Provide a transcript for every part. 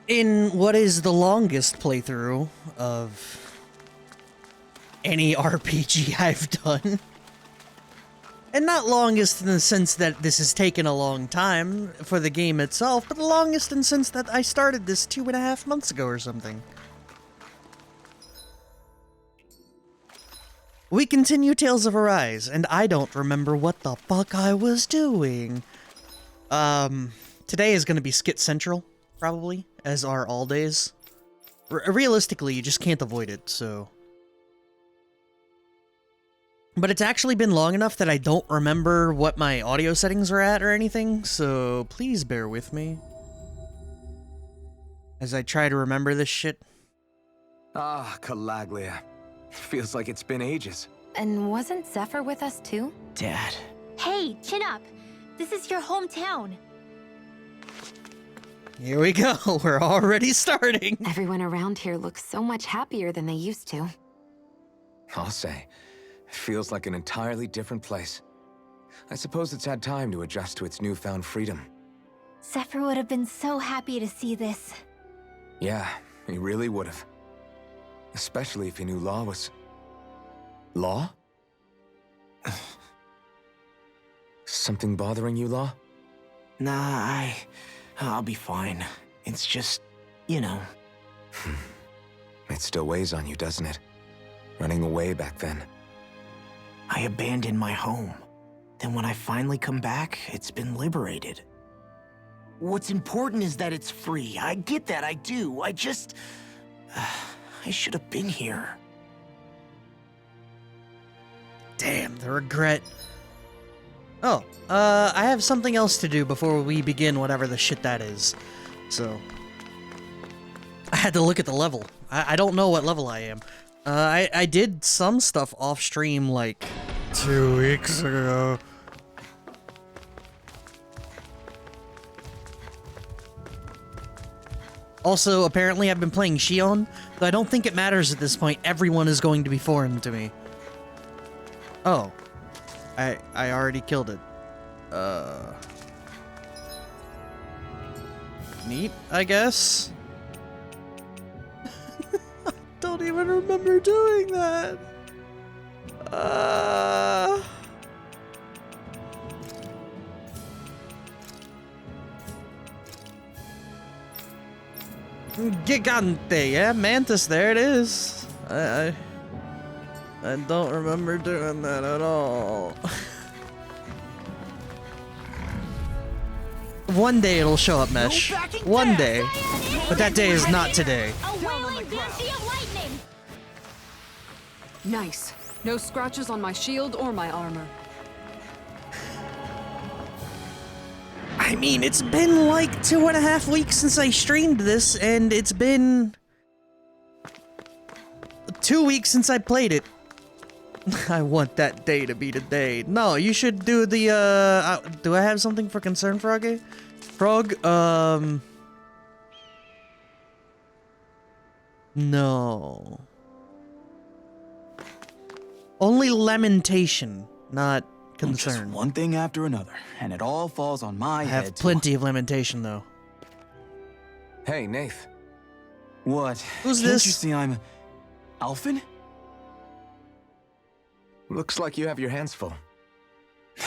In what is the longest playthrough of any RPG I've done. And not longest in the sense that this has taken a long time for the game itself, but the longest in the sense that I started this 2.5 months ago or something. We continue Tales of Arise, and I don't remember what the fuck I was doing. Today is gonna be Skit Central, probably, as are all days. Realistically, you just can't avoid it, so... But it's actually been long enough that I don't remember what my audio settings are at or anything, so please bear with me as I try to remember this shit. Ah, Calaglia. Feels like it's been ages. And wasn't Zephyr with us too? Dad. Hey, chin up. This is your hometown. Here we go, we're already starting. Everyone around here looks so much happier than they used to. I'll say. Feels like an entirely different place. I suppose it's had time to adjust to its newfound freedom. Zephyr would have been so happy to see this. Yeah, he really would have. Especially if he knew Law was... Law? Something bothering you, Law? Nah, I'll be fine. It's just, you know. It still weighs on you, doesn't it? Running away back then. I abandoned my home. Then when I finally come back, it's been liberated. What's important is that it's free. I get that, I do. I just... I should have been here. Damn, the regret. Oh, I have something else to do before we begin whatever the shit that is. So, I had to look at the level. I don't know what level I am. I did some stuff off stream like 2 weeks ago. Also, apparently I've been playing Shion, though I don't think it matters at this point. Everyone is going to be foreign to me. Oh. I already killed it. Neat, I guess. I don't even remember doing that. Gigante, yeah, Mantis, there it is. I don't remember doing that at all. One day it'll show up, Mesh. One day. But that day is not today. A wailing banshee of lightning! Nice. No scratches on my shield or my armor. I mean, it's been like 2.5 weeks since I streamed this, and it's been 2 weeks since I played it. I want that day to be today. No, you should do the, do I have something for concern, Froggy? Frog, no. Only lamentation, not concern. Just one thing after another, and it all falls on my head. I have plenty of lamentation, though. Hey, Nath. What? Who's Can't this? you see I'm... Alphen? Looks like you have your hands full.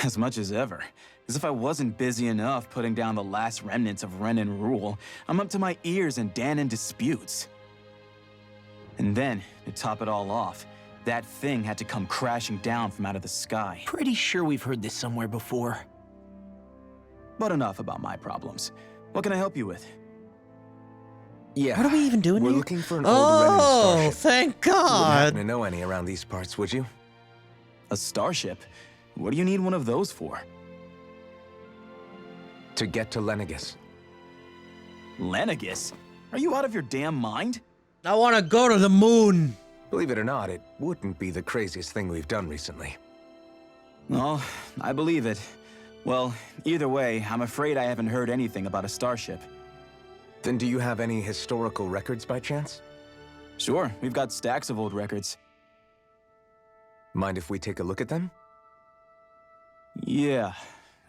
As much as ever. As if I wasn't busy enough putting down the last remnants of Renan rule, I'm up to my ears in Danon disputes. And then, to top it all off, that thing had to come crashing down from out of the sky. Pretty sure we've heard this somewhere before. But enough about my problems. What can I help you with? Yeah. What are we even doing We're here? looking for an old Renan Oh, starship. thank You wouldn't happen God. to know any around these parts, would you? A starship? What do you need one of those for? To get to Lenegus. Lenegus? Are you out of your damn mind? I want to go to the moon. Believe it or not, it wouldn't be the craziest thing we've done recently. Oh, I believe it. Well, either way, I'm afraid I haven't heard anything about a starship. Then do you have any historical records by chance? Sure, we've got stacks of old records. Mind if we take a look at them? Yeah,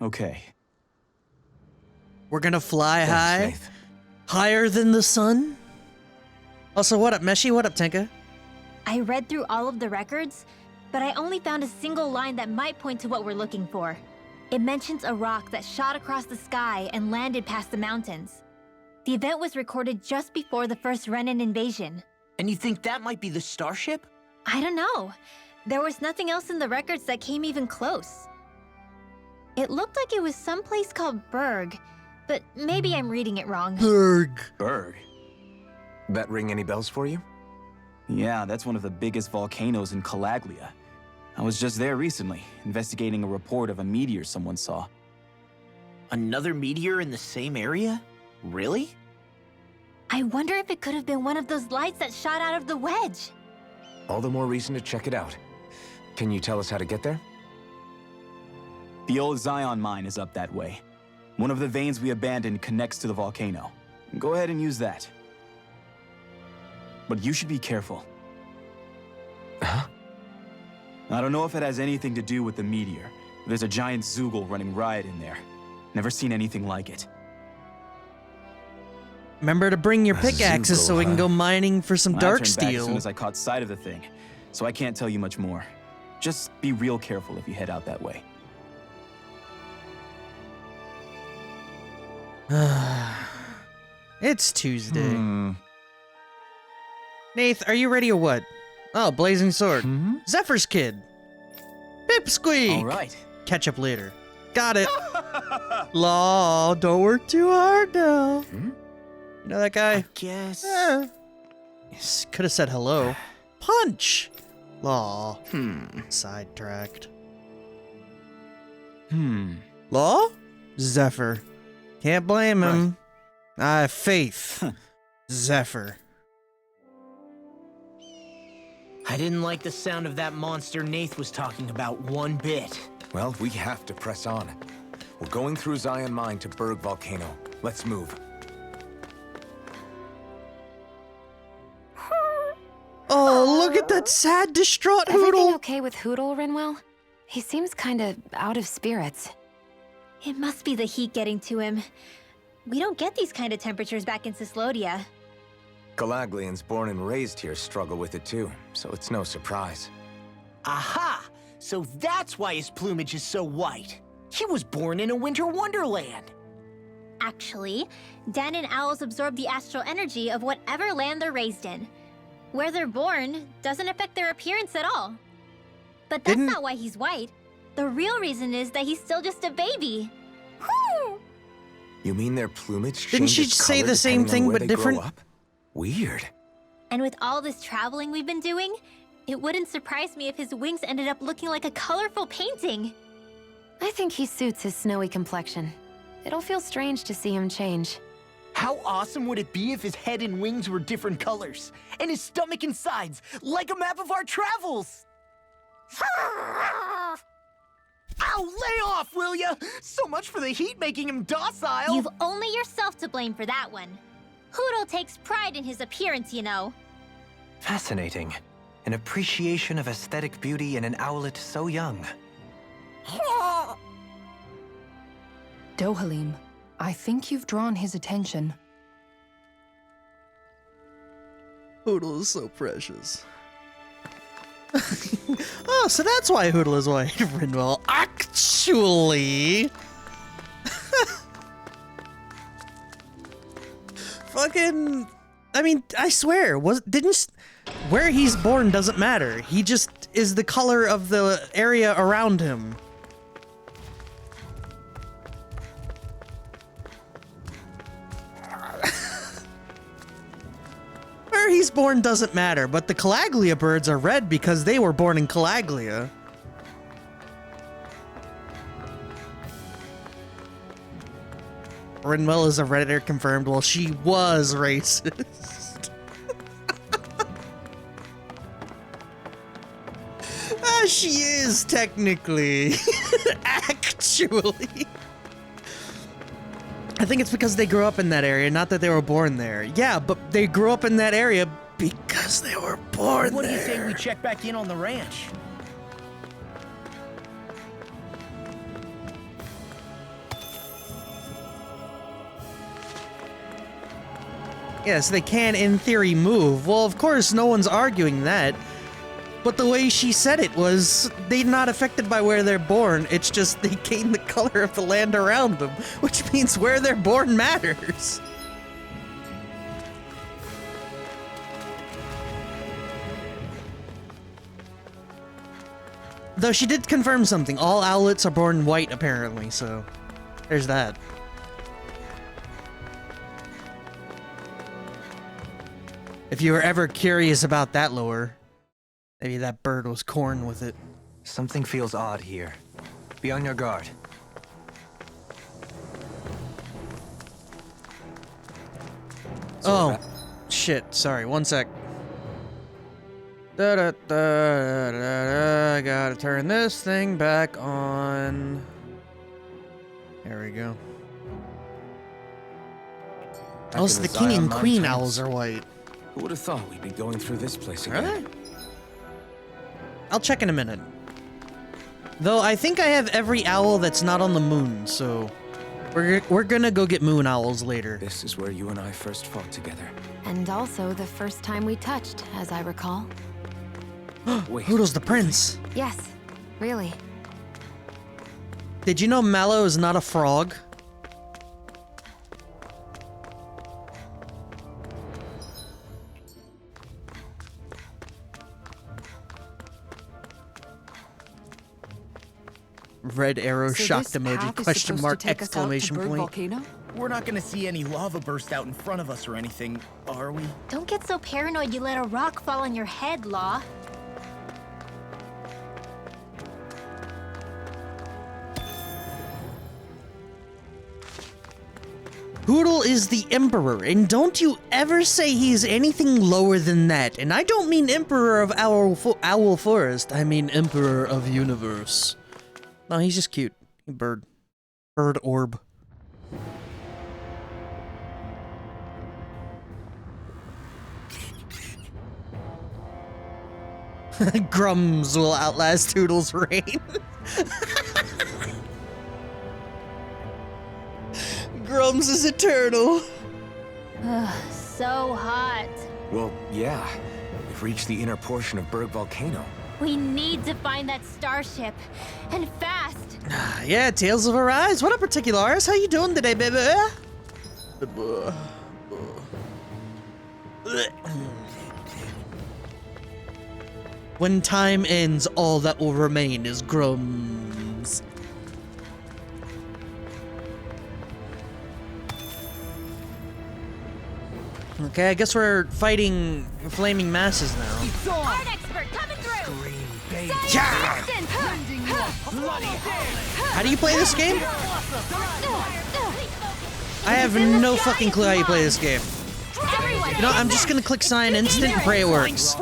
okay. We're gonna fly high. Thanks, Nath. Higher than the sun? Also, what up, Meshi? What up, Tenka? I read through all of the records, but I only found a single line that might point to what we're looking for. It mentions a rock that shot across the sky and landed past the mountains. The event was recorded just before the first Renan invasion. And you think that might be the starship? I don't know. There was nothing else in the records that came even close. It looked like it was someplace called Berg, but maybe I'm reading it wrong. Berg. Berg. That ring any bells for you? Yeah, that's one of the biggest volcanoes in Calaglia. I was just there recently, investigating a report of a meteor someone saw. Another meteor in the same area? Really? I wonder if it could have been one of those lights that shot out of the wedge. All the more reason to check it out. Can you tell us how to get there? The old Zion mine is up that way. One of the veins we abandoned connects to the volcano. Go ahead and use that. But you should be careful. Huh? I don't know if it has anything to do with the meteor. There's a giant Zoogle running riot in there. Never seen anything like it. Remember to bring your A pickaxes so we can Zoogle, go mining for some I dark turned back as soon steel. as I caught sight of the thing, so I can't tell you much more. Just be real careful if you head out that way. It's Tuesday. Nath, are you ready or what? Oh, blazing sword. Zephyr's kid. Pipsqueak. All right. Catch up later. Got it. Law, don't work too hard now. You know that guy? I guess... Could have said hello. Punch. Law. Sidetracked. Law? Zephyr. Can't blame him. I have faith. Zephyr. I didn't like the sound of that monster Nath was talking about one bit. Well, we have to press on. We're going through Zion Mine to Berg Volcano. Let's move. Oh, look at that sad, distraught Everything Hoodle. okay with Hootle, Rinwell? He seems kinda out of spirits. It must be the heat getting to him. We don't get these kind of temperatures back in Cislodia. Galaglians born and raised here struggle with it too, so it's no surprise. Aha! So that's why his plumage is so white. He was born in a winter wonderland. Actually, Dan and owls absorb the astral energy of whatever land they're raised in. Where they're born doesn't affect their appearance at all. But that's not why he's white. The real reason is that he's still just a baby. Whew! You mean their plumage Didn't she changes say color the same depending on thing, where but they different? grow up? Weird. And with all this traveling we've been doing, it wouldn't surprise me if his wings ended up looking like a colorful painting. I think he suits his snowy complexion. It'll feel strange to see him change. How awesome would it be if his head and wings were different colors? And his stomach and sides, like a map of our travels! Ow, lay off, will ya? So much for the heat making him docile! You've only yourself to blame for that one. Hootle takes pride in his appearance, you know. Fascinating. An appreciation of aesthetic beauty in an owlet so young. Dohalim, I think you've drawn his attention. Hoodle is so precious. Oh, so that's why Hoodle is white. Rinwell. Actually. Fucking. I mean, I swear, where he's born doesn't matter. He just is the color of the area around him. Where he's born doesn't matter, but the Calaglia birds are red because they were born in Calaglia. Rinwell is a Redditor confirmed. Well, she was racist. She is technically. Actually. I think it's because they grew up in that area, not that they were born there. Yeah, but they grew up in that area because they were born What do there. you say we check back in on the ranch? Yes, they can, in theory, move. Well, of course, no one's arguing that. But the way she said it was, they're not affected by where they're born. It's just they gain the color of the land around them, which means where they're born matters. Though she did confirm something. All owlets are born white, apparently, so there's that. If you were ever curious about that lore, maybe that bird was corn with it. Something feels odd here. Be on your guard. Oh, shit. Sorry, one sec. I gotta turn this thing back on. There we go. Also, the king and queen owls are white. Who would have thought we'd be going through this place again? Really? I'll check in a minute. Though I think I have every owl that's not on the moon, so we're gonna go get moon owls later. This is where you and I first fought together. And also the first time we touched, as I recall. Wait. Hoodle's the prince. Yes, really. Did you know Mallow is not a frog? Red arrow, shocked emoji, question mark, exclamation point. Volcano? We're not gonna see any lava burst out in front of us or anything, are we? Don't get so paranoid you let a rock fall on your head, Law. Hoodle is the emperor, and don't you ever say he's anything lower than that. And I don't mean emperor of Owl Forest, I mean emperor of universe. No, he's just cute. Bird. Bird orb. Grums will outlast Toodle's reign. Grums is eternal. So hot. Well, yeah. We've reached the inner portion of Berg Volcano. We need to find that starship. And fast. Yeah, Tales of Arise. What up, Particularis? How you doing today, baby? When time ends, all that will remain is Grums. Okay, I guess we're fighting flaming masses now. Art expert coming through. Green baby. Yeah! How do you play this game? I have no fucking clue how you play this game. You know, I'm just gonna click sign instant and pray it works.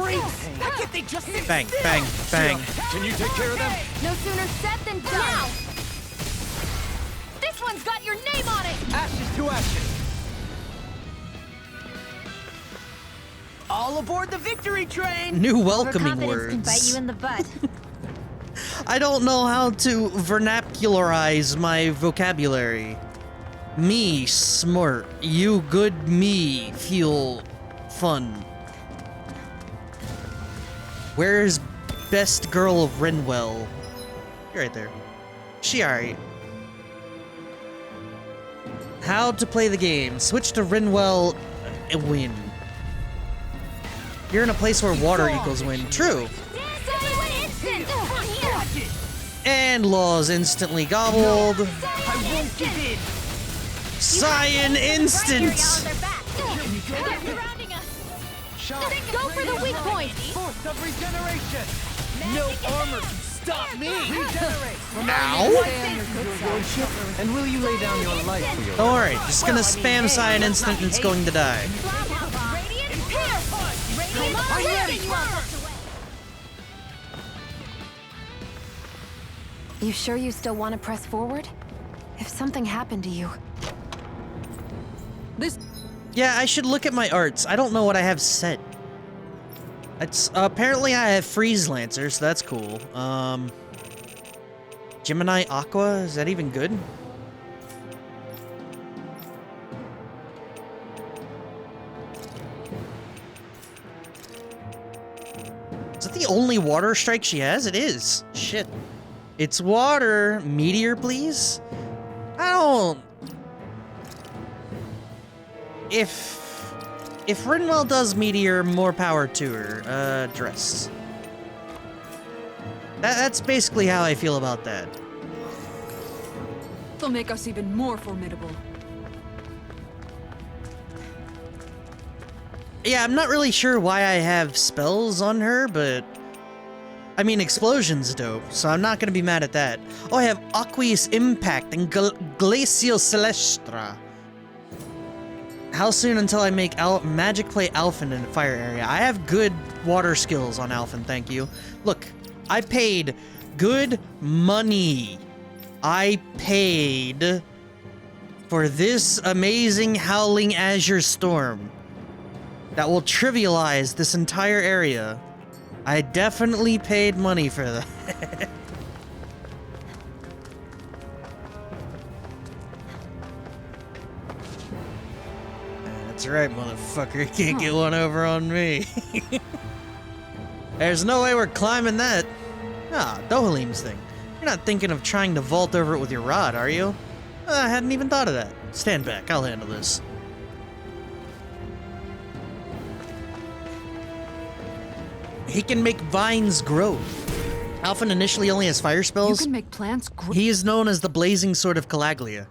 Bang, bang, bang. Can you take care of them? No sooner said than done. Now. This one's got your name on it. Ashes to ashes. All aboard the victory train! New welcoming Overconfidence can bite words. you in the butt. I don't know how to vernacularize my vocabulary. Me, smart. You, good, me, feel fun. Where's best girl of Renwell? You're right there. She alright. How to play the game. Switch to Renwell and win. You're in a place where water equals win. True. And Law's instantly gobbled. I won't give in! Cyan instant! Go for the weak point. Force of regeneration! No armor can stop me! Regenerate! Ow! And will you lay down your life for your Don't worry, just gonna spam Cyan instant and it's going to die. You sure you still want to press forward? If something happened to you. This Yeah, I should look at my arts. I don't know what I have set. It's apparently I have Freeze Lancer, so that's cool. Gemini Aqua, is that even good? Is that the only water strike she has? It is. Shit. It's water. Meteor, please? I don't... If Rinwell does meteor, more power to her. Dress. That's basically how I feel about that. They'll make us even more formidable. Yeah, I'm not really sure why I have spells on her, but... I mean, Explosion's dope, so I'm not gonna be mad at that. Oh, I have Aqueous Impact and Glacial Celestra. How soon until I make MagicPlay Alphen in the fire area? I have good water skills on Alphen, thank you. Look, I paid good money. I paid for this amazing Howling Azure Storm that will trivialize this entire area. I definitely paid money for that. That's right, motherfucker. You can't get one over on me. There's no way we're climbing that. Ah, Dohalim's thing. You're not thinking of trying to vault over it with your rod, are you? I hadn't even thought of that. Stand back, I'll handle this. He can make vines grow. Alphen initially only has fire spells. You can make plants grow. He is known as the Blazing Sword of Calaglia.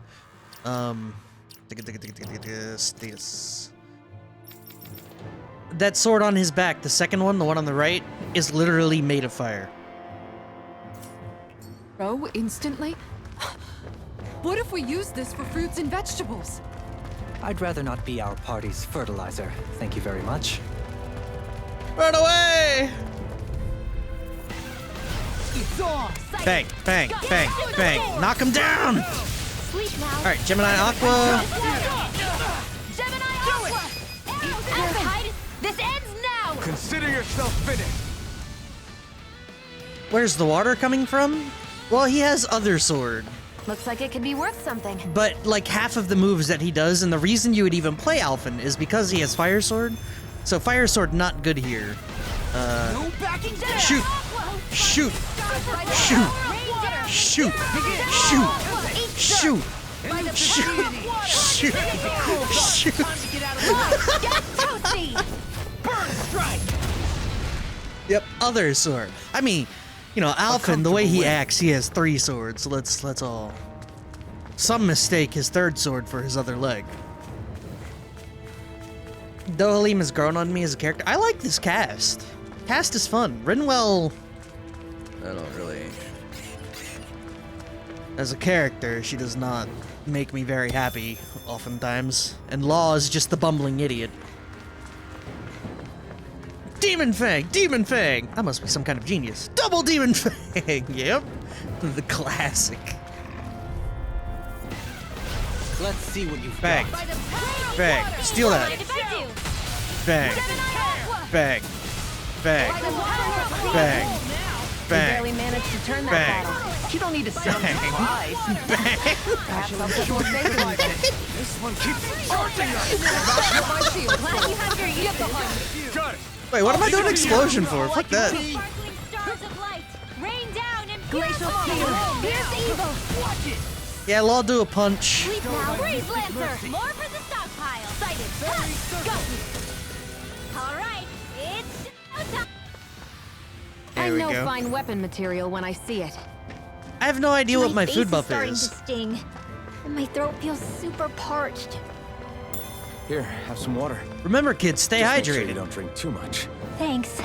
That sword on his back, the second one, the one on the right, is literally made of fire. Grow instantly? What if we use this for fruits and vegetables? I'd rather not be our party's fertilizer. Thank you very much. Run away! Bang, bang, bang, bang. Knock him down! Alright, Gemini Aqua. Gemini Aqua! Alphen, this ends now! Consider yourself finished. Where's the water coming from? Well, he has Other Sword. Looks like it could be worth something. But, like, half of the moves that he does, and the reason you would even play Alphen is because he has Fire Sword. So Fire Sword not good here. Shoot! Shoot! Shoot! Shoot! Shoot! Shoot! Shoot! Shoot! Shoot! Yep, Other Sword. I mean, you know, Alphen, the way he acts, he has 3 swords. Let's all... Some mistake his 3rd sword for his other leg. Dohalim has grown on me as a character. I like this cast. Cast is fun. Rinwell... I don't really... As a character, she does not make me very happy, oftentimes. And Law is just the bumbling idiot. Demon Fang! Demon Fang! That must be some kind of genius. Double Demon Fang! Yep. The classic. Let's see what you've Bang. got. Bang. Steal that. Bang. Bang. Bang. Bang. We Bang. barely managed to turn that Bang. bottle. You don't need to sound surprised. Perhaps I'll put more faith in you. This one keeps charging us. My shield. Glad you have your uses. Got it. Wait, what am I doing explosion for? Fuck that. Sparkling stars of light, rain down and Glacial purify. Shield. Here's evil. Watch it. Yeah, Law do a punch. Sleep now, Breeze Lancer. More for the stockpile. Sighted. Go. All right, it's showtime. I There we know go. fine weapon material when I see it. I have no idea what my face food buff starting is. to sting, and my throat feels super parched. Here, have some water. Remember, kids, stay Just make sure you hydrated. don't drink too much. Thanks.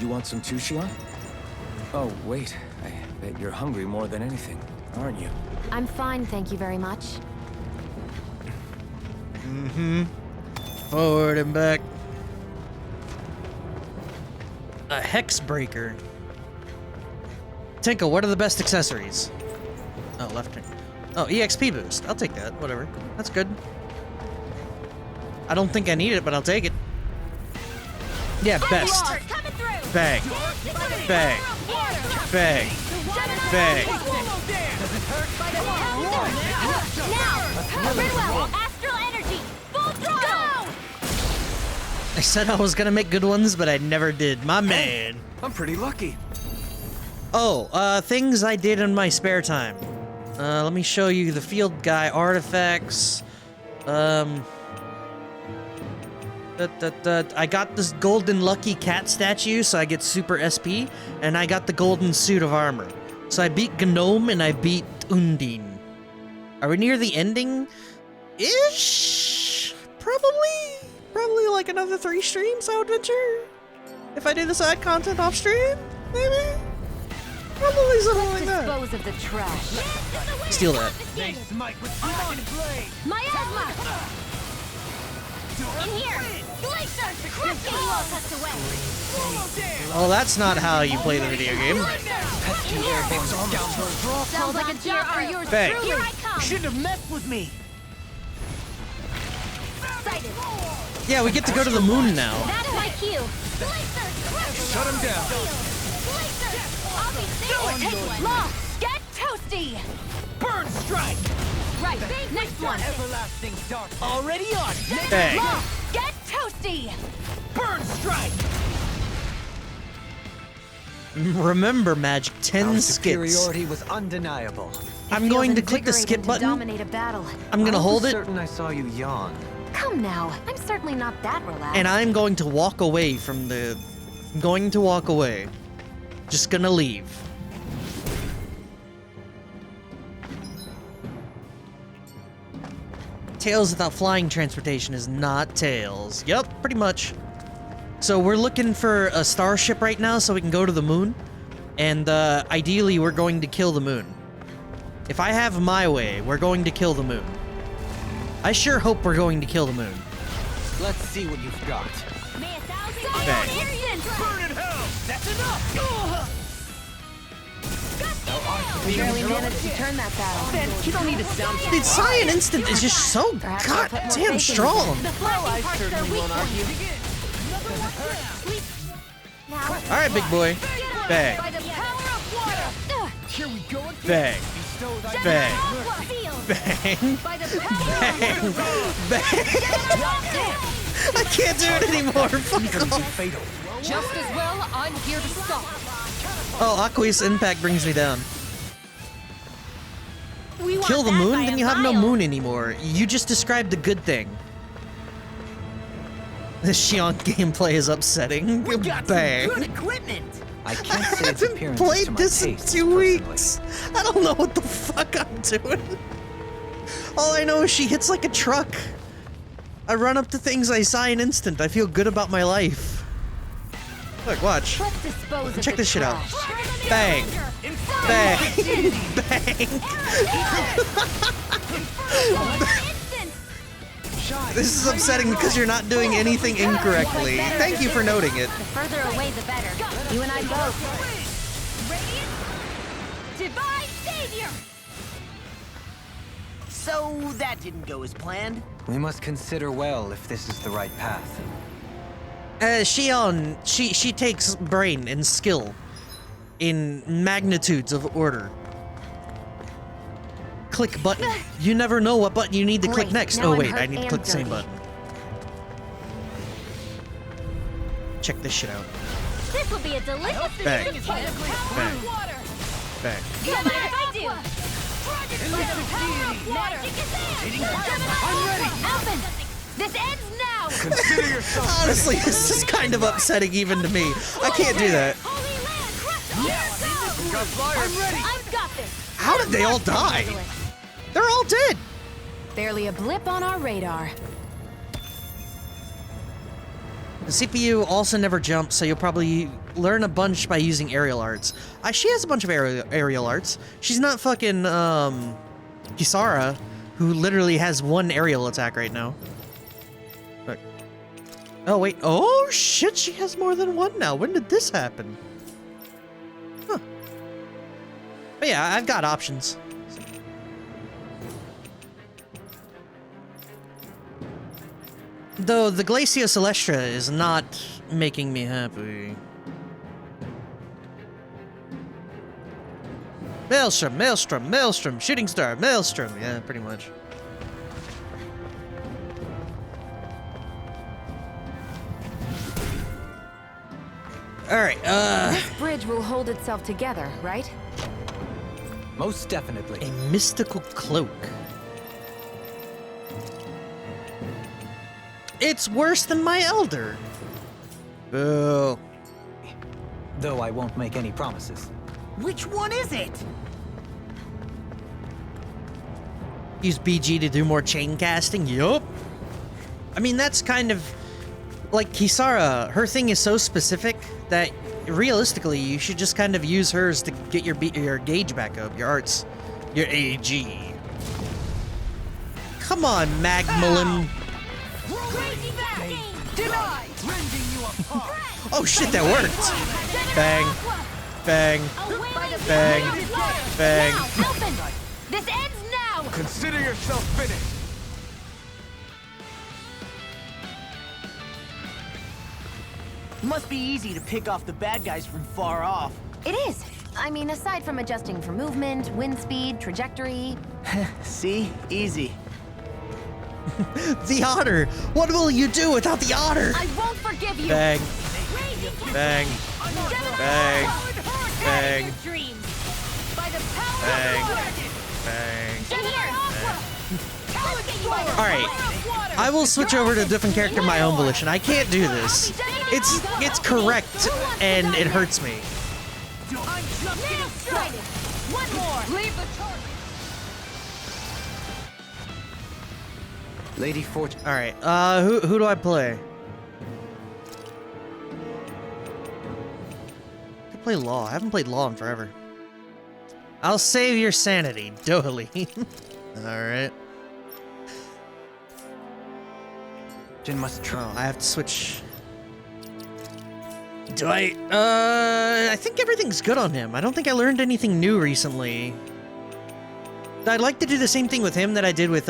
You want some too, Shion? Oh, wait. I bet you're hungry more than anything, aren't you? I'm fine, thank you very much. Forward and back. A Hex Breaker. Tinkle, what are the best accessories? Oh, left turn. Oh, EXP boost. I'll take that. Whatever. That's good. I don't think I need it, but I'll take it. Yeah, best. Coming through. Bang. Bang. Bang. Bang. Now, Rinwell, astral energy, full throttle. I said I was gonna make good ones, but I never did. My man. I'm pretty lucky. Oh, things I did in my spare time. Let me show you the field guy artifacts. I got this golden lucky cat statue, so I get super SP, and I got the golden suit of armor. So I beat Gnome and I beat Undine. Are we near the ending? Ish? Probably like another 3 streams, I would venture. If I do the side content off stream, maybe? Probably something like that. Dispose of the trash. Steal that. Miasma! In here! Glacier! Crushing wall cuts away! Oh, that's not how you play the video game. Sounds like a job for yours Bang. truly. Here I come! Shouldn't have messed with me. Sighted. Yeah, we get to go to the moon now. That's my cue! Glacier! Shut him down. Glacier! I'll be safe! Take one! Law, get toasty. Burn strike. Right, next one. Everlasting dark. Already on. Bang. Law, get toasty. Burn strike. Remember, Magic, 10 Our skits. superiority was undeniable. I'm going to click the skip To button. dominate a battle. I'm gonna hold it, Certain I saw you yawn. Come now, I'm certainly not that relaxed. and I'm going to walk away from the... I'm going to walk away. Just gonna leave. Tails without flying transportation is not Tails. Yup, pretty much. So we're looking for a starship right now so we can go to the moon. And ideally, we're going to kill the moon. If I have my way, we're going to kill the moon. I sure hope we're going to kill the moon. Let's see what you've got. May 1,000 Bang. Burn in hell. That's enough. barely managed to turn that battle. Man, you don't need to sound. Dude, Cyan Instant is just so Perhaps I'll put more faith in goddamn strong. The flashing parts are weak points. Alright, big boy. Bang. By the power of water. Here we go again. Bang. Bang. Bang. By the power Bang. I can't do it anymore. Fuck off. Fatal. Just as well, I'm here to stop. Oh, Aqueous Impact brings me down. We want Kill the that moon? by Then a you have no mile. moon anymore. You just described a good thing. The Xion gameplay is upsetting. Bang. Good equipment. I can't say I its haven't appearance is to played my this in taste, 2 personally. weeks. I don't know what the fuck I'm doing. All I know is she hits like a truck. I run up to things, I sigh an instant. I feel good about my life. Look, watch. Let's dispose of Check the this shit out. trash. Bang. Bang. Bang. This is upsetting because you're not doing anything incorrectly. Thank you for noting it. The further away, the better. You and I both. Divine Savior! So that didn't go as planned. We must consider well if this is the right path. Xion, she takes brain and skill in magnitudes of order. Click button. You never know what button you need to click Great, next. now Oh I'm wait, I hurt need to and click the same dirty. button. Check this shit out. This will be a delicious Bang. piece of cake. Bang. Water. Bang. Come on, if I do. Magic is I'm ready. Alvin, this ends now. Consider yourself. Honestly, this is kind of upsetting even to me. I can't do that. Holy land, crush them. Got fire. I'm ready. I've got this. How did they all die? They're all dead. Barely a blip on our radar. The CPU also never jumps, so you'll probably learn a bunch by using aerial arts. She has a bunch of aerial arts. She's not fucking, Kisara, who literally has one aerial attack right now. Look. Oh, wait. Oh, shit, she has more than one now. When did this happen? Huh. But yeah, I've got options. Though the Glacia Celestra is not making me happy. Maelstrom, Maelstrom, Maelstrom, Shooting Star, Maelstrom. Yeah, pretty much. Alright, This bridge will hold itself together, right? Most definitely. a mystical cloak. It's worse than my elder. Boo. Though I won't make any promises. Which one is it? Use BG to do more chain casting? Yup. I mean, that's kind of... Like, Kisara, her thing is so specific that realistically, you should just kind of use hers to get your gauge back up, your arts, your AG. Come on, Magmalin. Oh shit, that worked. Bang. Bang. Bang. Bang. This ends now! Consider yourself finished. Must be easy to pick off the bad guys from far off. It is. I mean, aside from adjusting for movement, wind speed, trajectory. See? Easy. The otter. What will you do without the otter? I won't forgive you. Bang. Bang. Bang. Bang. Bang. Bang. Alright. I will switch over to a different character of my own volition. I can't do this. It's correct and it hurts me. Lady Fortune. Alright, who do I play? I could play Law. I haven't played Law in forever. I'll save your sanity, Dohly. Alright. Jin must try. Oh, I have to switch. Do I think everything's good on him. I don't think I learned anything new recently. I'd like to do the same thing with him that I did with,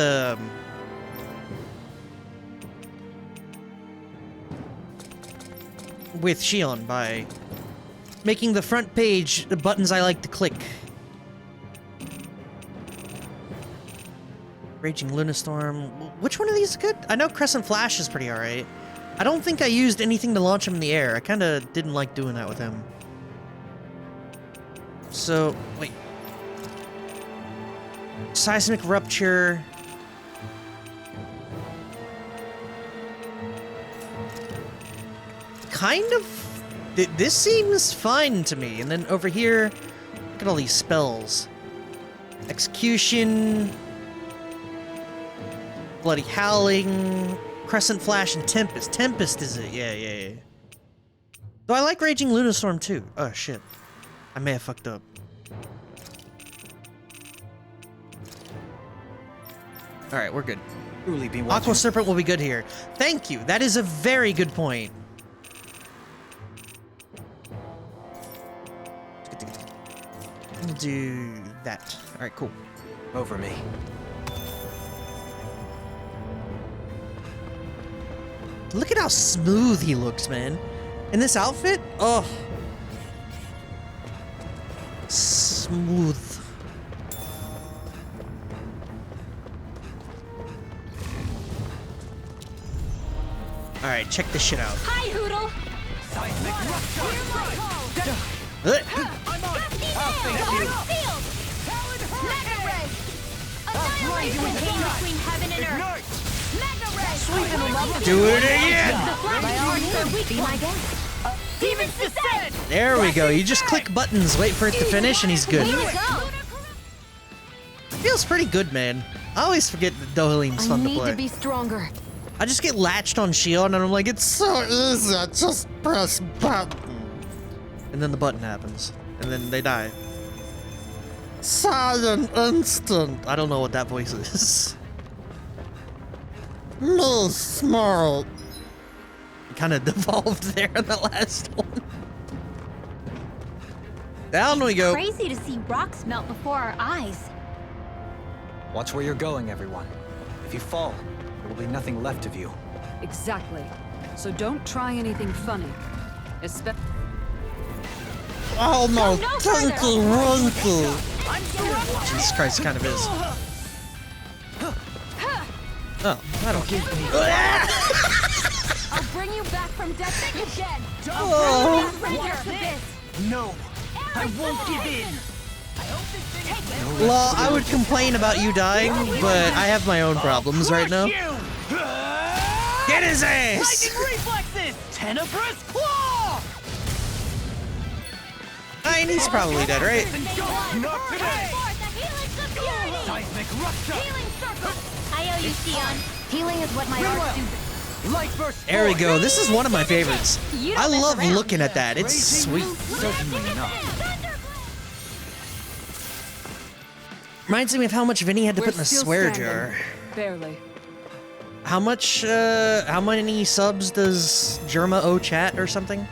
Shion by making the front page the buttons I like to click. Raging Lunastorm. Which one of these is good? I know Crescent Flash is pretty alright. I don't think I used anything to launch him in the air. I kinda didn't like doing that with him. So, wait. Seismic Rupture. Kind of... This seems fine to me. And then over here, look at all these spells. Execution... Bloody Howling, Crescent Flash, and Tempest. Tempest is it? Yeah. Though I like Raging Lunastorm too. Oh shit. I may have fucked up. Alright, we're good. Truly be Aqua watching. Serpent will be good here. Thank you. That is a very good point. We'll do that. Alright, cool. Over me. Look at how smooth he looks, man. In this outfit? Oh. Smooth. Alright, check this shit out. Hi, Hoodle! Between heaven and earth. Do it again! Be my guest. Demons descend! There we go. You just click buttons, wait for it to finish, and he's good. Here we go. Feels pretty good, man. I always forget that Doheline's fun to I need play. to be stronger. I just get latched on Shion, and I'm like, it's so easy. Just press button. And then the button happens, and then they die. Silent instant. I don't know what that voice is. No smart. Kind of devolved there in the last one. Down we go. Crazy to see rocks melt before our eyes. Watch where you're going, everyone. If you fall, there will be nothing left of you. Exactly. So don't try anything funny. Especially. Oh no, No Tinky Winky. Jesus Christ, kind of is. Oh, I don't get me. bring you back from death again. Oh. No, I won't give in. Well, I would complain about you dying, but I have my own problems right now. Get his ass! Reflexes! Tenebrous claw! And he's probably dead, right? Not today! Seismic rupture! I owe you, Sion. Healing is what my art do. Light burst! There we go. This is one of my favorites. You I don't mess love around. looking at that. It's sweet. Certainly not. Reminds me of how much Vinny had to put in the swear jar. Barely. How many subs does Germa owe chat or something?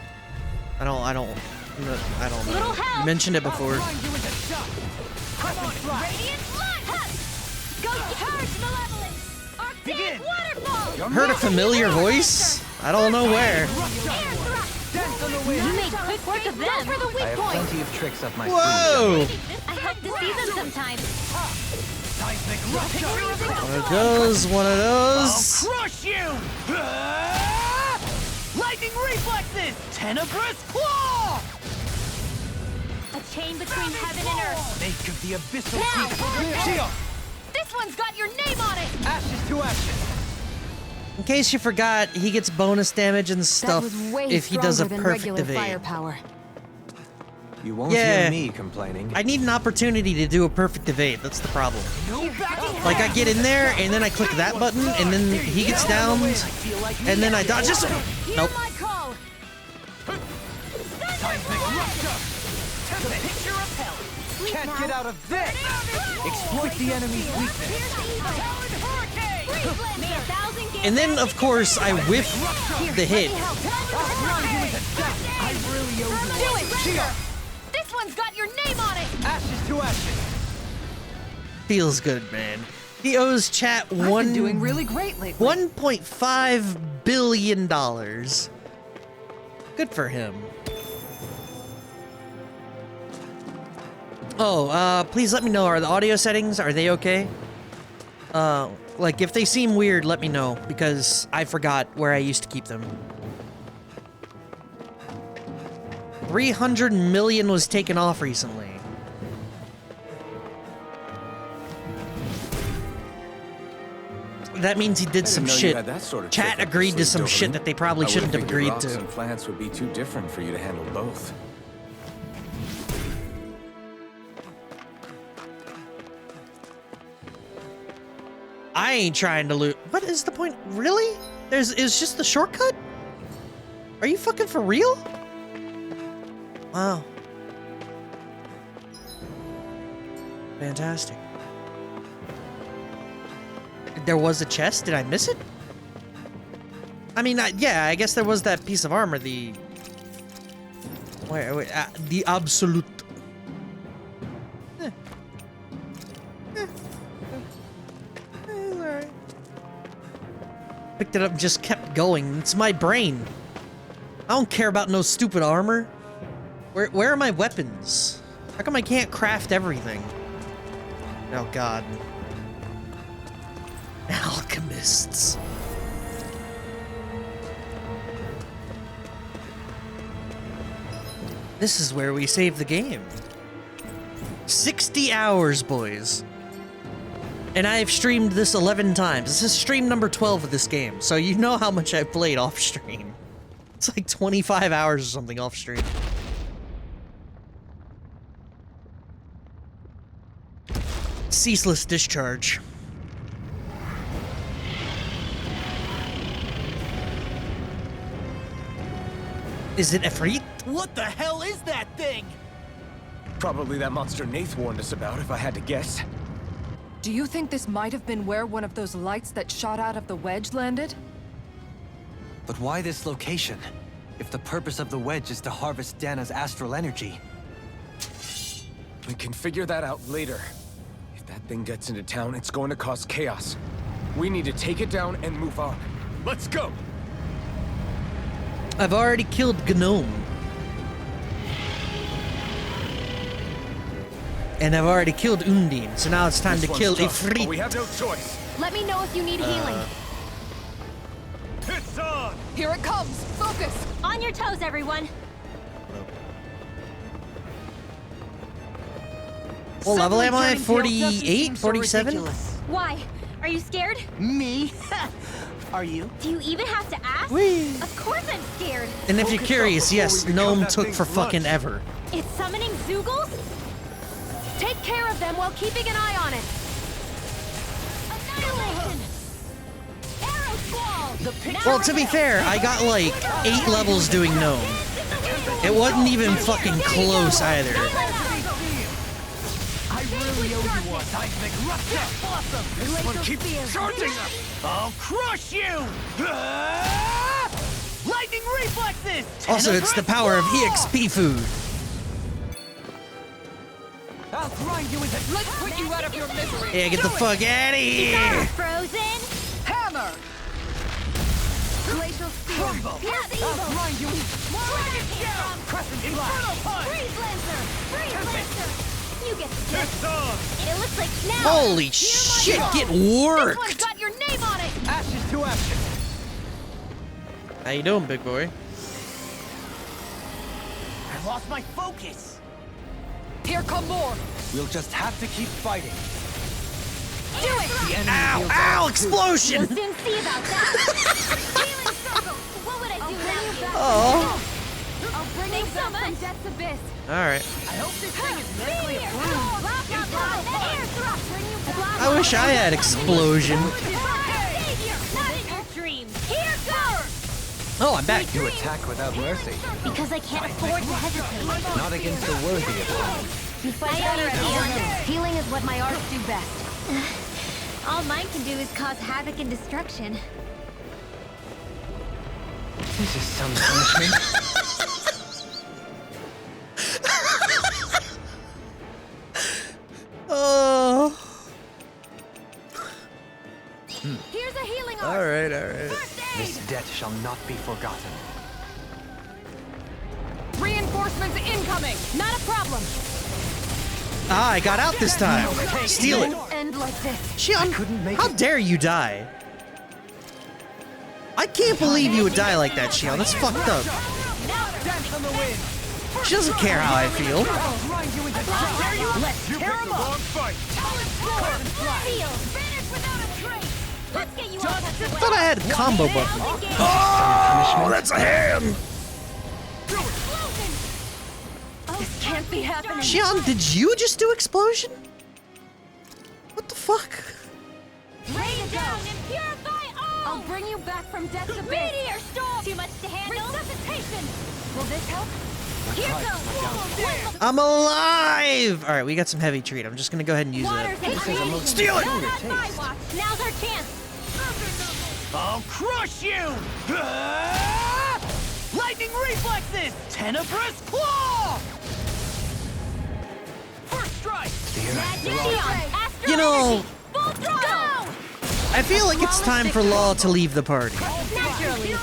I don't know. Little help. You mentioned it before. Radiant light! Go charge malevolence! Arctic waterfall! Heard a familiar voice? I don't know where. You made quick work of them. For the I weak have point. plenty of tricks up my Whoa! I hope to see them sometime. One of those, one of those. Crush you! Lightning reflexes! Tenebrous claw! A chain between heaven and earth. Make of the abyssal Now! Seal! This one's got your name on it! Ashes to ashes! In case you forgot, he gets bonus damage and That stuff was way if he does a stronger than perfect regular evade. firepower. You won't Yeah. hear me complaining. I need an opportunity to do a perfect evade. That's the problem. Like I get in there and then I click that button and then he gets downed and then I dodge this. Nope. My call! Can't get out of this! Exploit the enemy's weakness! May 1,000 games. And then of course I whiff the hit. Do it, Rengar! This one's got your name on it! Ashes to ashes! Feels good, man. He owes chat I've been doing really great lately. $1.5 billion. Good for him. Oh, please let me know. Are the audio settings, are they okay? Like, if they seem weird, let me know, because I forgot where I used to keep them. 300 million was taken off recently. That means he did some shit. Chat agreed to some shit that they probably shouldn't have agreed Rocks to. and plants would be too different for you to handle both. I ain't trying to loot. What is the point? Really? Is just the shortcut? Are you fucking for real? Wow. Fantastic. There was a chest? Did I miss it? I mean, yeah, I guess there was that piece of armor, the absolute. Alright. Picked it up and just kept going. It's my brain. I don't care about no stupid armor. Where are my weapons? How come I can't craft everything? Oh god. Alchemists. This is where we save the game. 60 hours, boys. And I have streamed this 11 times. This is stream number 12 of this game, so you know how much I've played off stream. It's like 25 hours or something off stream. Ceaseless discharge. Is it Efreet? What the hell is that thing? Probably that monster Nath warned us about, if I had to guess. Do you think this might have been where one of those lights that shot out of the wedge landed? But why this location? If the purpose of the wedge is to harvest Dana's astral energy. We can figure that out later. If that thing gets into town, it's going to cause chaos. We need to take it down and move on. Let's go! I've already killed Gnome. And I've already killed Undine, so now it's time This to one's kill tough, but we Ifrit. have no choice. Let me know if you need healing. It's on! Here it comes! Focus! On your toes, everyone. What level am I? Someone turning tail doesn't 48? seem so 47? ridiculous. Why? Are you scared? Me? Are you? Do you even have to ask? Whee! Of course I'm scared. And if you're Focus up curious, before yes, we become Gnome that took thing's for fucking lunch. ever. It's summoning Zoogles? Take care of them while keeping an eye on it. Annihilation! Arrow squall! Well, to be fair, I got like 8 levels doing Gnome. It wasn't even fucking close either. I really owe you one. Seismic rupture. Awesome. This one keeps charging us! I'll crush you. Lightning reflexes. Also, it's the power of EXP food. I'll grind you into... Let's put you out of your misery! Yeah, get the fuck out of here! Frozen! Hammer! Glacial spear. Pierce evil! I'll grind you into... Dragon Arrow! Crescent Inferno punch. Freeze Lancer! Freeze Lancer! You get the gist. It's on! It looks like now! Holy shit, get This one's worked! got your name on it. Ashes to ashes. How you doing, big boy? I lost my focus. Here come more! We'll just have to keep fighting. Do it! The enemy Ow, feels ow, We'll explosion! soon see about that! Healing circle! What would I do without you? Oh, I'll bring you back from death's abyss. alright. I hope this thing is medically Meteor! approved. Block out the air thrust! Bring you back. I wish I had explosion. Savior! Not in your dreams! Here goes! Oh, I'm back. You attack without mercy. Because I can't afford to hesitate. Not against the worthy opponent. You fight better at healing. Healing is what my arts do best. All mine can do is cause havoc and destruction. This is some punishment. Oh. Here's a healing art. Alright, alright. This debt shall not be forgotten. Reinforcements incoming! Not a problem. Ah, I got out this time. Steal it. End like this. Shion, couldn't make how it. dare you die? I can't believe you would die like that, Shion. That's fucked up. Dance on the wind. She doesn't care how I feel. I'll grind you into dust. Let's You tear picked him the up. wrong fight! Feel! Vanish without a trace! Let's get you off the I thought I had a combo button. Oh, that's a hand! This can't be happening. Shion, did you just do explosion? What the fuck? Rain down and purify all! I'll bring you back from death's abyss. Meteor storm! Too much to handle? Resuscitation. Will this help? Here goes! I'm alive! Alright, we got some heavy treat. I'm just gonna go ahead and use Water's it. increasing. Steal it! Not on my watch. Now's our chance. I'll crush you. Lightning reflexes. Tenebrous claw. First strike. Neon, You know, Astro Full throttle! I feel like it's time for Law to leave the party. Naturally.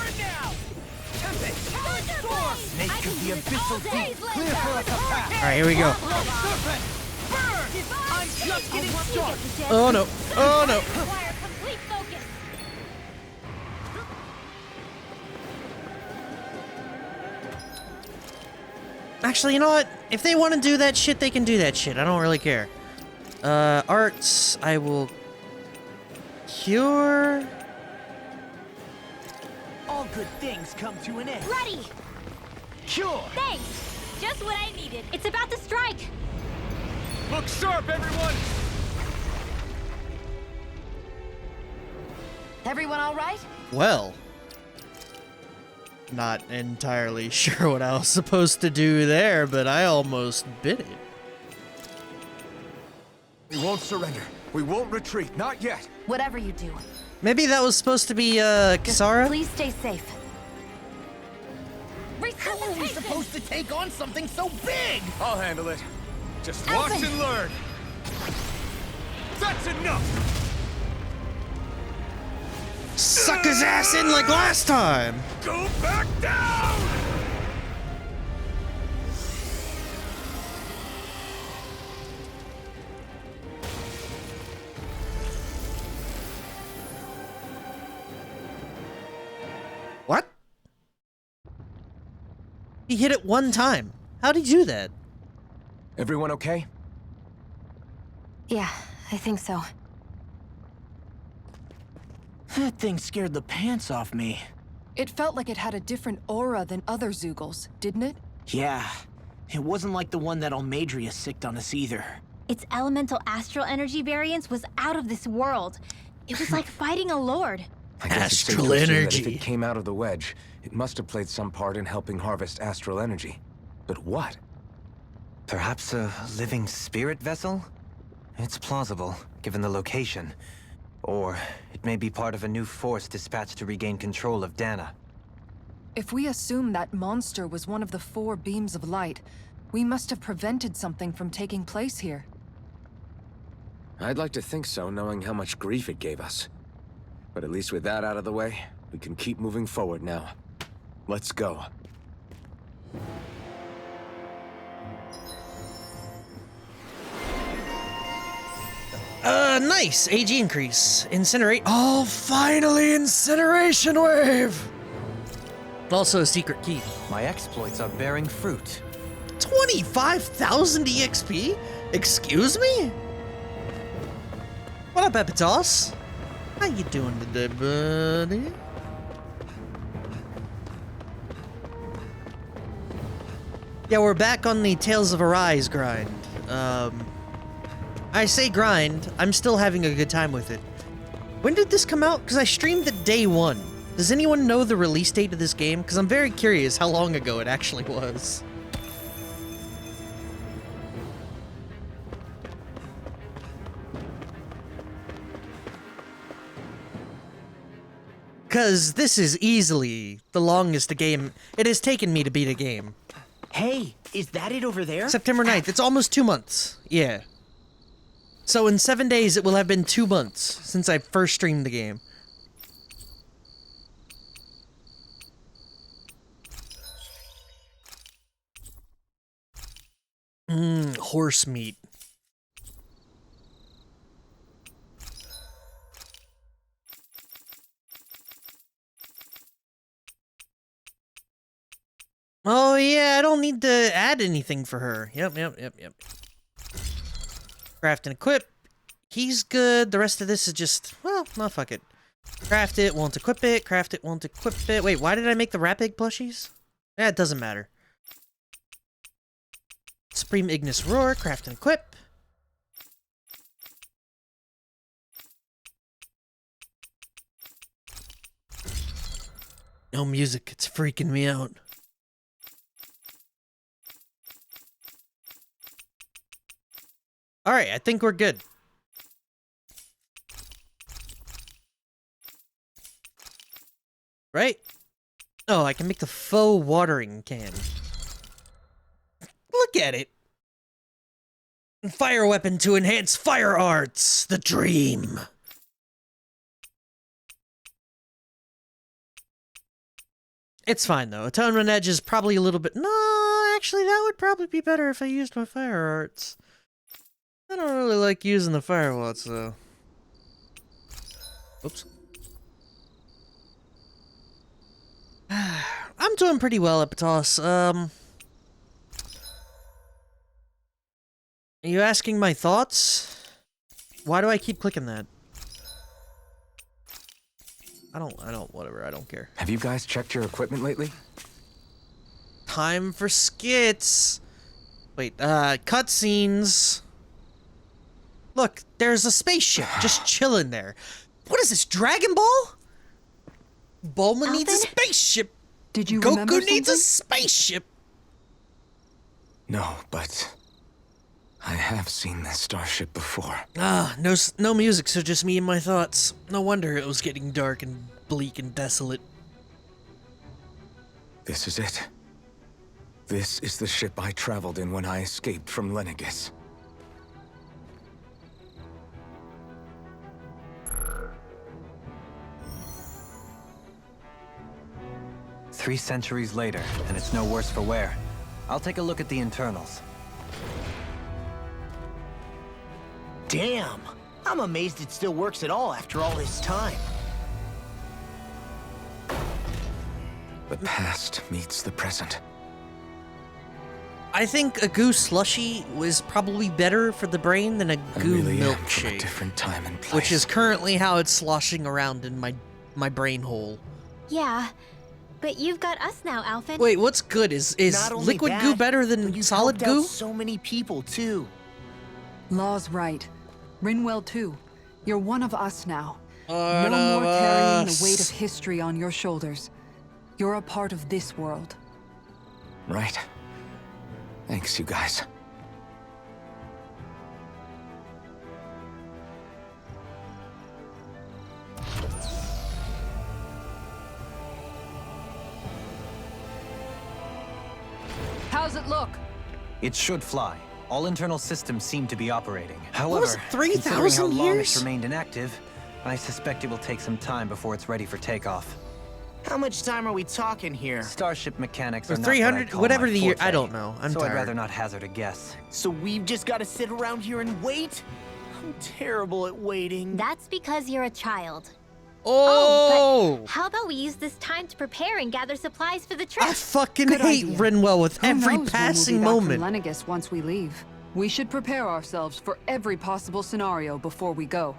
Snake of the abyssal deep. Clear for us a path. Alright, here we go. Serpent. Burn. I'm just getting started. Oh no. Oh no. Require complete focus. Actually, you know what? If they want to do that shit, they can do that shit. I don't really care. Arts, I will cure. All good things come to an end. Ready. Cure. Thanks. Just what I needed. It's about to strike. Look sharp, everyone! Everyone all right? Well, not entirely sure what I was supposed to do there, but I almost bit it. We won't surrender. We won't retreat. Not yet. Whatever you do, Maybe that was supposed to be, Kisara? please stay safe. How are we supposed to take on something so big? I'll handle it. Just watch and learn. That's enough! Suck his ass in like last time! Go back down! He hit it one time. How'd he do that? Everyone okay? Yeah, I think so. That thing scared the pants off me. It felt like it had a different aura than other Zeugles, didn't it? Yeah, it wasn't like the one that Almadria sicked on us either. Its elemental astral energy variance was out of this world. It was like fighting a lord. I guess it's safe Astral to assume that energy. if it came out of the wedge, it must have played some part in helping harvest astral energy. But what? Perhaps a living spirit vessel? It's plausible, given the location. Or it may be part of a new force dispatched to regain control of Dana. If we assume that monster was one of the 4 beams of light, we must have prevented something from taking place here. I'd like to think so, knowing how much grief it gave us. But at least with that out of the way, we can keep moving forward now. Let's go. Nice! AG increase. Incinerate. Oh, finally, incineration wave! Also a secret key. My exploits are bearing fruit. 25,000 EXP? Excuse me? What up, Epitos? How you doing today, buddy? Yeah, we're back on the Tales of Arise grind. I say grind, I'm still having a good time with it. When did this come out? Because I streamed it day 1. Does anyone know the release date of this game? Because I'm very curious how long ago it actually was. Because this is easily the longest a game it has taken me to beat a game. Hey, is that it over there? September 9th. It's almost 2 months. Yeah. So in 7 days, it will have been 2 months since I first streamed the game. Horse meat. Oh yeah, I don't need to add anything for her. Yep. Craft and equip. He's good. The rest of this is just, well, no, fuck it. Craft it, won't equip it. Craft it, won't equip it. Wait, why did I make the Rapig plushies? Yeah, it doesn't matter. Supreme Ignis Roar, craft and equip. No music, it's freaking me out. Alright, I think we're good. Right? Oh, I can make the faux watering can. Look at it! Fire weapon to enhance fire arts! The dream! It's fine though. Atonement Edge is probably a little bit... No, actually that would probably be better if I used my fire arts. I don't really like using the fire watts though. Oops. I'm doing pretty well, Epitos. Are you asking my thoughts? Why do I keep clicking that? Whatever, I don't care. Have you guys checked your equipment lately? Time for skits! Wait, cutscenes. Look, there's a spaceship just chilling there. What is this, Dragon Ball? Bulma needs a spaceship! Did you remember Goku needs a something? spaceship! No, but I have seen this starship before. Ah, no music, so just me and my thoughts. No wonder it was getting dark and bleak and desolate. This is it. This is the ship I traveled in when I escaped from Lenegis. Three centuries later, and it's no worse for wear. I'll take a look at the internals. Damn! I'm amazed it still works at all after all this time. The past meets the present. I think a goo slushy was probably better for the brain than a I goo really am from a milkshake, different time and place. which is currently how it's sloshing around in my brain hole. Yeah, but you've got us now, Alphen. Wait, what's good? Is Not only liquid that, goo better but than you've solid helped out goo? so many people too. Law's right. Rinwell too. You're one of us now. One No of more carrying the us. weight of history on your shoulders. You're a part of this world. Right. Thanks, you guys. How's it look? It should fly. All internal systems seem to be operating. was However, it, 3,000 considering how long years? it's remained inactive, I suspect it will take some time before it's ready for takeoff. How much time are we talking here? Starship mechanics Or are not what 300 I'd call whatever my the year. forte, I don't know. I'm so tired. I'd rather not hazard a guess. So we've just got to sit around here and wait? I'm terrible at waiting. That's because you're a child. Oh! But how about we use this time to prepare and gather supplies for the trip? I fucking Good hate idea. Rinwell with Who every knows passing when we'll be back moment. from Lenegis once we leave. We should prepare ourselves for every possible scenario before we go.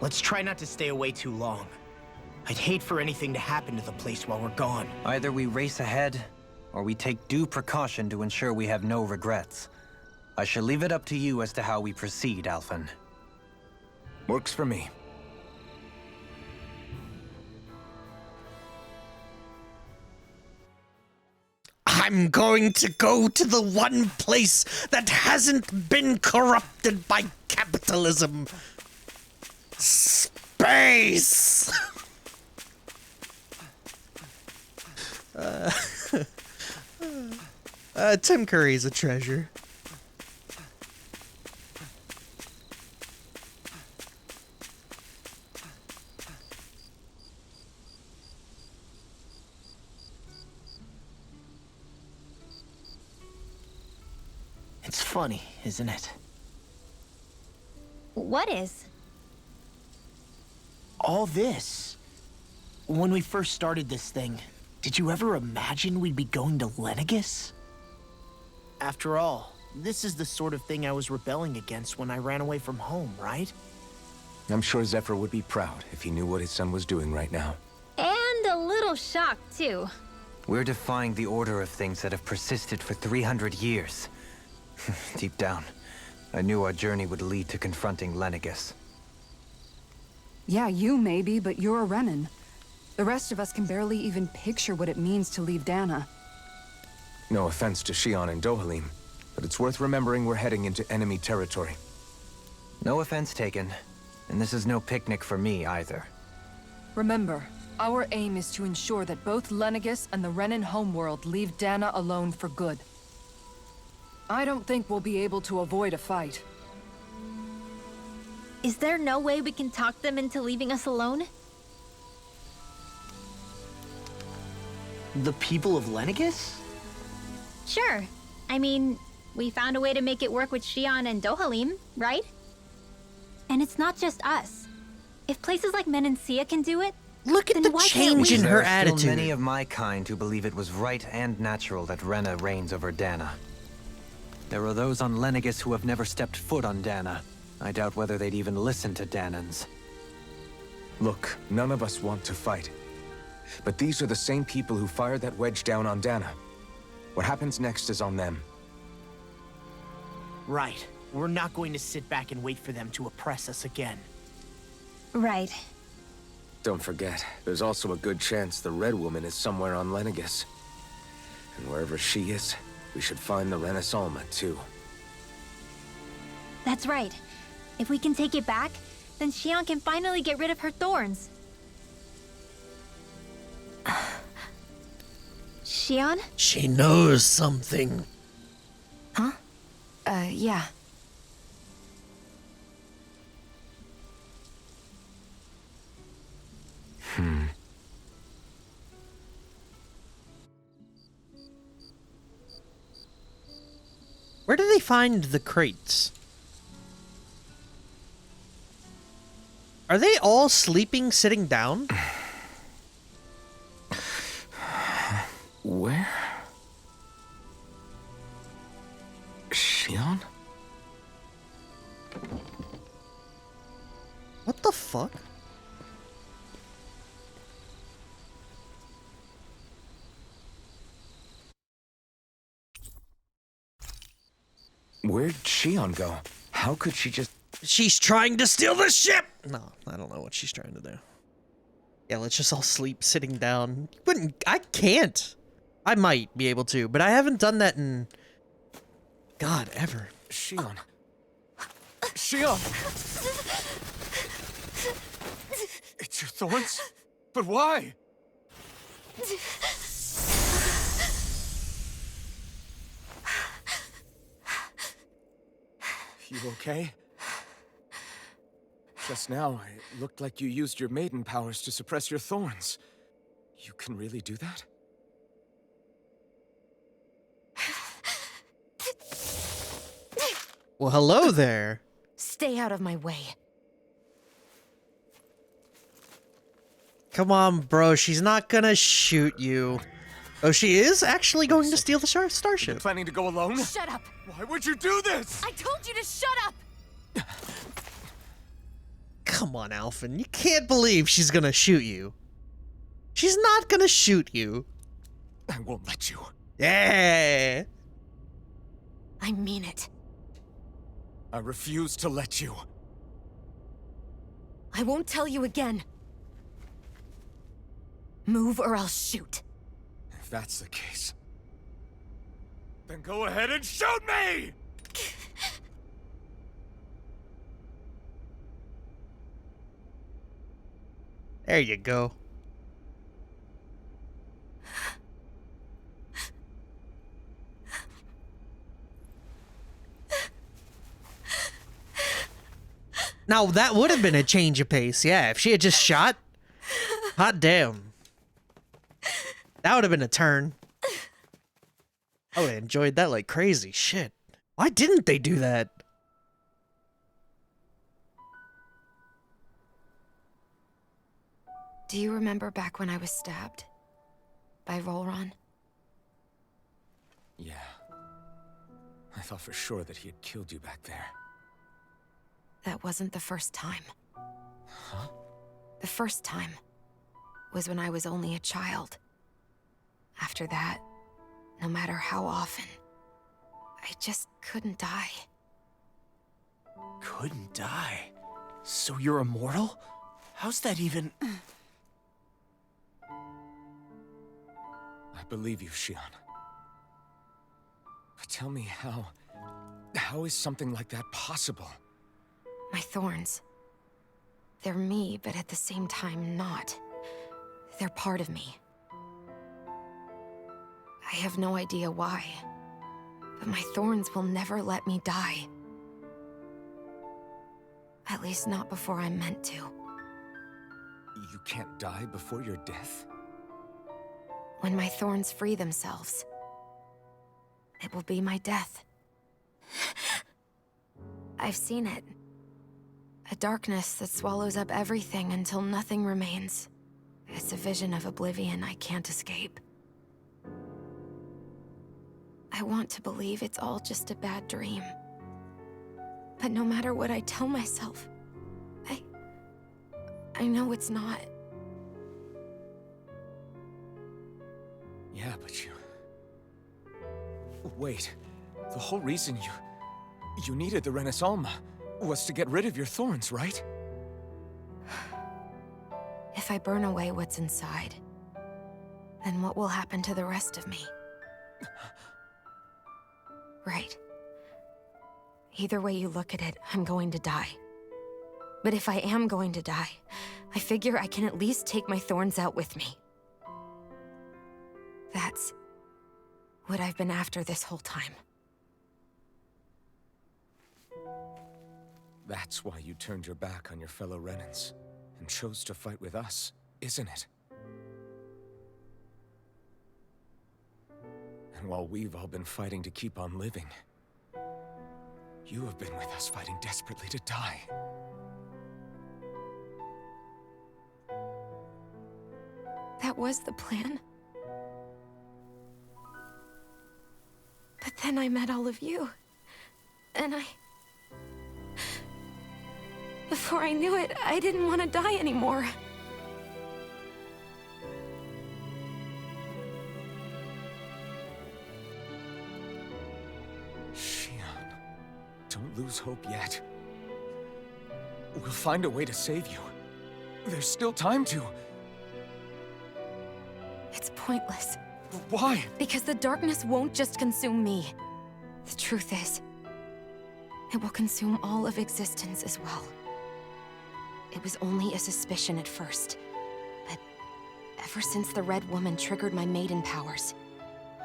Let's try not to stay away too long. I'd hate for anything to happen to the place while we're gone. Either we race ahead, or we take due precaution to ensure we have no regrets. I shall leave it up to you as to how we proceed, Alphen. Works for me. I'm going to go to the one place that hasn't been corrupted by capitalism. Space! Tim Curry's a treasure. It's funny, isn't it? What is? All this. When we first started this thing, did you ever imagine we'd be going to Lenegis? After all, this is the sort of thing I was rebelling against when I ran away from home, right? I'm sure Zephyr would be proud if he knew what his son was doing right now. And a little shocked, too. We're defying the order of things that have persisted for 300 years. Deep down, I knew our journey would lead to confronting Lenegis. Yeah, you maybe, but you're a Renan. The rest of us can barely even picture what it means to leave Dana. No offense to Shion and Dohalim, but it's worth remembering we're heading into enemy territory. No offense taken, and this is no picnic for me either. Remember, our aim is to ensure that both Lenegis and the Renan homeworld leave Dana alone for good. I don't think we'll be able to avoid a fight. Is there no way we can talk them into leaving us alone? The people of Lenegis? Sure. I mean, we found a way to make it work with Shion and Dohalim, right? And it's not just us. If places like Menancia can do it, Look at then the why can't change we? in There her are still attitude. many of my kind who believe it was right and natural that Rena reigns over Dana. There are those on Lenegis who have never stepped foot on Dana. I doubt whether they'd even listen to Danans. Look, none of us want to fight. But these are the same people who fired that wedge down on Dana. What happens next is on them. Right. We're not going to sit back and wait for them to oppress us again. Right. Don't forget, there's also a good chance the Red Woman is somewhere on Lenegis. And wherever she is, we should find the Renaissance too. That's right. If we can take it back, then Shion can finally get rid of her thorns. Shion? She knows something. Huh? Yeah. Where do they find the crates? Are they all sleeping sitting down? Where? What the fuck? Where'd Shion go? How could she just... She's trying to steal the ship! No, I don't know what she's trying to do. Yeah, let's just all sleep sitting down. I can't. I might be able to, but I haven't done that in... God, ever. Shion. Shion! It's your thorns? But why? You okay? Just now, it looked like you used your maiden powers to suppress your thorns. You can really do that? Well, hello there. Stay out of my way. Come on, bro. She's not gonna shoot you. Oh, she is actually going to steal the You're starship. planning to go alone? Shut up! Why would you do this? I told you to shut up! Come on, Alphen. You can't believe she's gonna shoot you. She's not gonna shoot you. I won't let you. Yeah. I mean it. I refuse to let you. I won't tell you again. Move or I'll shoot. If that's the case, then go ahead and shoot me! There you go. Now, that would have been a change of pace, yeah. If she had just shot, hot damn. That would have been a turn. I would have enjoyed that like crazy. Shit. Why didn't they do that? Do you remember back when I was stabbed? By Volron? Yeah. I thought for sure that he had killed you back there. That wasn't the first time. Huh? The first time was when I was only a child. After that, no matter how often, I just couldn't die. Couldn't die? So you're immortal? How's that even... I believe you, Shion. But tell me how is something like that possible? My thorns. They're me, but at the same time not. They're part of me. I have no idea why, but my thorns will never let me die. At least not before I'm meant to. You can't die before your death? When my thorns free themselves, it will be my death. I've seen it. A darkness that swallows up everything until nothing remains. It's a vision of oblivion I can't escape. I want to believe it's all just a bad dream. But no matter what I tell myself, I know it's not. Yeah, but you... Wait. The whole reason you needed the Renaissance was to get rid of your thorns, right? If I burn away what's inside, then what will happen to the rest of me? Right. Either way you look at it, I'm going to die. But if I am going to die, I figure I can at least take my thorns out with me. That's what I've been after this whole time. That's why you turned your back on your fellow Renans and chose to fight with us, isn't it? And while we've all been fighting to keep on living, you have been with us fighting desperately to die. That was the plan. But then I met all of you. And Before I knew it, I didn't want to die anymore. Shion, don't lose hope yet. We'll find a way to save you. There's still time to. It's pointless. Why? Because the darkness won't just consume me. The truth is, it will consume all of existence as well. It was only a suspicion at first, but ever since the Red Woman triggered my maiden powers,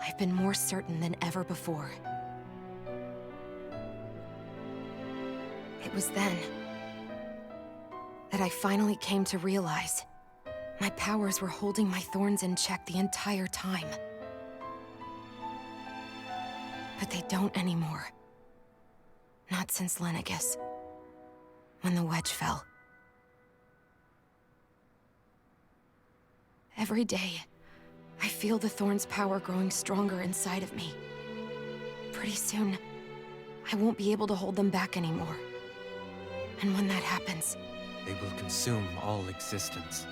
I've been more certain than ever before. It was then that I finally came to realize my powers were holding my thorns in check the entire time. But they don't anymore. Not since Lenegis, when the wedge fell. Every day, I feel the thorn's power growing stronger inside of me. Pretty soon, I won't be able to hold them back anymore. And when that happens, They will consume all existence.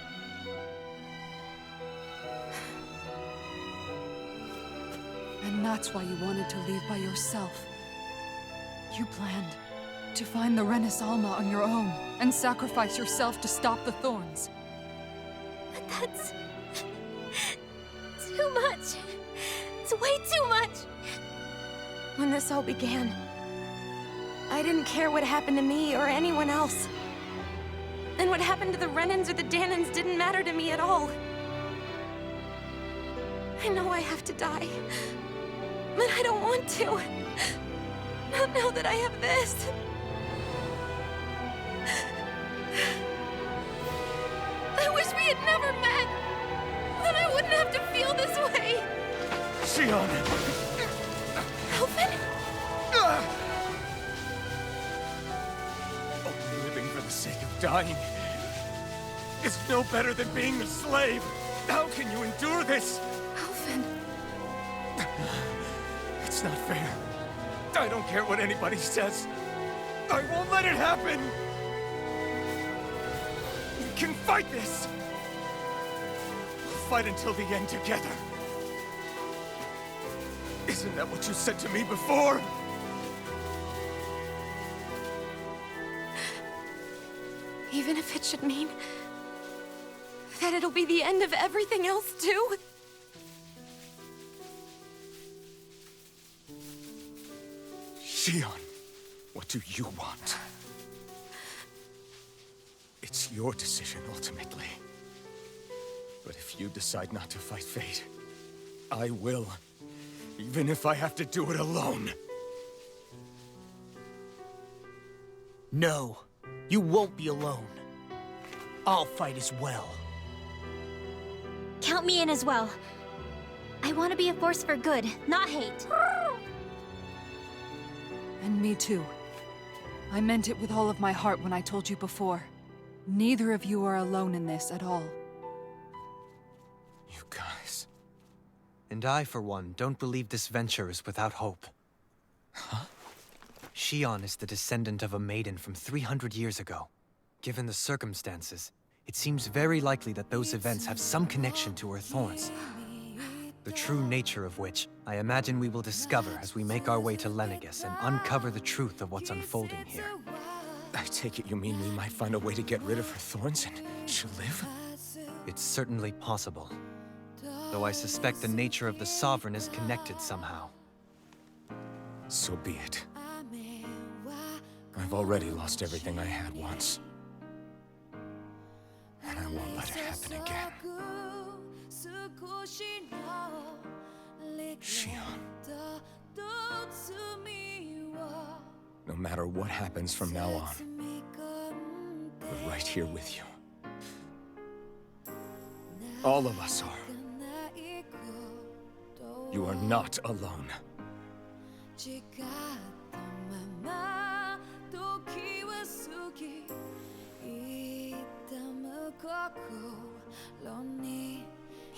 And that's why you wanted to leave by yourself. You planned to find the Renis Alma on your own and sacrifice yourself to stop the thorns. But that's... too much. It's way too much. when this all began, I didn't care what happened to me or anyone else. And what happened to the Renans or the Danans didn't matter to me at all. I know I have to die, but I don't want to. Not now that I have this. I wish we had never met. Then I wouldn't have to feel this way. Shion! Alvin? Only living for the sake of dying is no better than being a slave. How can you endure this? Alvin. It's not fair. I don't care what anybody says. I won't let it happen! We can fight this! We'll fight until the end together. Isn't that what you said to me before? Even if it should mean that it'll be the end of everything else, too? Shion, what do you want? It's your decision, ultimately. But if you decide not to fight fate, I will. Even if I have to do it alone. No, you won't be alone. I'll fight as well. Count me in as well. I want to be a force for good, not hate. And me too. I meant it with all of my heart when I told you before. Neither of you are alone in this at all. You guys... And I, for one, don't believe this venture is without hope. Huh? Shion is the descendant of a maiden from 300 years ago. Given the circumstances, it seems very likely that those events have some connection to her thorns. The true nature of which, I imagine we will discover as we make our way to Lenegis and uncover the truth of what's unfolding here. I take it you mean we might find a way to get rid of her thorns and she'll live? It's certainly possible. Though I suspect the nature of the Sovereign is connected somehow. So be it. I've already lost everything I had once. And I won't let it happen again. Shion. No matter what happens from now on, we're right here with you. All of us are. You are not alone.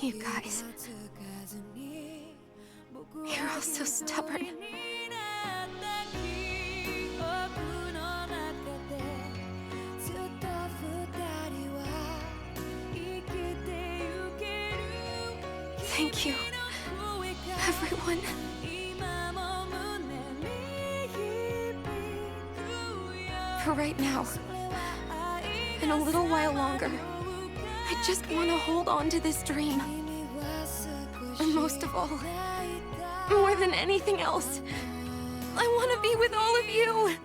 You guys... You're all so stubborn. Thank you, everyone. For right now, and a little while longer, I just want to hold on to this dream. And most of all, more than anything else, I want to be with all of you.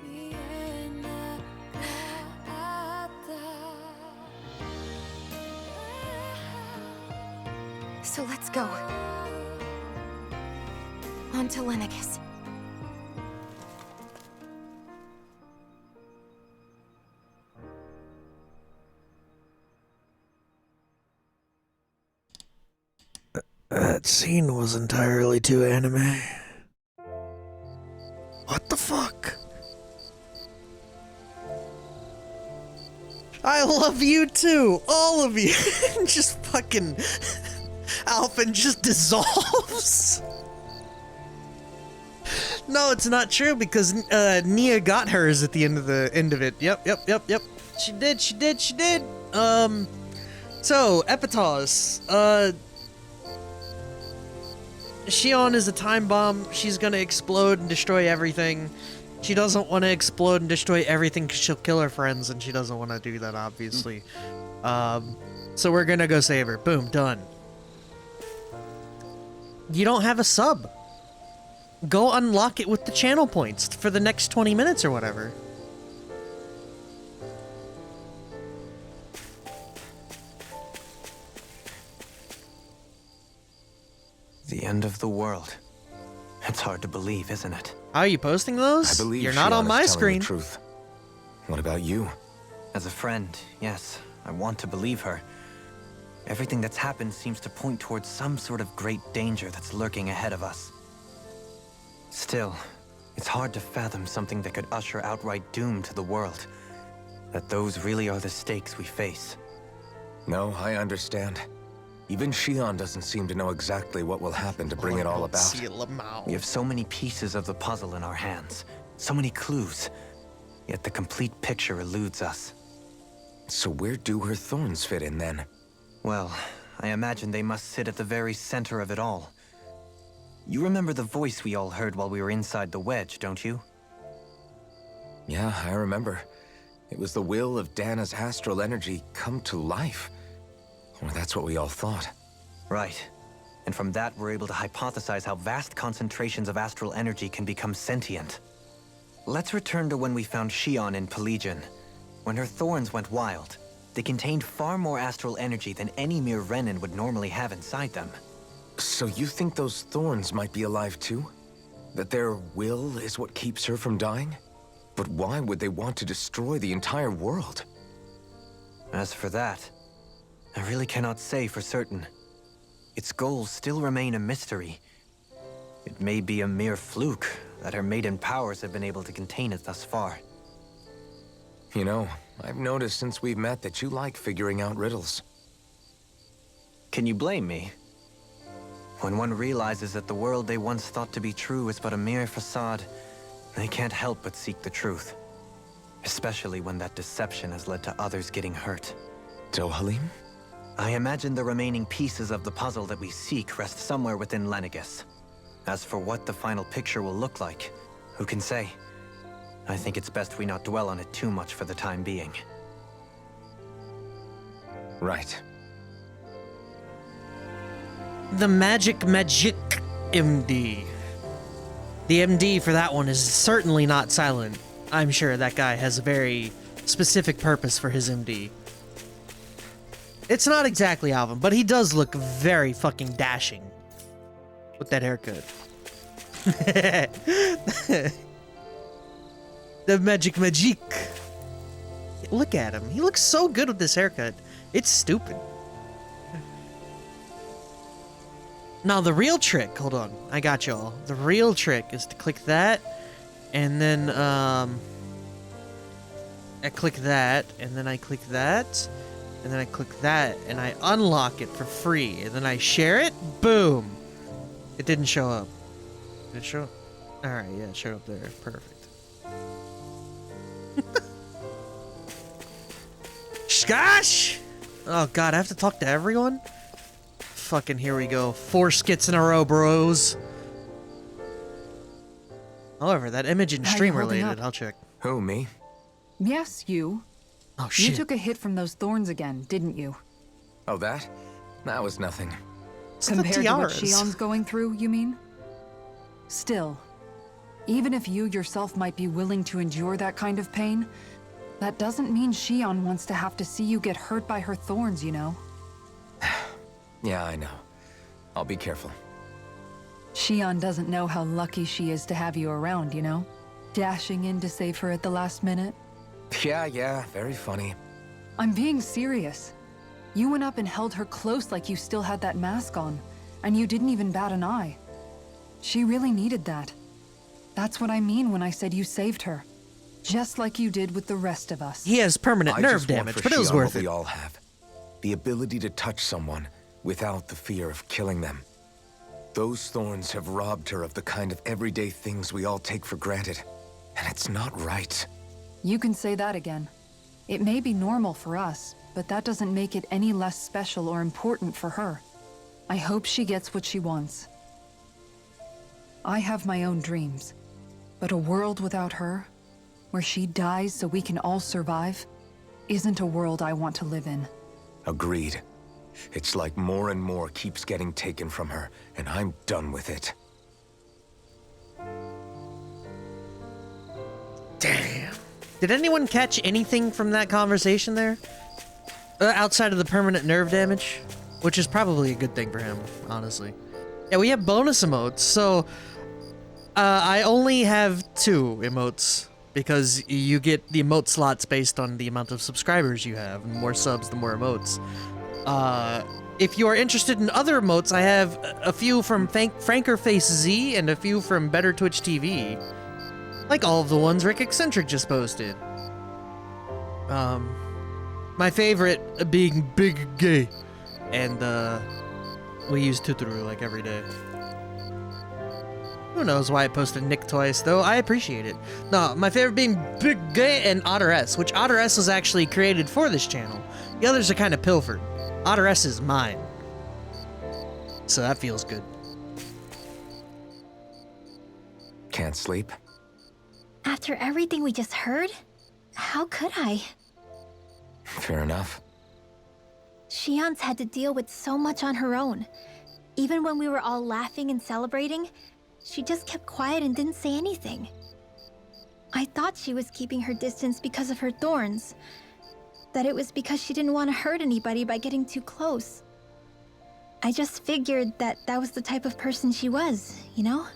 So let's go. On to Lenegis. That scene was entirely too anime. What the fuck? I love you too, all of you. Just fucking Alphen just dissolves. No, it's not true because Nia got hers at the end of it. Yep. She did. So Epitos, Shion is a time bomb. She's gonna explode and destroy everything. She doesn't want to explode and destroy everything because she'll kill her friends, and she doesn't want to do that, obviously. So we're gonna go save her. Boom, done. You don't have a sub. Go unlock it with the channel points for the next 20 minutes or whatever. The end of the world. It's hard to believe, isn't it? How are you posting those? I believe You're not Shion on is my telling screen. the truth. What about you? As a friend, yes, I want to believe her. Everything that's happened seems to point towards some sort of great danger that's lurking ahead of us. Still, it's hard to fathom something that could usher outright doom to the world. That those really are the stakes we face. No, I understand. Even Shion doesn't seem to know exactly what will happen to bring it all about. We have so many pieces of the puzzle in our hands, so many clues, yet the complete picture eludes us. So where do her thorns fit in then? Well, I imagine they must sit at the very center of it all. You remember the voice we all heard while we were inside the wedge, don't you? Yeah, I remember. It was the will of Dana's astral energy come to life. Or that's what we all thought. Right. And from that, we're able to hypothesize how vast concentrations of astral energy can become sentient. Let's return to when we found Shion in Pelagian. When her thorns went wild, they contained far more astral energy than any mere Renin would normally have inside them. So you think those thorns might be alive too? That their will is what keeps her from dying? But why would they want to destroy the entire world? As for that, I really cannot say for certain. Its goals still remain a mystery. It may be a mere fluke that her maiden powers have been able to contain it thus far. You know, I've noticed since we've met that you like figuring out riddles. Can you blame me? When one realizes that the world they once thought to be true is but a mere facade, they can't help but seek the truth. Especially when that deception has led to others getting hurt. Dohalim? I imagine the remaining pieces of the puzzle that we seek rest somewhere within Lenegis. As for what the final picture will look like, who can say? I think it's best we not dwell on it too much for the time being. Right. The MagicMD. The MD for that one is certainly not silent. I'm sure that guy has a very specific purpose for his MD. It's not exactly Alvin, but he does look very fucking dashing with that haircut. The Magic. Look at him. He looks so good with this haircut. It's stupid. Now, the real trick, hold on, I got y'all. The real trick is to click that, and then, I click that, and then I click that, and then I click that, and I unlock it for free, and then I share it, boom! It didn't show up. Did it show up? Alright, yeah, it showed up there, perfect. Gosh! Oh god, I have to talk to everyone? fucking here we go. 4 skits in a row, bros. However, that image and How you stream holding related, up? I'll check. Who, me? Yes, you. Oh, You shit. took a hit from those thorns again, didn't you? Oh, that? That was nothing. It's the Compared to what tiaras. Shion's going through, you mean? Still, even if you yourself might be willing to endure that kind of pain, that doesn't mean Shion wants to have to see you get hurt by her thorns, you know? Yeah, I know. I'll be careful. Shion doesn't know how lucky she is to have you around, you know? Dashing in to save her at the last minute. Yeah, very funny. I'm being serious. You went up and held her close like you still had that mask on, and you didn't even bat an eye. She really needed that. That's what I mean when I said you saved her. Just like you did with the rest of us. He has permanent I nerve just want damage, for but it was Shion worth what it. we all have. The ability to touch someone without the fear of killing them. Those thorns have robbed her of the kind of everyday things we all take for granted. And it's not right. You can say that again. It may be normal for us, but that doesn't make it any less special or important for her. I hope she gets what she wants. I have my own dreams, but a world without her, where she dies so we can all survive, isn't a world I want to live in. Agreed. It's like more and more keeps getting taken from her, and I'm done with it. Damn. Did anyone catch anything from that conversation there? Outside of the permanent nerve damage? Which is probably a good thing for him, honestly. Yeah, we have bonus emotes, so... I only have 2 emotes, because you get the emote slots based on the amount of subscribers you have. The more subs, the more emotes. If you are interested in other emotes, I have a few from FrankerFaceZ and a few from Better Twitch TV. Like all of the ones Rick Eccentric just posted. My favorite being Big Gay. And, we use Tuturu like every day. Who knows why I posted Nick twice, though I appreciate it. No, my favorite being Big Gay and Otter S, which Otter S was actually created for this channel. The others are kind of pilfered. Otter S is mine. So that feels good. Can't sleep? After everything we just heard, how could I? Fair enough. Shion's had to deal with so much on her own. Even when we were all laughing and celebrating, she just kept quiet and didn't say anything. I thought she was keeping her distance because of her thorns. That it was because she didn't want to hurt anybody by getting too close. I just figured that that was the type of person she was, you know?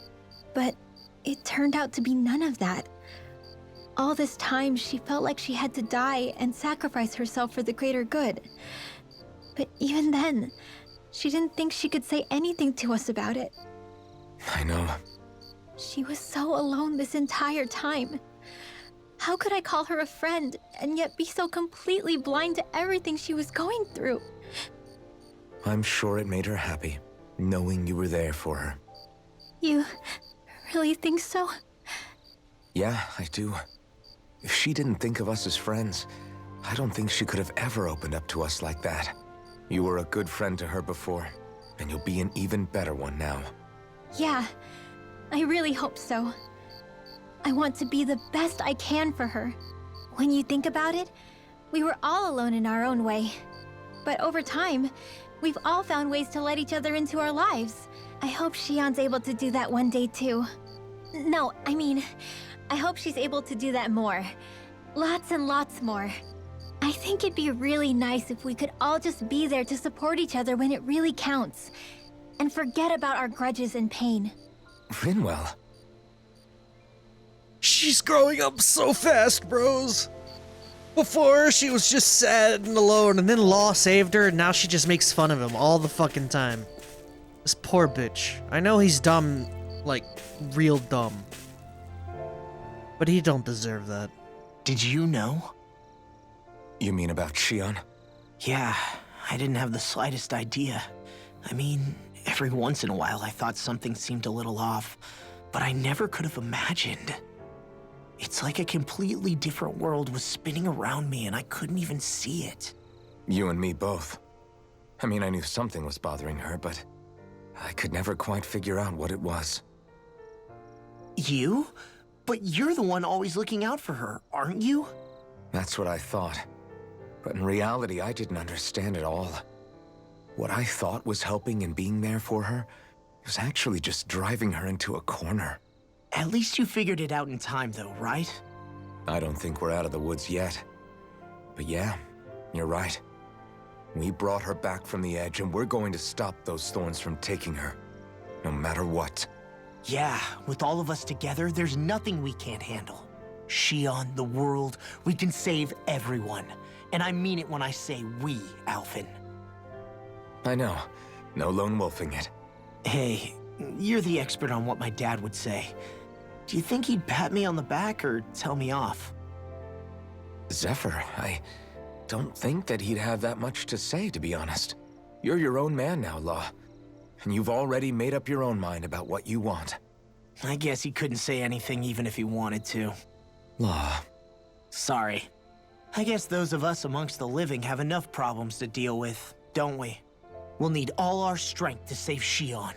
But it turned out to be none of that. All this time, she felt like she had to die and sacrifice herself for the greater good. But even then, she didn't think she could say anything to us about it. I know. She was so alone this entire time. How could I call her a friend and yet be so completely blind to everything she was going through? I'm sure it made her happy, knowing you were there for her. You really think so? Yeah, I do. If she didn't think of us as friends, I don't think she could have ever opened up to us like that. You were a good friend to her before, and you'll be an even better one now. Yeah, I really hope so. I want to be the best I can for her. When you think about it, we were all alone in our own way. But over time, we've all found ways to let each other into our lives. I hope Shion's able to do that one day too. No, I mean, I hope she's able to do that more. Lots and lots more. I think it'd be really nice if we could all just be there to support each other when it really counts. And forget about our grudges and pain. Rinwell. She's growing up so fast, bros. Before, she was just sad and alone, and then Law saved her, and now she just makes fun of him all the fucking time. This poor bitch. I know he's dumb, like, real dumb. But he don't deserve that. Did you know? You mean about Shion? Yeah, I didn't have the slightest idea. I mean, every once in a while I thought something seemed a little off, but I never could have imagined. It's like a completely different world was spinning around me and I couldn't even see it. You and me both. I mean, I knew something was bothering her, but I could never quite figure out what it was. You? But you're the one always looking out for her, aren't you? That's what I thought. But in reality, I didn't understand it all. What I thought was helping and being there for her was actually just driving her into a corner. At least you figured it out in time, though, right? I don't think we're out of the woods yet. But yeah, you're right. We brought her back from the edge, and we're going to stop those thorns from taking her, no matter what. Yeah, with all of us together, there's nothing we can't handle. Shion, the world, we can save everyone. And I mean it when I say we, Alphen. I know. No lone wolfing it. Hey, you're the expert on what my dad would say. Do you think he'd pat me on the back or tell me off? Zephyr, I don't think that he'd have that much to say, to be honest. You're your own man now, Law. And you've already made up your own mind about what you want. I guess he couldn't say anything even if he wanted to. Law. Sorry. I guess those of us amongst the living have enough problems to deal with, don't we? We'll need all our strength to save Shion.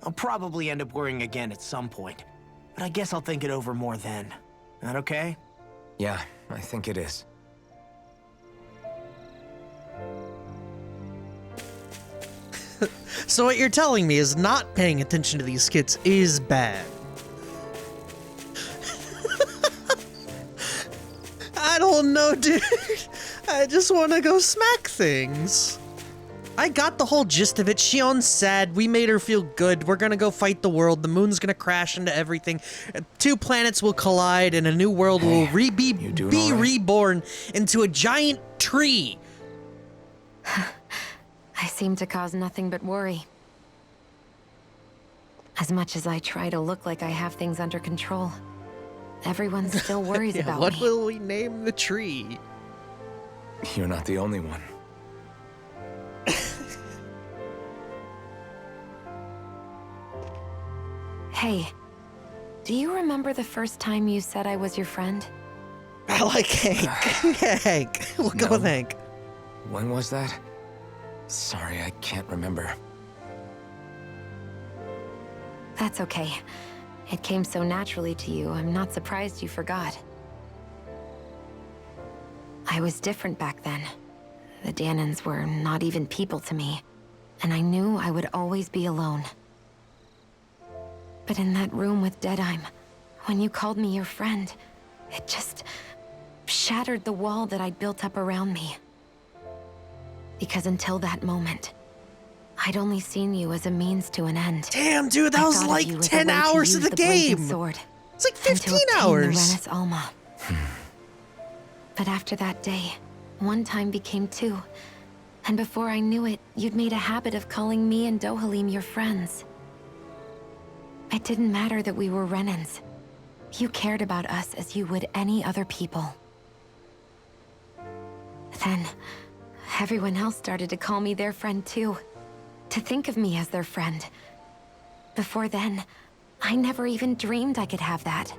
I'll probably end up worrying again at some point, but I guess I'll think it over more then. That okay? Yeah, I think it is. So what you're telling me is not paying attention to these skits is bad. I don't know, dude. I just want to go smack things. I got the whole gist of it. Shion's sad. We made her feel good. We're gonna go fight the world. The moon's gonna crash into everything. 2 planets will collide, and a new world will be reborn into a giant tree. I seem to cause nothing but worry. As much as I try to look like I have things under control, everyone still worries Yeah, about what me. will we name the tree? You're not the only one. Hey, do you remember the first time you said I was your friend? I like Hank. Yeah, Hank. We'll go with Hank. When was that? Sorry, I can't remember. That's okay. It came so naturally to you, I'm not surprised you forgot. I was different back then. The Danans were not even people to me, and I knew I would always be alone. But in that room with Deadime, when you called me your friend, it just shattered the wall that I'd built up around me. Because until that moment, I'd only seen you as a means to an end. Damn, dude, that was like 10 hours of the game. It's like 15 hours. The Alma. But after that day, one time became 2. And before I knew it, you'd made a habit of calling me and Dohalim your friends. It didn't matter that we were Renans. You cared about us as you would any other people. Then, everyone else started to call me their friend too. To think of me as their friend. Before then, I never even dreamed I could have that.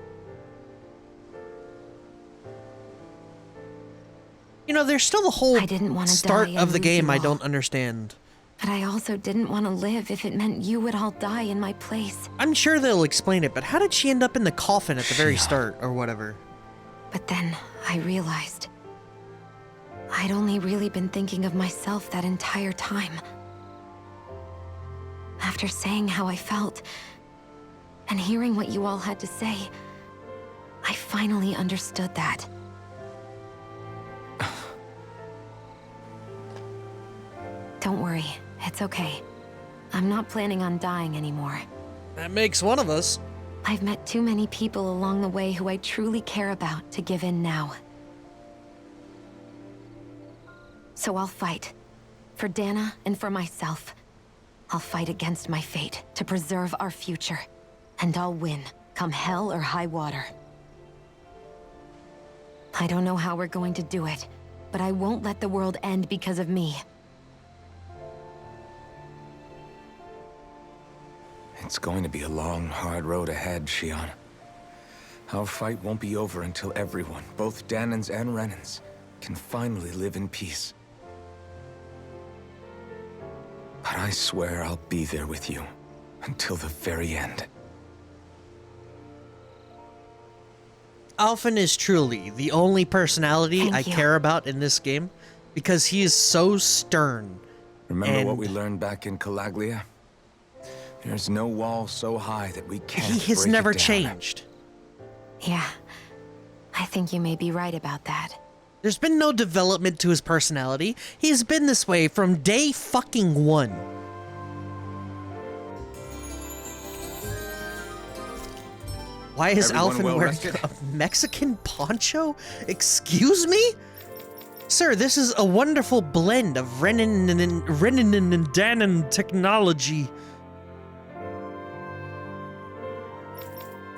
You know, there's still the whole I didn't want to start die of the and game lose I you all. don't understand. But I also didn't want to live if it meant you would all die in my place. I'm sure they'll explain it, but how did she end up in the coffin at the very start, or whatever? But then, I realized I'd only really been thinking of myself that entire time. After saying how I felt, and hearing what you all had to say, I finally understood that. Don't worry, it's okay. I'm not planning on dying anymore. That makes one of us. I've met too many people along the way who I truly care about to give in now. So I'll fight. For Dana and for myself. I'll fight against my fate to preserve our future. And I'll win, come hell or high water. I don't know how we're going to do it, but I won't let the world end because of me. It's going to be a long, hard road ahead, Shion. Our fight won't be over until everyone, both Danans and Renans, can finally live in peace. I swear I'll be there with you until the very end. Alphen is truly the only personality Thank I you. care about in this game because he is so stern. Remember what And- we learned back in Calaglia? There's no wall so high that we can't He has break it never down. changed. Yeah, I think you may be right about that. There's been no development to his personality. He's been this way from day fucking one. Why is Everyone Alphen well wearing rested? a Mexican poncho? Excuse me? Sir, this is a wonderful blend of Renin and Danon technology.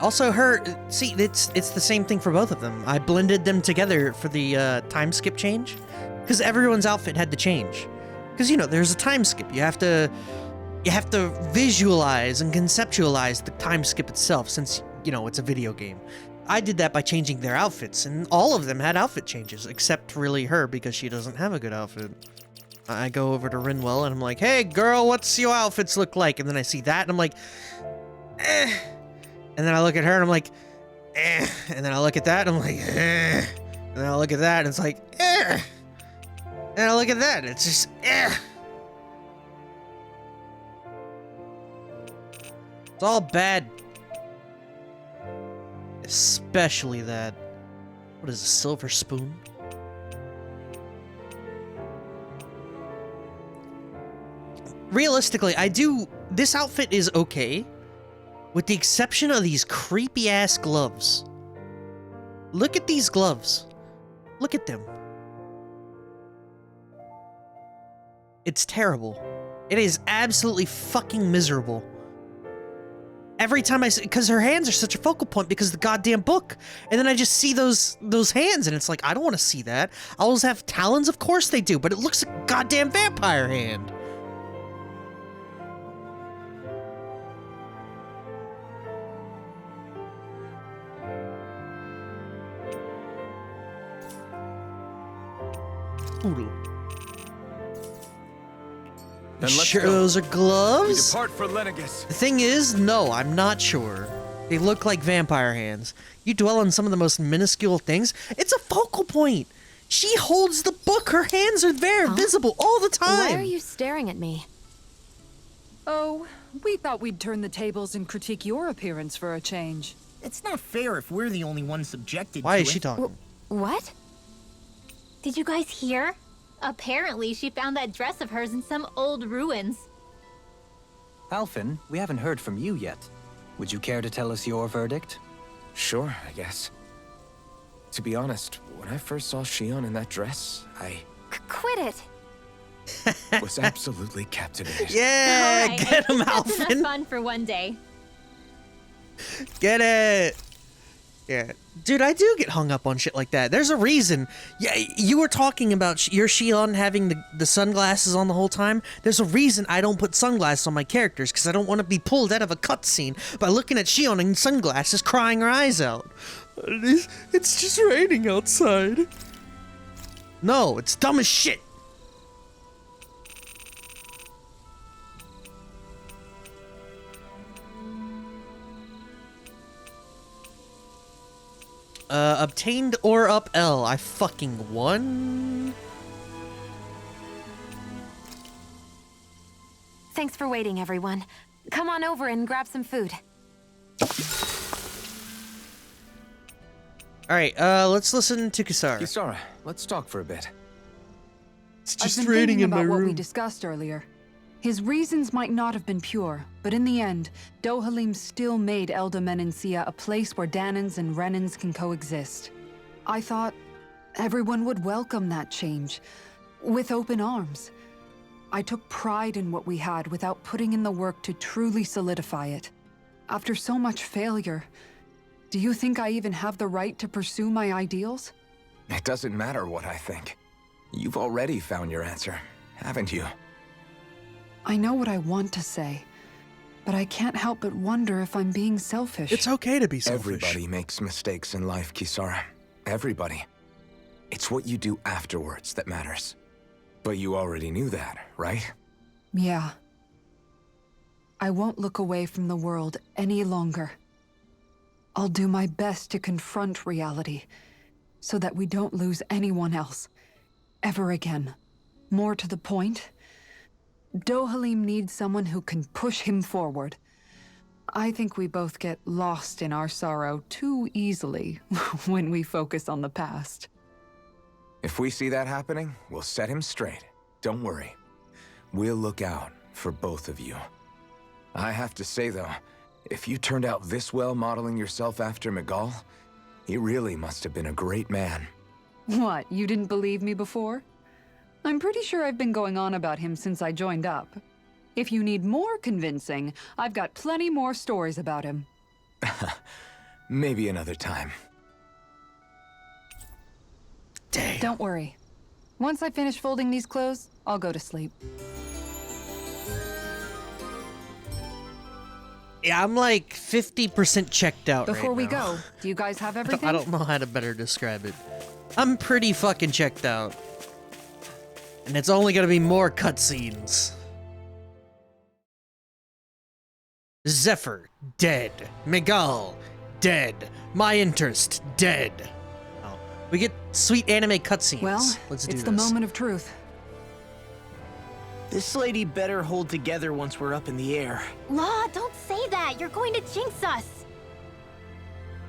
Also, see, it's the same thing for both of them. I blended them together for the time skip change, because everyone's outfit had to change. Because there's a time skip. You have to visualize and conceptualize the time skip itself, since it's a video game. I did that by changing their outfits, and all of them had outfit changes, except really her, because she doesn't have a good outfit. I go over to Rinwell and I'm like, "Hey, girl, what's your outfits look like?" And then I see that and I'm like, "Eh." And then I look at her and I'm like, "Eh." And then I look at that and I'm like, "Eh." And then I look at that and it's like, "Eh." And I look at that and it's just, "Eh." It's all bad. Especially that. What is a silver spoon? Realistically, this outfit is okay, with the exception of these creepy ass gloves. Look at these gloves. Look at them. It's terrible. It is absolutely fucking miserable. Every time because her hands are such a focal point because of the goddamn book. And then I just see those hands and it's like, I don't want to see that. Owls have talons? Of course they do, but it looks like a goddamn vampire hand. Poodle. Then You let's sure go. those are We gloves? depart for Lenegus. The thing is, no, I'm not sure. They look like vampire hands. You dwell on some of the most minuscule things. It's a focal point. She holds the book. Her hands are there, visible all the time. Why are you staring at me? Oh, we thought we'd turn the tables and critique your appearance for a change. It's not fair if we're the only ones subjected Why to is she it. talking? What? Did you guys hear? Apparently, she found that dress of hers in some old ruins. Alphen, we haven't heard from you yet. Would you care to tell us your verdict? Sure, I guess. To be honest, when I first saw Shion in that dress, I Quit it! was absolutely captivated. Yeah, Alright, get him, that's enough Alphen. fun for one day. Get it. Yeah. Dude, I do get hung up on shit like that. There's a reason. Yeah, you were talking about your Shion having the sunglasses on the whole time. There's a reason I don't put sunglasses on my characters, because I don't want to be pulled out of a cutscene by looking at Shion in sunglasses crying her eyes out. It's just raining outside. No, it's dumb as shit. Obtained or up L. I fucking won. Thanks for waiting, everyone. Come on over and grab some food. Alright, let's listen to Kisara. Kisara, let's talk for a bit. It's I've been thinking about what we discussed earlier. His reasons might not have been pure, but in the end, Dohalim still made Elda Menencia a place where Danans and Renans can coexist. I thought everyone would welcome that change, with open arms. I took pride in what we had without putting in the work to truly solidify it. After so much failure, do you think I even have the right to pursue my ideals? It doesn't matter what I think. You've already found your answer, haven't you? I know what I want to say, but I can't help but wonder if I'm being selfish. It's okay to be selfish. Everybody makes mistakes in life, Kisara. Everybody. It's what you do afterwards that matters. But you already knew that, right? Yeah, I won't look away from the world any longer. I'll do my best to confront reality, so that we don't lose anyone else, ever again. More to the point, Dohalim needs someone who can push him forward. I think we both get lost in our sorrow too easily when we focus on the past. If we see that happening, we'll set him straight. Don't worry. We'll look out for both of you. I have to say, though, if you turned out this well modeling yourself after Miguel, he really must have been a great man. What, you didn't believe me before? I'm pretty sure I've been going on about him since I joined up. If you need more convincing, I've got plenty more stories about him. Maybe another time. Damn. Don't worry. Once I finish folding these clothes, I'll go to sleep. Yeah, I'm like 50% checked out Before right we now. go, do you guys have everything? I don't know how to better describe it. I'm pretty fucking checked out. And it's only gonna be more cutscenes. Zephyr, dead. Miguel, dead. My interest, dead. Oh, we get sweet anime cutscenes. Well, Let's do it's this. the moment of truth. This lady better hold together once we're up in the air. Law, don't say that. You're going to jinx us.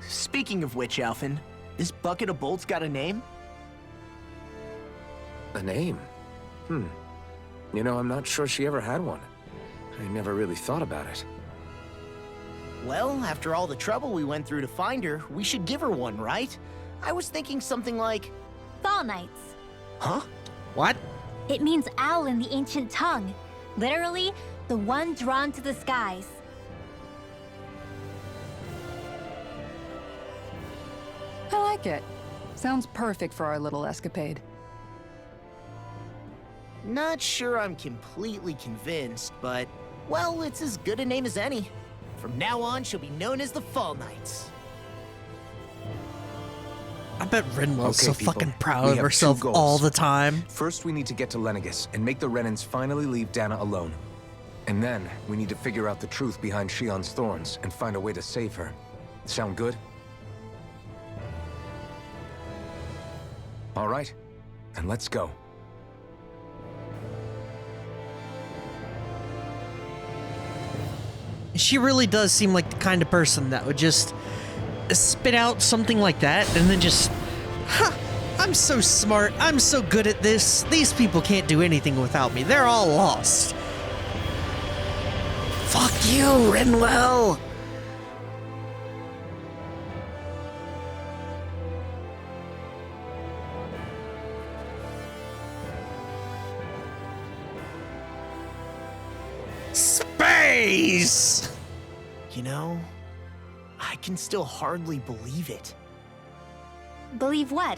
Speaking of which, Alphen, this bucket of bolts got a name? A name? You know, I'm not sure she ever had one. I never really thought about it. Well, after all the trouble we went through to find her, we should give her one, right? I was thinking something like... Fall Knights. Huh? What? It means owl in the ancient tongue. Literally, the one drawn to the skies. I like it. Sounds perfect for our little escapade. Not sure I'm completely convinced, but... well, it's as good a name as any. From now on, she'll be known as the Fall Knights. I bet Rinwell's Okay, so people, fucking proud we of have herself 2 goals. all the time. First, we need to get to Lenegus and make the Renans finally leave Dana alone. And then, we need to figure out the truth behind Shion's thorns and find a way to save her. Sound good? All right, then let's go. She really does seem like the kind of person that would just spit out something like that and then just, ha, I'm so smart, I'm so good at this, these people can't do anything without me, they're all lost. Fuck you, Rinwell! Space! You know, I can still hardly believe it. Believe what?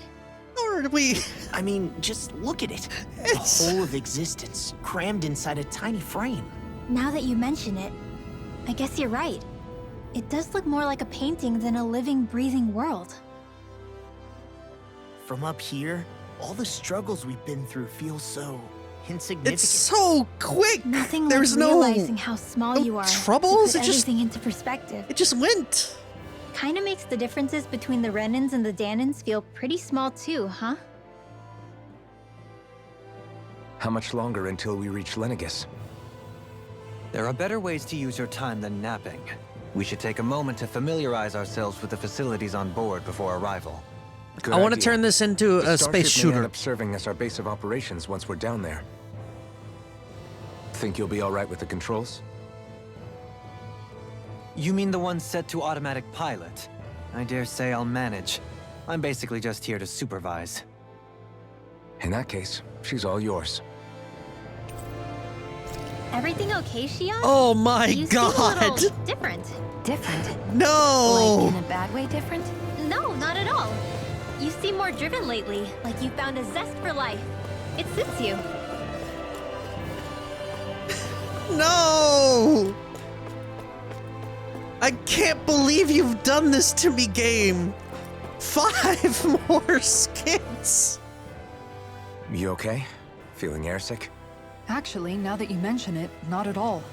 Or do we... I mean, just look at it. The whole of existence crammed inside a tiny frame. Now that you mention it, I guess you're right. It does look more like a painting than a living, breathing world. From up here, all the struggles we've been through feel so insignificant. It's so quick! Nothing There's like no... realizing how small no you are troubles, to put it just- everything into perspective. It just went! Kinda makes the differences between the Renans and the Danans feel pretty small too, huh? How much longer until we reach Lenegus? There are better ways to use your time than napping. We should take a moment to familiarize ourselves with the facilities on board before arrival. Good I want to idea. turn this into The a starship space may shooter. end up serving as our base of operations once we're down there. Think you'll be all right with the controls? You mean the one set to automatic pilot? I dare say I'll manage. I'm basically just here to supervise. In that case, she's all yours. Everything okay, Shion? Oh my You god! seem a little different. Different? No! Like in a bad way different? No, not at all. You seem more driven lately, like you found a zest for life. It suits you. No! I can't believe you've done this to me, game! 5 more skits! You okay? Feeling airsick? Actually, now that you mention it, not at all.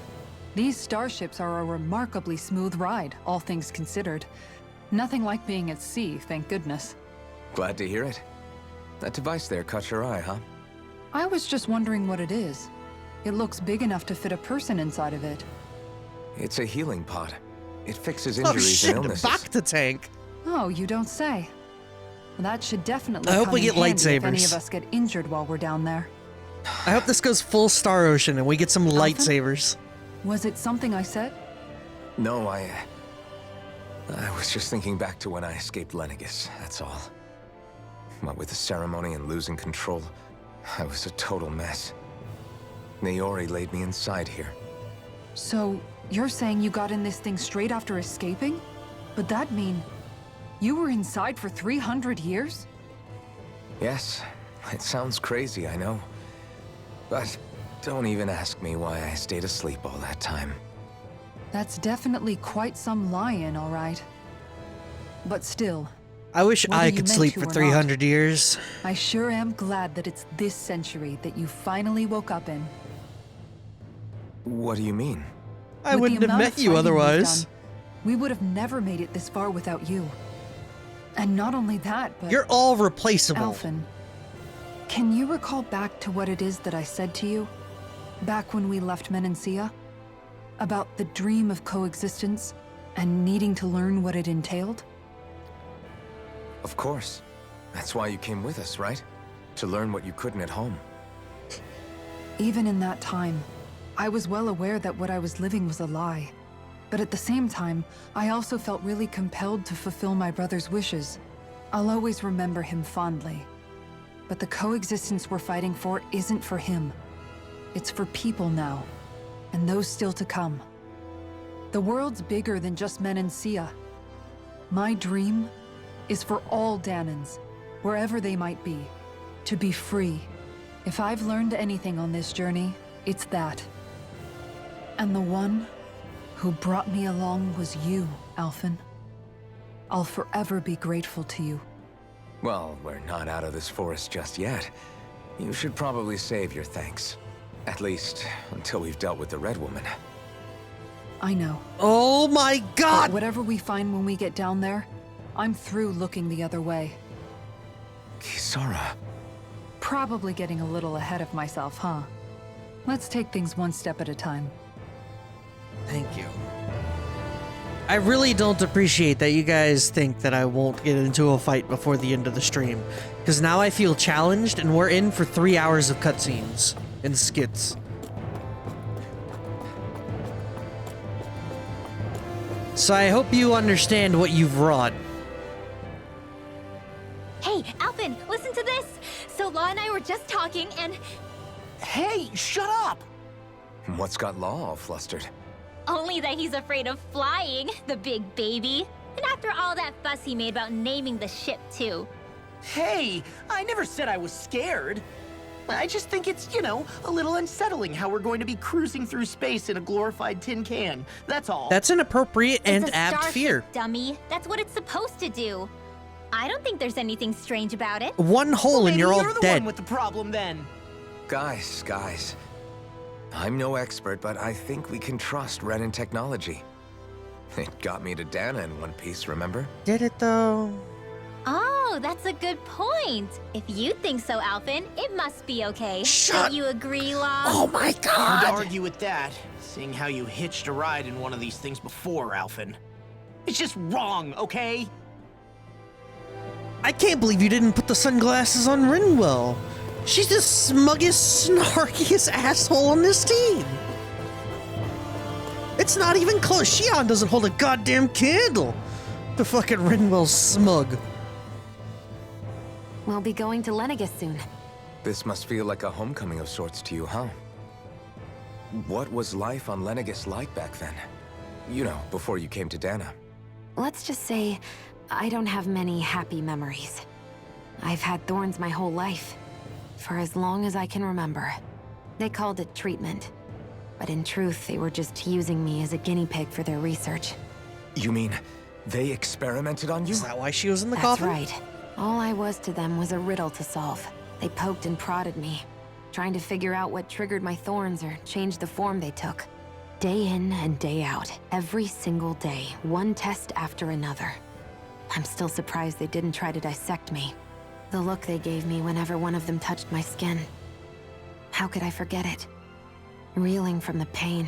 These starships are a remarkably smooth ride, all things considered. Nothing like being at sea, thank goodness. Glad to hear it. That device there caught your eye, huh? I was just wondering what it is. It looks big enough to fit a person inside of it. It's a healing pod. It fixes Oh injuries shit, and illnesses. back to tank. Oh, you don't say. Well, that should definitely I hope come we in get handy if any lightsabers. of us get injured while we're down there. I hope this goes full Star Ocean and we get some lightsabers. Was it something I said? No, I was just thinking back to when I escaped Lenegis, that's all. What with the ceremony and losing control, I was a total mess. Naori laid me inside here. So, you're saying you got in this thing straight after escaping? But that mean you were inside for 300 years? Yes, it sounds crazy, I know. But don't even ask me why I stayed asleep all that time. That's definitely quite some lie-in, all right. But still, I wish whether I you could meant sleep to for or not, 300 years. I sure am glad that it's this century that you finally woke up in. What do you mean? I With the wouldn't have amount met of you fighting we've otherwise. done, we would have never made it this far without you. And not only that, but You're all replaceable. Alphen, can you recall back to what it is that I said to you? Back when we left Menancia? About the dream of coexistence and needing to learn what it entailed? Of course. That's why you came with us, right? To learn what you couldn't at home. Even in that time, I was well aware that what I was living was a lie. But at the same time, I also felt really compelled to fulfill my brother's wishes. I'll always remember him fondly. But the coexistence we're fighting for isn't for him. It's for people now, and those still to come. The world's bigger than just Menancia. My dream is for all Danans, wherever they might be, to be free. If I've learned anything on this journey, it's that. And the one who brought me along was you, Alphen. I'll forever be grateful to you. Well, we're not out of this forest just yet. You should probably save your thanks. At least, until we've dealt with the Red Woman. I know. Oh my But god! whatever we find when we get down there, I'm through looking the other way. Kisara. Probably getting a little ahead of myself, huh? Let's take things one step at a time. Thank you. I really don't appreciate that you guys think that I won't get into a fight before the end of the stream. Because now I feel challenged and we're in for 3 hours of cutscenes and skits. So I hope you understand what you've wrought. Hey, Alphen, listen to this! So Law and I were just talking and... Hey, shut up! What's got Law all flustered? Only that he's afraid of flying, the big baby. And after all that fuss he made about naming the ship, too. Hey, I never said I was scared. I just think it's, you know, a little unsettling how we're going to be cruising through space in a glorified tin can. That's all. That's an appropriate and It's a apt starship, fear. dummy. That's what it's supposed to do. I don't think there's anything strange about it. One hole and Maybe you're all the dead. one with the problem then. Guys. I'm no expert, but I think we can trust Renin technology. It got me to Dana in one piece, remember? Did it though? Oh, that's a good point. If you think so, Alphen, it must be okay. Shut- Don't you agree, Law? Oh my Hard to god! argue with that, seeing how you hitched a ride in one of these things before, Alphen. It's just wrong, okay? I can't believe you didn't put the sunglasses on Rinwell. She's the smuggest, snarkiest asshole on this team. It's not even close. Shion doesn't hold a goddamn candle to fucking Rinwell's smug. We'll be going to Lenegis soon. This must feel like a homecoming of sorts to you, huh? What was life on Lenegis like back then? You know, before you came to Dana. Let's just say, I don't have many happy memories. I've had thorns my whole life, for as long as I can remember. They called it treatment, but in truth, they were just using me as a guinea pig for their research. You mean, they experimented on you? Is that why she was in the That's coffin? right. All I was to them was a riddle to solve. They poked and prodded me, trying to figure out what triggered my thorns or changed the form they took. Day in and day out, every single day, one test after another. I'm still surprised they didn't try to dissect me. The look they gave me whenever one of them touched my skin. How could I forget it? Reeling from the pain,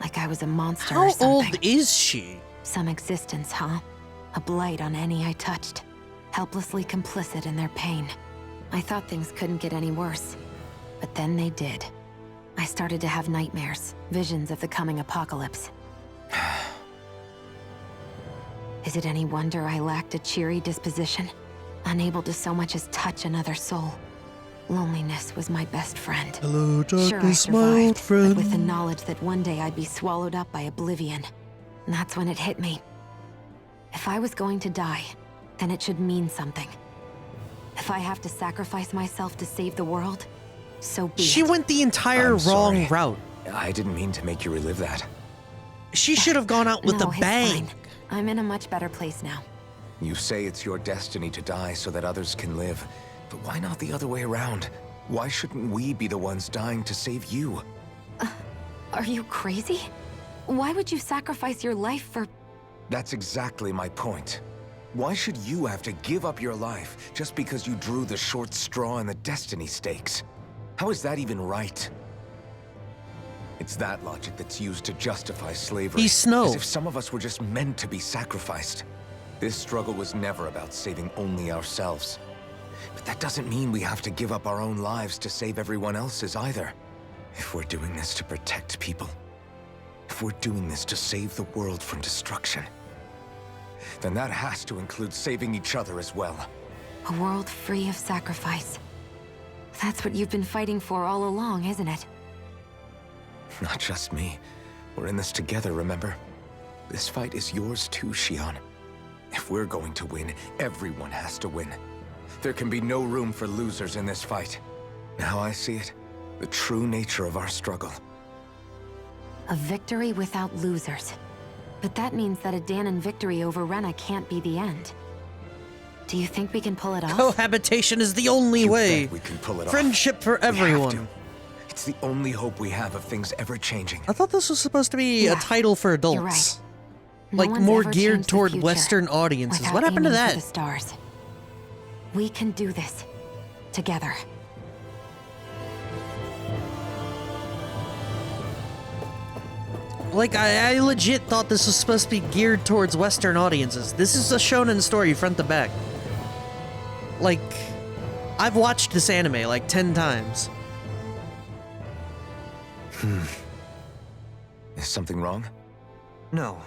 like I was a monster or How something. old is she? Some existence, huh? A blight on any I touched. Helplessly complicit in their pain. I thought things couldn't get any worse. But then they did. I started to have nightmares, visions of the coming apocalypse. Is it any wonder I lacked a cheery disposition? Unable to so much as touch another soul. Loneliness was my best friend. Hello, Sure, I darkness, my old survived, friend. but with the knowledge that one day I'd be swallowed up by oblivion. And that's when it hit me. If I was going to die, then it should mean something. If I have to sacrifice myself to save the world, so be She it. went the entire I'm wrong sorry. route. I didn't mean to make you relive that. She should have gone out with No, a it's bang. fine. I'm in a much better place now. You say it's your destiny to die so that others can live. But why not the other way around? Why shouldn't we be the ones dying to save you? Are you crazy? Why would you sacrifice your life for... That's exactly my point. Why should you have to give up your life just because you drew the short straw in the destiny stakes? How is that even right? It's that logic that's used to justify slavery. He's Snow. As if some of us were just meant to be sacrificed. This struggle was never about saving only ourselves. But that doesn't mean we have to give up our own lives to save everyone else's either. If we're doing this to protect people, if we're doing this to save the world from destruction, then that has to include saving each other as well. A world free of sacrifice. That's what you've been fighting for all along, isn't it? Not just me. We're in this together, remember? This fight is yours too, Xion. If we're going to win, everyone has to win. There can be no room for losers in this fight. Now I see it, the true nature of our struggle. A victory without losers. But that means that a Danon victory over Rena can't be the end. Do you think we can pull it off? Cohabitation is the only You way. bet we can pull it off. Friendship for We have to. everyone. It's the only hope we have of things ever changing. I thought this was supposed to be a Yeah, title for adults. you're right. No Like one's more ever geared changed the toward future Western audiences. without What happened to aiming for that? the stars. We can do this. Together. Like, I legit thought this was supposed to be geared towards Western audiences. This is a shonen story front to back. Like, I've watched this anime like 10 times. Is something wrong? No.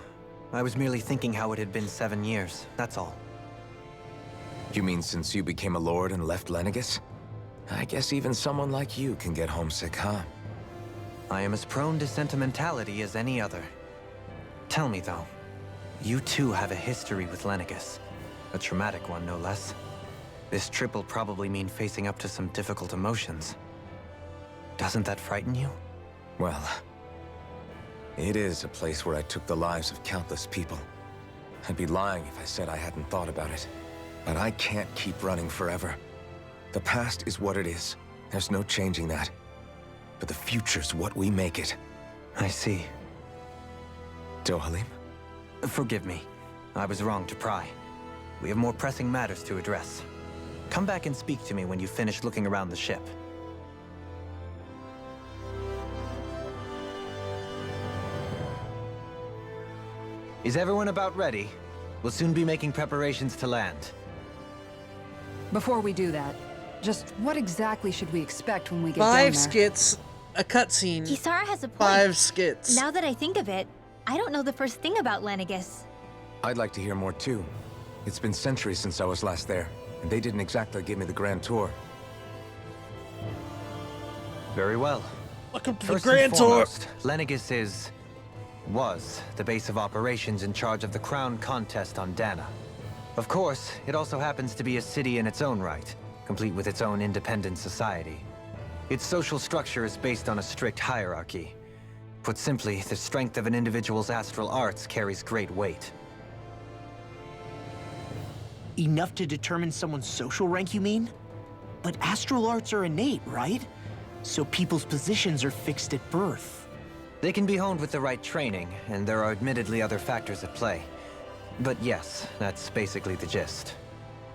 I was merely thinking how it had been 7 years, that's all. You mean since you became a lord and left Lenegis? I guess even someone like you can get homesick, huh? I am as prone to sentimentality as any other. Tell me, though, you too have a history with Lenegis. A traumatic one, no less. This trip will probably mean facing up to some difficult emotions. Doesn't that frighten you? Well, it is a place where I took the lives of countless people. I'd be lying if I said I hadn't thought about it. But I can't keep running forever. The past is what it is. There's no changing that. But the future's what we make it. I see. Dohalim? Forgive me. I was wrong to pry. We have more pressing matters to address. Come back and speak to me when you finish looking around the ship. Is everyone about ready? We'll soon be making preparations to land. Before we do that, just what exactly should we expect when we get down 5 there? skits, a cutscene, Kisara has a point. 5 skits. Now that I think of it, I don't know the first thing about Lenegis. I'd like to hear more too. It's been centuries since I was last there, and they didn't exactly give me the grand tour. Very well. Welcome to First the Grand and Tour. foremost, Lenegis was the base of operations in charge of the crown contest on Dana. Of course, it also happens to be a city in its own right, complete with its own independent society. Its social structure is based on a strict hierarchy. Put simply, the strength of an individual's astral arts carries great weight. Enough to determine someone's social rank, you mean? But astral arts are innate, right? So people's positions are fixed at birth. They can be honed with the right training, and there are admittedly other factors at play. But yes, that's basically the gist.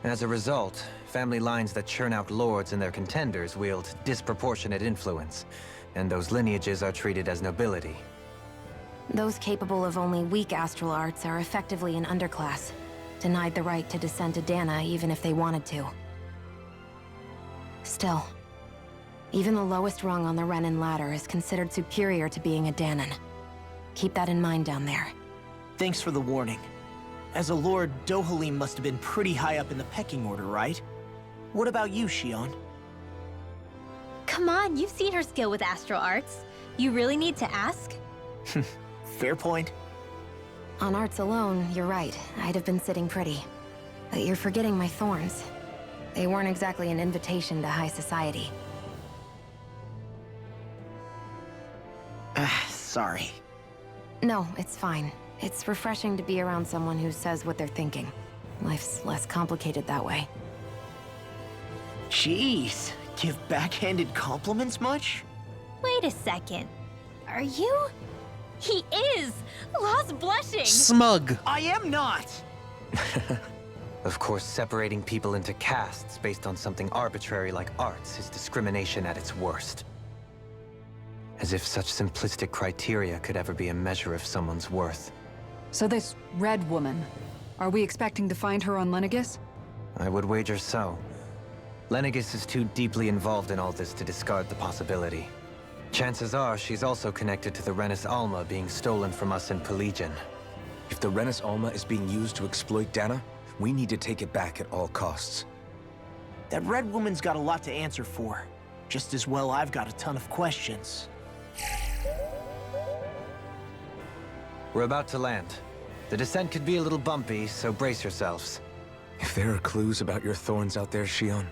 As a result, family lines that churn out lords and their contenders wield disproportionate influence, and those lineages are treated as nobility. Those capable of only weak astral arts are effectively an underclass, denied the right to descend to Dana even if they wanted to. Still, even the lowest rung on the Renin ladder is considered superior to being a Danon. Keep that in mind down there. Thanks for the warning. As a lord, Dohalim must have been pretty high up in the pecking order, right? What about you, Shion? Come on, you've seen her skill with astral arts. You really need to ask? Fair point. On arts alone, you're right. I'd have been sitting pretty. But you're forgetting my thorns. They weren't exactly an invitation to high society. Sorry. No, it's fine. It's refreshing to be around someone who says what they're thinking. Life's less complicated that way. Jeez, give backhanded compliments much? Wait a second. Are you? He is! Law's blushing! Smug. I am not! Of course, separating people into castes based on something arbitrary like arts is discrimination at its worst. As if such simplistic criteria could ever be a measure of someone's worth. So this red woman, are we expecting to find her on Lenegis? I would wager so. Lenegis is too deeply involved in all this to discard the possibility. Chances are she's also connected to the Renis Alma being stolen from us in Pelegion. If the Renis Alma is being used to exploit Dana, we need to take it back at all costs. That red woman's got a lot to answer for. Just as well I've got a ton of questions. We're about to land. The descent could be a little bumpy, so brace yourselves. If there are clues about your thorns out there, Shion,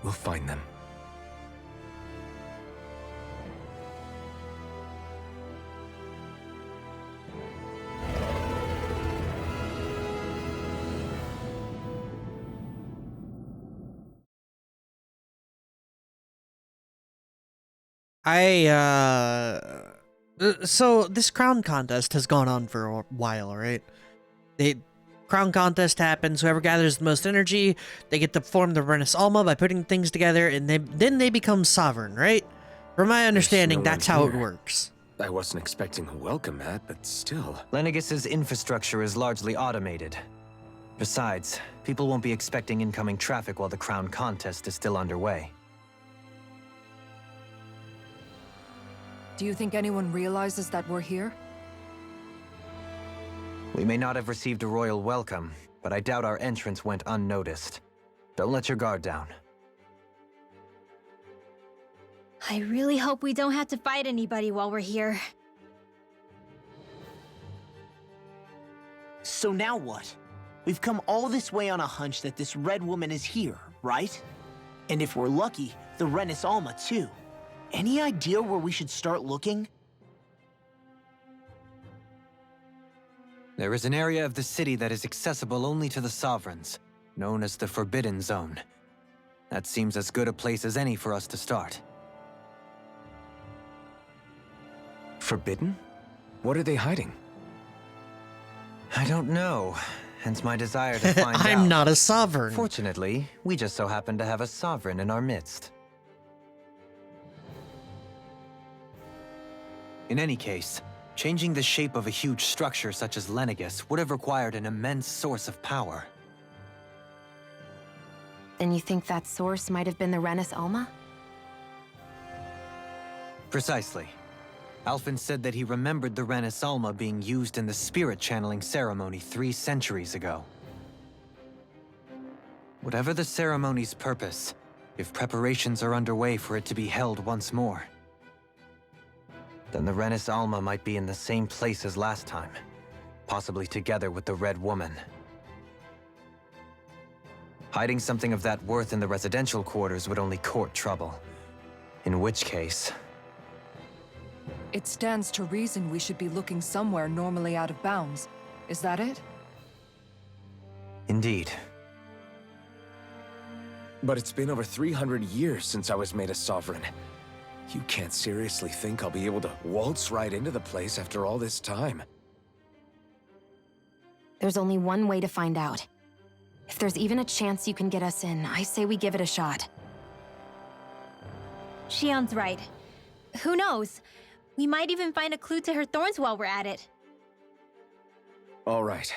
we'll find them. So this crown contest has gone on for a while, right? The crown contest happens, whoever gathers the most energy, they get to form the Renis Alma by putting things together, and then they become sovereign, right? From my understanding, no that's one how it here. works. I wasn't expecting a welcome mat, but still. Lenegis's infrastructure is largely automated. Besides, people won't be expecting incoming traffic while the crown contest is still underway. Do you think anyone realizes that we're here? We may not have received a royal welcome, but I doubt our entrance went unnoticed. Don't let your guard down. I really hope we don't have to fight anybody while we're here. So now what? We've come all this way on a hunch that this red woman is here, right? And if we're lucky, the Renis Alma too. Any idea where we should start looking? There is an area of the city that is accessible only to the Sovereigns, known as the Forbidden Zone. That seems as good a place as any for us to start. Forbidden? What are they hiding? I don't know, hence my desire to find out. I'm not a sovereign. Fortunately, we just so happen to have a sovereign in our midst. In any case, changing the shape of a huge structure such as Lenegis would have required an immense source of power. Then you think that source might have been the Renis Alma? Precisely. Alphen said that he remembered the Renis Alma being used in the spirit channeling ceremony 3 centuries ago. Whatever the ceremony's purpose, if preparations are underway for it to be held once more, then the Renis Alma might be in the same place as last time, possibly together with the Red Woman. Hiding something of that worth in the residential quarters would only court trouble. In which case... It stands to reason we should be looking somewhere normally out of bounds. Is that it? Indeed. But it's been over 300 years since I was made a sovereign. You can't seriously think I'll be able to waltz right into the place after all this time. There's only one way to find out. If there's even a chance you can get us in, I say we give it a shot. Shion's right. Who knows? We might even find a clue to her thorns while we're at it. All right.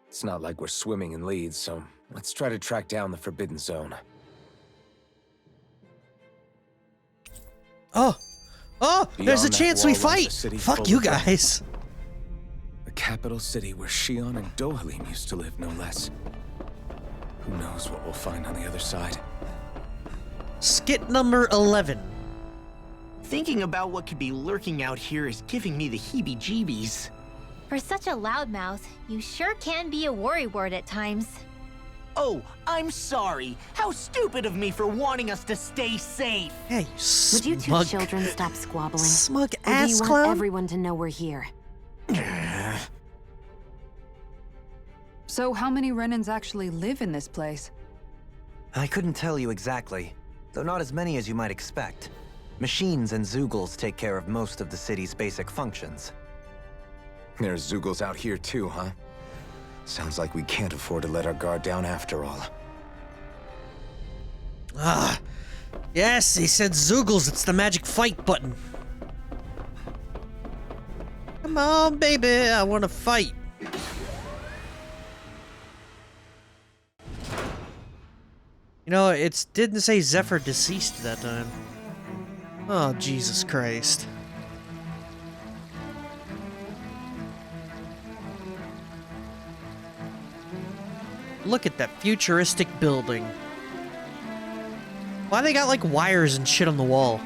It's not like we're swimming in leads, so let's try to track down the Forbidden Zone. Oh! Oh! There's a Beyond that chance we wall lies a fight! city Fuck full you of dead. guys! The capital city where Shion and Dohalim used to live, no less. Who knows what we'll find on the other side? Skit number 11. Thinking about what could be lurking out here is giving me the heebie-jeebies. For such a loudmouth, you sure can be a worrywart at times. Oh, I'm sorry. How stupid of me for wanting us to stay safe. Hey, you Would you two smug, children stop squabbling? smug Or do you ass want clown? everyone to know we're here? So how many Renans actually live in this place? I couldn't tell you exactly, though not as many as you might expect. Machines and Zeugles take care of most of the city's basic functions. There's Zeugles out here too, huh? Sounds like we can't afford to let our guard down after all. Ah, yes, he said Zeugles. It's the magic fight button. Come on, baby, I want to fight. You know, it didn't say Zephyr deceased that time. Oh, Jesus Christ. Look at that futuristic building. Why they got like wires and shit on the wall?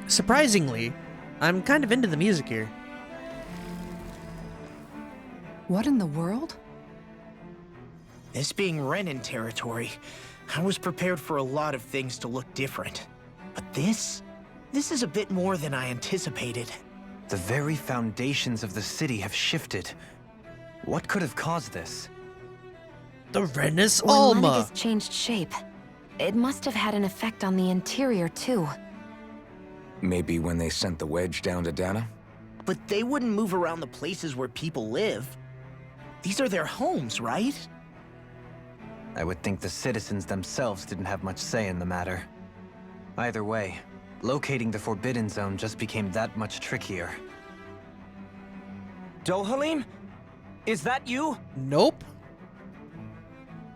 Surprisingly, I'm kind of into the music here. What in the world? This being Renan territory, I was prepared for a lot of things to look different. But this is a bit more than I anticipated. The very foundations of the city have shifted. What could have caused this? The Renus When Alma. Lennigus changed shape, it must have had an effect on the interior too. Maybe when they sent the wedge down to Dana? But they wouldn't move around the places where people live. These are their homes, right? I would think the citizens themselves didn't have much say in the matter. Either way, locating the Forbidden Zone just became that much trickier. Dohalim? Is that you? Nope.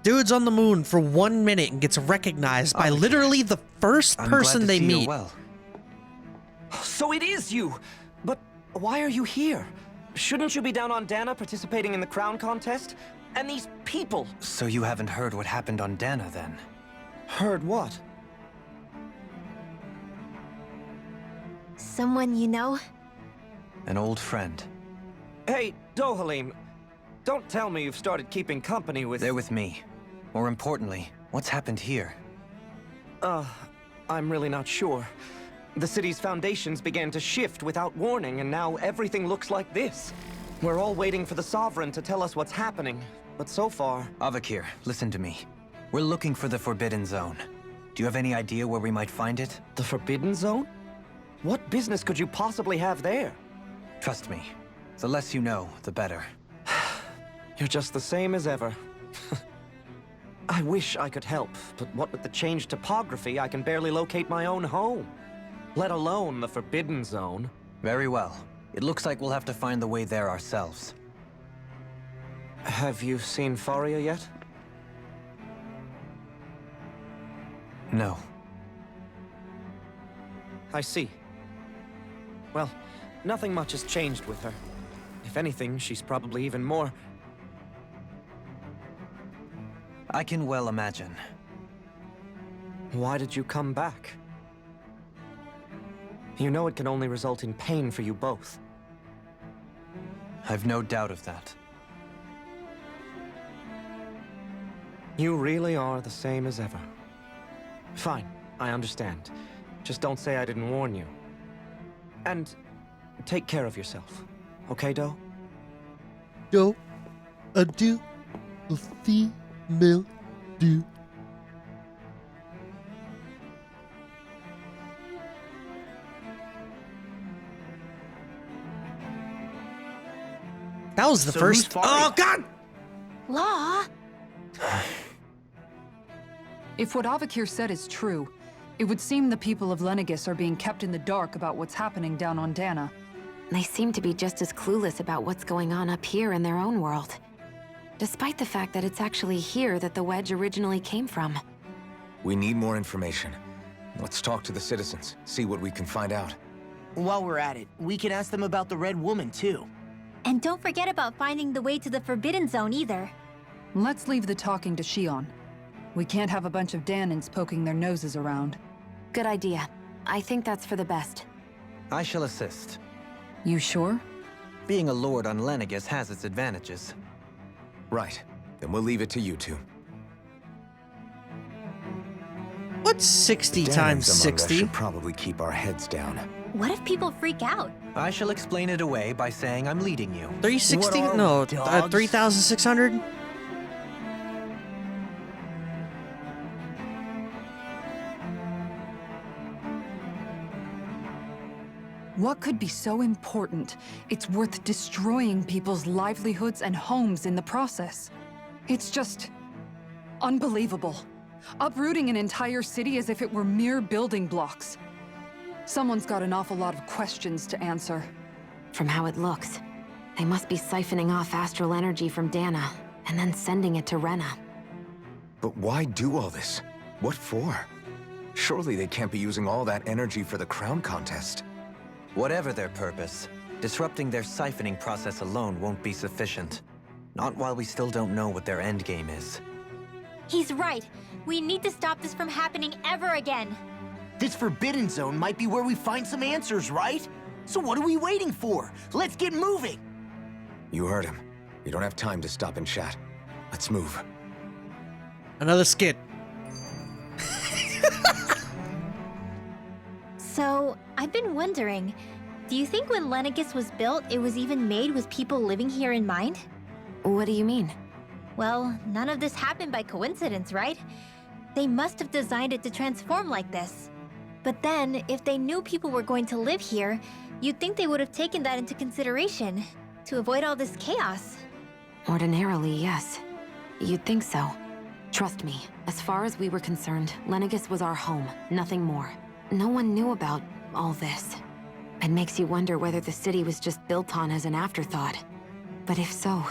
Dude's on the moon for 1 minute and gets recognized by literally the first I'm person glad to they see meet. you're well. So it is you! But why are you here? Shouldn't you be down on Dana participating in the crown contest? And these people! So you haven't heard what happened on Dana, then? Heard what? Someone you know? An old friend. Hey, Dohalim, don't tell me you've started keeping company with... They're with me. More importantly, what's happened here? I'm really not sure. The city's foundations began to shift without warning, and now everything looks like this. We're all waiting for the Sovereign to tell us what's happening, but so far... Avakir, listen to me. We're looking for the Forbidden Zone. Do you have any idea where we might find it? The Forbidden Zone? What business could you possibly have there? Trust me. The less you know, the better. You're just the same as ever. I wish I could help, but what with the changed topography, I can barely locate my own home. Let alone the Forbidden Zone. Very well. It looks like we'll have to find the way there ourselves. Have you seen Faria yet? No. I see. Well, nothing much has changed with her. If anything, she's probably even more... I can well imagine. Why did you come back? You know it can only result in pain for you both. I've no doubt of that. You really are the same as ever. Fine, I understand. Just don't say I didn't warn you. And take care of yourself, okay, Doe? Yo, a do, a female do. That was the So first. who's farting? Oh God! Law? If what Avakir said is true, it would seem the people of Lenegis are being kept in the dark about what's happening down on Dana. They seem to be just as clueless about what's going on up here in their own world. Despite the fact that it's actually here that the wedge originally came from. We need more information. Let's talk to the citizens, see what we can find out. While we're at it, we can ask them about the Red Woman, too. And don't forget about finding the way to the Forbidden Zone either. Let's leave the talking to Shion. We can't have a bunch of Danins poking their noses around. Good idea. I think that's for the best. I shall assist. You sure? Being a lord on Lenegis has its advantages. Right. Then we'll leave it to you two. What's 60 Danins times among us 60? should probably keep our heads down. What if people freak out? I shall explain it away by saying I'm leading you. 360? What are No, we, dogs? 3,600? What could be so important? It's worth destroying people's livelihoods and homes in the process. It's just unbelievable. Uprooting an entire city as if it were mere building blocks. Someone's got an awful lot of questions to answer. From how it looks, they must be siphoning off astral energy from Dana, and then sending it to Rena. But why do all this? What for? Surely they can't be using all that energy for the crown contest. Whatever their purpose, disrupting their siphoning process alone won't be sufficient. Not while we still don't know what their endgame is. He's right. We need to stop this from happening ever again. This Forbidden Zone might be where we find some answers, right? So what are we waiting for? Let's get moving! You heard him. We don't have time to stop and chat. Let's move. Another skit. So, I've been wondering, do you think when Lenegis was built, it was even made with people living here in mind? What do you mean? Well, none of this happened by coincidence, right? They must have designed it to transform like this. But then, if they knew people were going to live here, you'd think they would have taken that into consideration, to avoid all this chaos. Ordinarily, yes. You'd think so. Trust me, as far as we were concerned, Lenegis was our home, nothing more. No one knew about all this. It makes you wonder whether the city was just built on as an afterthought. But if so,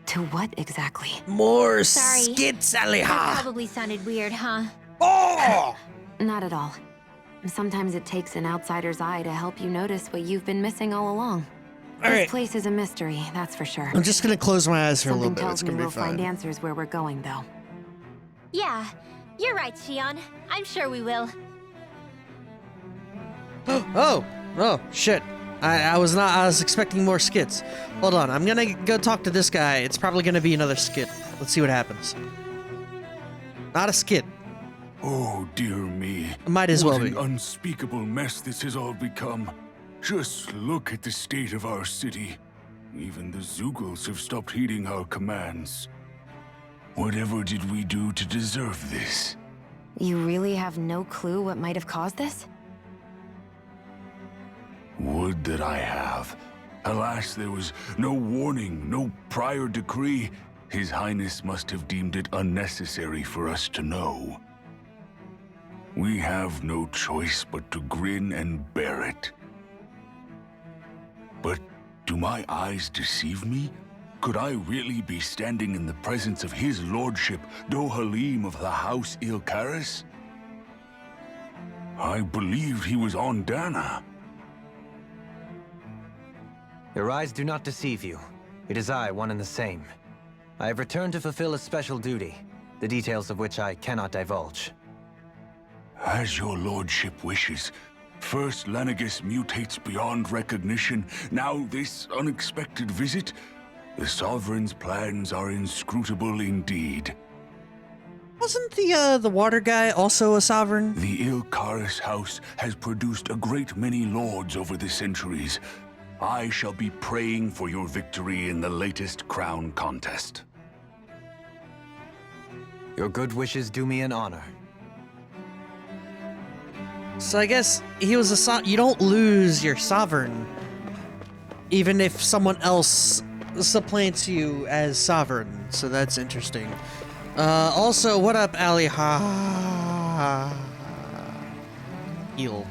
to what exactly? More Sorry. skits, That Aliha! probably sounded weird, huh? Oh! Not at all. Sometimes it takes an outsider's eye to help you notice what you've been missing all along. All This right. place is a mystery, that's for sure. I'm just gonna close my eyes for a little Something bit. tells It's me gonna be we'll find fine. answers where we're going, though. Yeah, you're right, Shion. I'm sure we will. Oh, shit. I was expecting more skits. Hold on, I'm gonna go talk to this guy. It's probably gonna be another skit. Let's see what happens. Not a skit. Oh, dear me. Might as well What an be. unspeakable mess this has all become. Just look at the state of our city. Even the Zeugles have stopped heeding our commands. Whatever did we do to deserve this? You really have no clue what might have caused this? Would that I have. Alas, there was no warning, no prior decree. His Highness must have deemed it unnecessary for us to know. We have no choice but to grin and bear it. But do my eyes deceive me? Could I really be standing in the presence of his lordship, Dohalim of the House Ilkaris? I believed he was on Dana. Your eyes do not deceive you. It is I, one and the same. I have returned to fulfill a special duty, the details of which I cannot divulge. As your lordship wishes. First Lenegis mutates beyond recognition, now this unexpected visit. The Sovereign's plans are inscrutable indeed. Wasn't the water guy also a sovereign? The Ilkaris house has produced a great many lords over the centuries. I shall be praying for your victory in the latest crown contest. Your good wishes do me an honor. So I guess he was you don't lose your sovereign, even if someone else supplants you as sovereign. So that's interesting. Also, what up, Ali? Heal.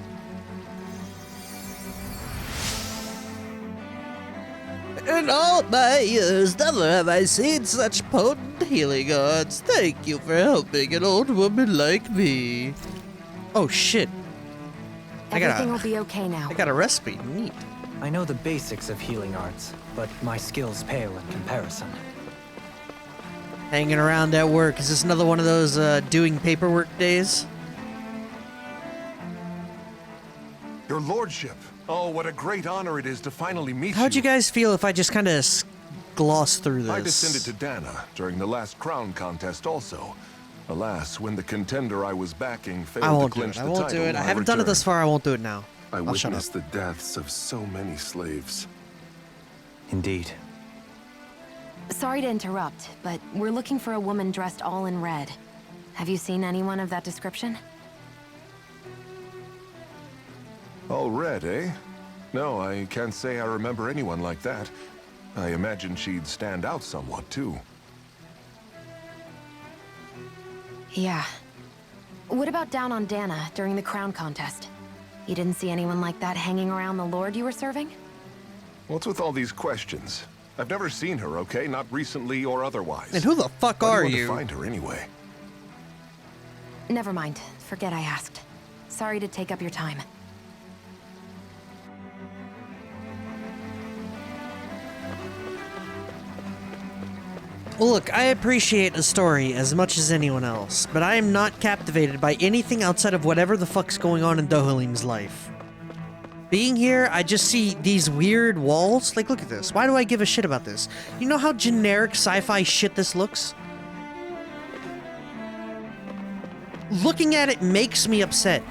In all my years, never have I seen such potent healing arts. Thank you for helping an old woman like me. Oh shit. Everything will be okay now. I got a recipe. Neat. I know the basics of healing arts, but my skills pale in comparison. Hanging around at work. Is this another one of those doing paperwork days? Your lordship. Oh, what a great honor it is to finally meet you. How'd you guys feel if I just kind of gloss through this? I descended to Dana during the last crown contest also. Alas, when the contender I was backing failed to clinch the title, I won't do it. I haven't done it thus far. I won't do it now. I I'll shut up. witnessed the deaths of so many slaves. Indeed. Sorry to interrupt, but we're looking for a woman dressed all in red. Have you seen anyone of that description? All red, eh? No, I can't say I remember anyone like that. I imagine she'd stand out somewhat, too. Yeah. What about down on Dana during the crown contest? You didn't see anyone like that hanging around the lord you were serving? What's with all these questions? I've never seen her, okay? Not recently or otherwise. And who the fuck are you? Why do you want to find her anyway? Never mind. Forget I asked. Sorry to take up your time. Well, look, I appreciate a story as much as anyone else, but I am not captivated by anything outside of whatever the fuck's going on in Dohalim's life. Being here, I just see these weird walls. Like, look at this. Why do I give a shit about this? You know how generic sci-fi shit this looks? Looking at it makes me upset.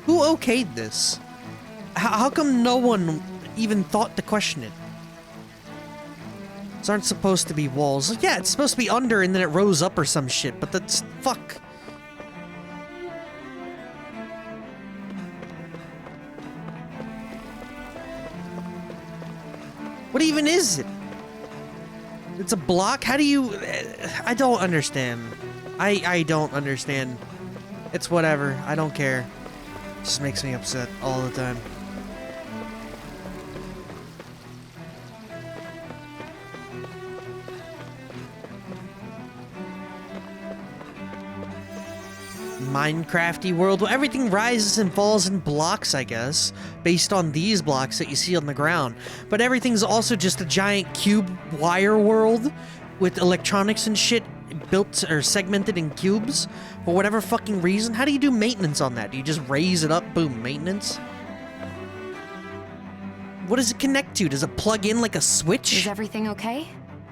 Who okayed this? How come no one even thought to question it? These aren't supposed to be walls. Yeah, it's supposed to be under and then it rose up or some shit, but that's... fuck. What even is it? It's a block? How do you... I don't understand. I don't understand. It's whatever. I don't care. It just makes me upset all the time. Minecrafty world. Well, everything rises and falls in blocks, I guess, based on these blocks that you see on the ground. But everything's also just a giant cube wire world with electronics and shit built or segmented in cubes for whatever fucking reason. How do you do maintenance on that? Do you just raise it up? Boom, maintenance? What does it connect to? Does it plug in like a switch? Is everything okay?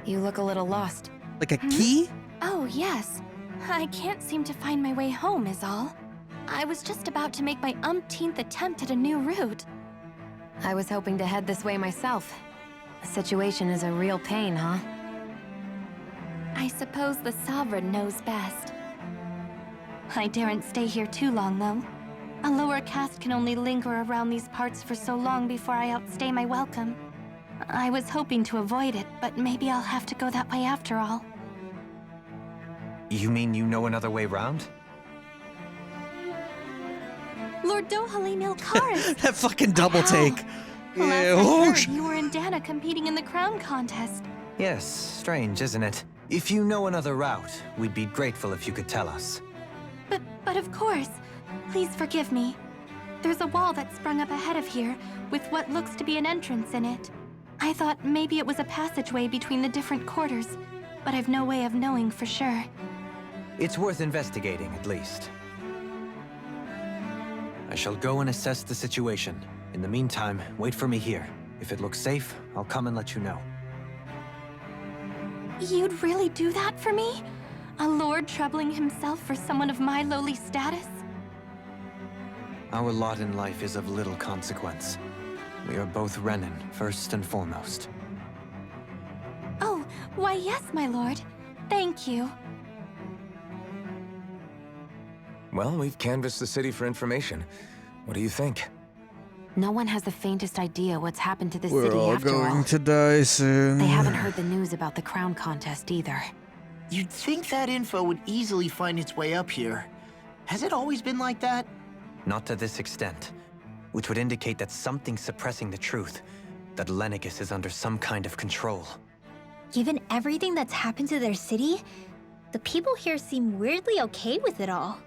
You look a little lost. Like a key? Oh, yes. I can't seem to find my way home, is all. I was just about to make my umpteenth attempt at a new route. I was hoping to head this way myself. The situation is a real pain, huh? I suppose the Sovereign knows best. I daren't stay here too long, though. A lower caste can only linger around these parts for so long before I outstay my welcome. I was hoping to avoid it, but maybe I'll have to go that way after all. You mean you know another way round? Lord Dohalim Ilkaris! That fucking double take. Yeah, I heard you were in Dana competing in the crown contest. Yes, strange, isn't it? If you know another route, we'd be grateful if you could tell us. But of course. Please forgive me. There's a wall that sprung up ahead of here, with what looks to be an entrance in it. I thought maybe it was a passageway between the different quarters, but I've no way of knowing for sure. It's worth investigating, at least. I shall go and assess the situation. In the meantime, wait for me here. If it looks safe, I'll come and let you know. You'd really do that for me? A lord troubling himself for someone of my lowly status? Our lot in life is of little consequence. We are both Renan, first and foremost. Oh, why yes, my lord. Thank you. Well, we've canvassed the city for information. What do you think? No one has the faintest idea what's happened to the We're city all after going all. to die soon. They haven't heard the news about the crown contest either. You'd think that info would easily find its way up here. Has it always been like that? Not to this extent, which would indicate that something's suppressing the truth, that Lenegis is under some kind of control. Given everything that's happened to their city, the people here seem weirdly okay with it all.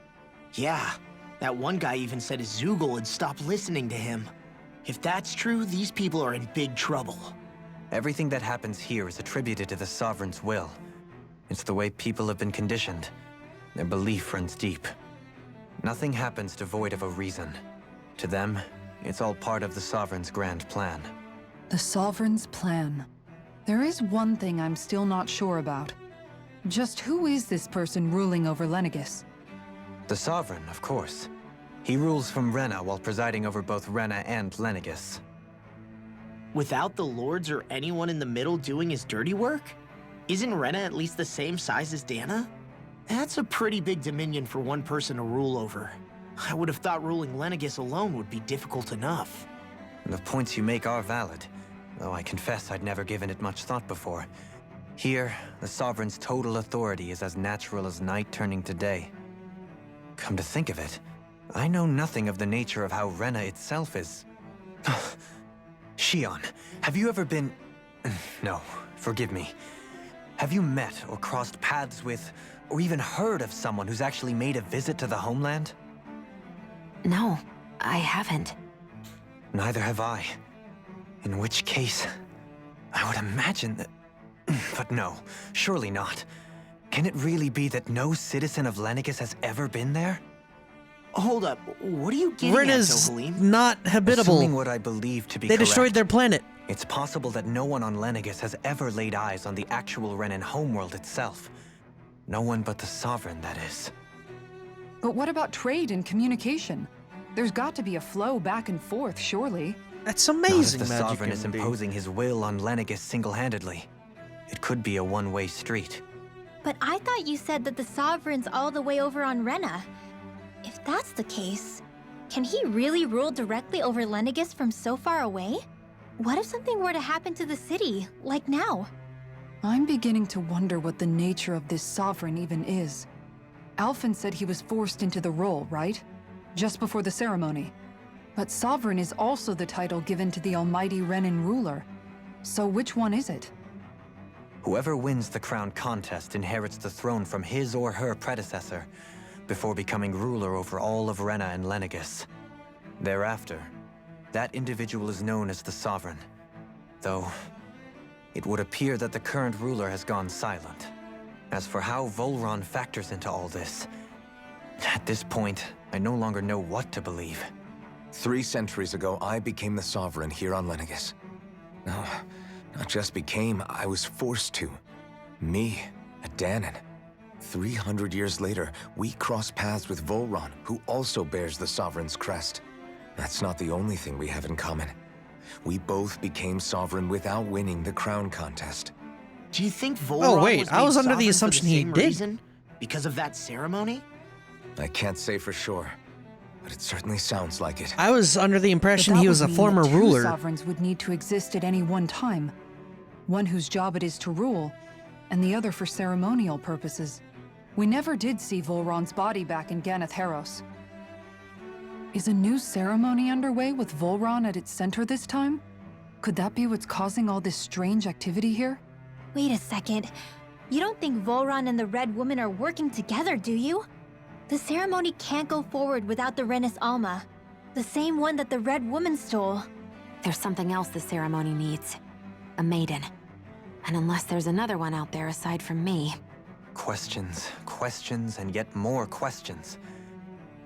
Yeah, that one guy even said his Zoogle had stopped listening to him. If that's true, these people are in big trouble. Everything that happens here is attributed to the Sovereign's will. It's the way people have been conditioned. Their belief runs deep. Nothing happens devoid of a reason. To them, it's all part of the Sovereign's grand plan. The Sovereign's plan. There is one thing I'm still not sure about. Just who is this person ruling over Lenegis? The Sovereign, of course. He rules from Rena while presiding over both Rena and Lenegis. Without the lords or anyone in the middle doing his dirty work? Isn't Rena at least the same size as Dana? That's a pretty big dominion for one person to rule over. I would have thought ruling Lenegis alone would be difficult enough. The points you make are valid, though I confess I'd never given it much thought before. Here, the Sovereign's total authority is as natural as night turning to day. Come to think of it, I know nothing of the nature of how Rena itself is. Shion, have you ever been... No, forgive me. Have you met or crossed paths with, or even heard of someone who's actually made a visit to the homeland? No, I haven't. Neither have I. In which case, I would imagine that... But no, surely not. Can it really be that no citizen of Lenegis has ever been there? Hold up, what are you getting Rena's at, Zohalim? not habitable. Assuming what I believe to be They correct, destroyed their planet. it's possible that no one on Lenegis has ever laid eyes on the actual Renan homeworld itself. No one but the Sovereign, that is. But what about trade and communication? There's got to be a flow back and forth, surely. That's Not amazing. if the Sovereign is MagicMD. imposing his will on Lenegis single-handedly. It could be a one-way street. But I thought you said that the Sovereign's all the way over on Rena. If that's the case, can he really rule directly over Lenegis from so far away? What if something were to happen to the city, like now? I'm beginning to wonder what the nature of this Sovereign even is. Alphen said he was forced into the role, right? Just before the ceremony. But Sovereign is also the title given to the almighty Renan ruler. So which one is it? Whoever wins the crown contest inherits the throne from his or her predecessor, before becoming ruler over all of Rena and Lenegis. Thereafter, that individual is known as the Sovereign, though it would appear that the current ruler has gone silent. As for how Volron factors into all this, at this point, I no longer know what to believe. 3 centuries ago, I became the Sovereign here on Lenegis. No, not just became, I was forced to. Me, a Danon. 300 years later, we cross paths with Volron, who also bears the Sovereign's crest. That's not the only thing we have in common. We both became Sovereign without winning the crown contest. Do you think Volron Oh, wait, was I was made under the sovereign for assumption he same did. reason? Because of that ceremony? I can't say for sure, but it certainly sounds like it. I was under the But impression that he would was a mean former that two ruler. sovereigns would need to exist at any one time. One whose job it is to rule, and the other for ceremonial purposes. We never did see Volron's body back in Ganeth Haros. Is a new ceremony underway with Volron at its center this time? Could that be what's causing all this strange activity here? Wait a second. You don't think Volron and the Red Woman are working together, do you? The ceremony can't go forward without the Renis Alma, the same one that the Red Woman stole. There's something else the ceremony needs. A maiden. And unless there's another one out there aside from me... Questions, questions, and yet more questions.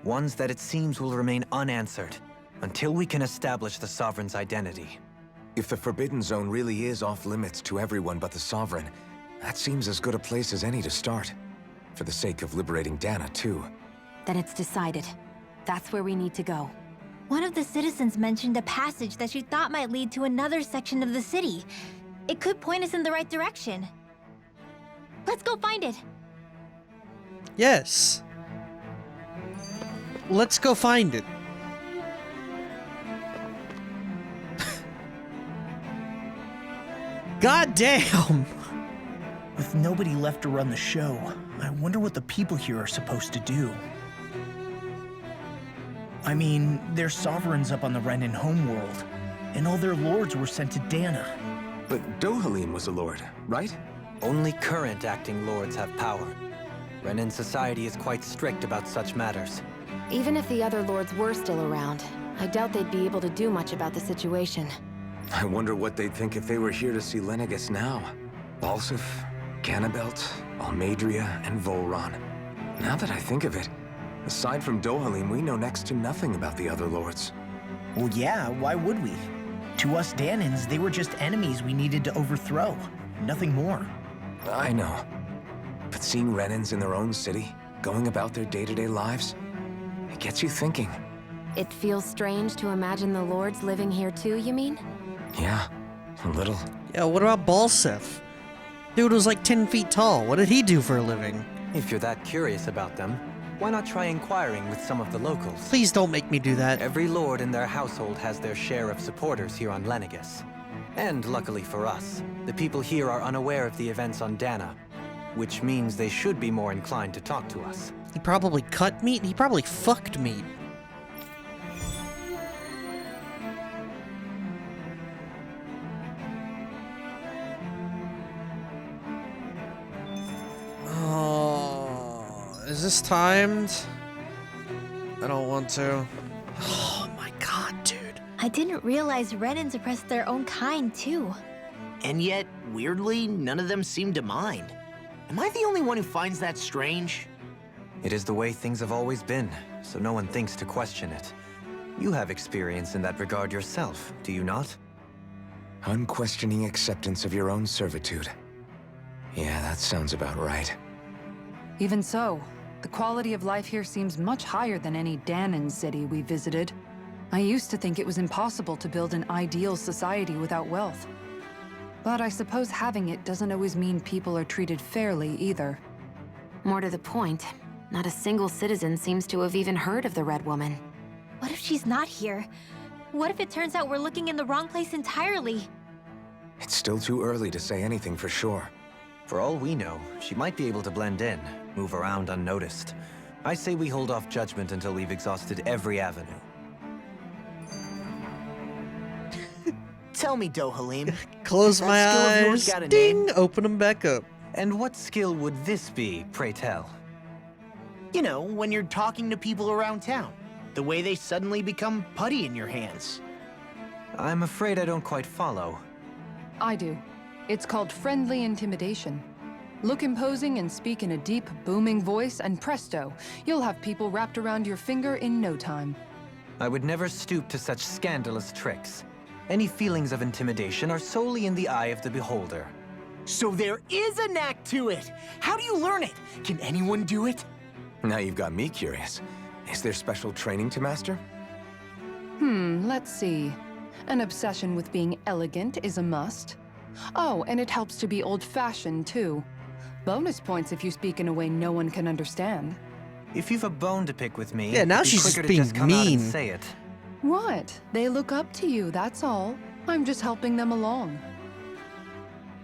Ones that it seems will remain unanswered, until we can establish the Sovereign's identity. If the Forbidden Zone really is off limits to everyone but the Sovereign, That seems as good a place as any to start. For the sake of liberating Dana, too. Then it's decided. That's where we need to go. One of the citizens mentioned a passage that she thought might lead to another section of the city. It could point us in the right direction. Let's go find it. Yes. Let's go find it. God damn! With nobody left to run the show, I wonder what the people here are supposed to do. I mean, they're sovereigns up on the Renin homeworld, and all their lords were sent to Dana. But Dohalim was a lord, right? Only current acting lords have power. Renin society is quite strict about such matters. Even if the other lords were still around, I doubt they'd be able to do much about the situation. I wonder what they'd think if they were here to see Lenegis now. Balsif, Cannabelt, Almadria, and Volron. Now that I think of it, aside from Dohalim, we know next to nothing about the other lords. Well, yeah, why would we? To us Danans, they were just enemies we needed to overthrow. Nothing more. I know. But seeing Renins in their own city, going about their day-to-day lives, it gets you thinking. It feels strange to imagine the lords living here too, you mean? Yeah, a little. Yeah, what about Balsif? Dude was like 10 feet tall. What did he do for a living? If you're that curious about them, why not try inquiring with some of the locals? Please don't make me do that. Every lord in their household has their share of supporters here on Lenegis. And luckily for us, the people here are unaware of the events on Dana, which means they should be more inclined to talk to us. He probably cut meat. He probably fucked meat. Oh, is this timed? I don't want to. Oh my god, dude. I didn't realize Renins oppressed their own kind, too. And yet, weirdly, none of them seem to mind. Am I the only one who finds that strange? It is the way things have always been, so no one thinks to question it. You have experience in that regard yourself, do you not? Unquestioning acceptance of your own servitude. Yeah, that sounds about right. Even so, the quality of life here seems much higher than any Danan city we visited. I used to think it was impossible to build an ideal society without wealth. But I suppose having it doesn't always mean people are treated fairly either. More to the point, not a single citizen seems to have even heard of the Red Woman. What if she's not here? What if it turns out we're looking in the wrong place entirely? It's still too early to say anything for sure. For all we know, she might be able to blend in, move around unnoticed. I say we hold off judgment until we've exhausted every avenue. Tell me, Dohalim. Close my eyes. Ding! Name? Open them back up. And what skill would this be, pray tell? You know, when you're talking to people around town. The way they suddenly become putty in your hands. I'm afraid I don't quite follow. I do. It's called friendly intimidation. Look imposing and speak in a deep, booming voice, and presto, you'll have people wrapped around your finger in no time. I would never stoop to such scandalous tricks. Any feelings of intimidation are solely in the eye of the beholder. So there is a knack to it! How do you learn it? Can anyone do it? Now you've got me curious. Is there special training to master? Let's see. An obsession with being elegant is a must. Oh, and it helps to be old-fashioned, too. Bonus points if you speak in a way no one can understand. If you've a bone to pick with me, Yeah, now it'd be she's just quicker to being just come out and mean. say it. What? They look up to you, that's all. I'm just helping them along.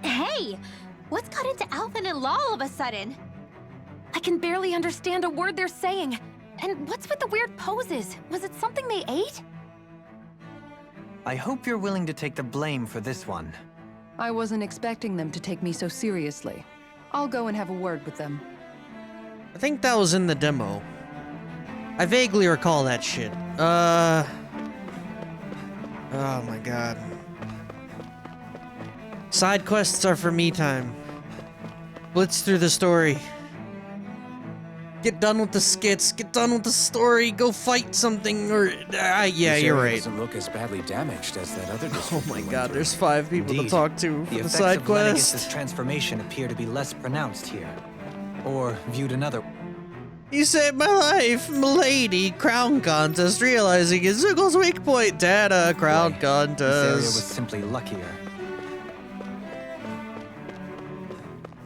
Hey! What's got into Alvin and Law all of a sudden? I can barely understand a word they're saying. And what's with the weird poses? Was it something they ate? I hope you're willing to take the blame for this one. I wasn't expecting them to take me so seriously. I'll go and have a word with them. I think that was in the demo. I vaguely recall that shit. Oh my god. Side quests are for me time. Blitz through the story. Get done with the skits. Get done with the story. Go fight something, or yeah, This you're area right. doesn't look as badly damaged as that other Oh district my we went God, through. there's 5 people to Indeed. talk to The for the effects side of quest. Lenegis' transformation appear to be less pronounced here. Or, viewed another... You saved my life, milady. Crown contest, realizing Zugel's weak point. Data, crown Boy, This area was contest. simply luckier.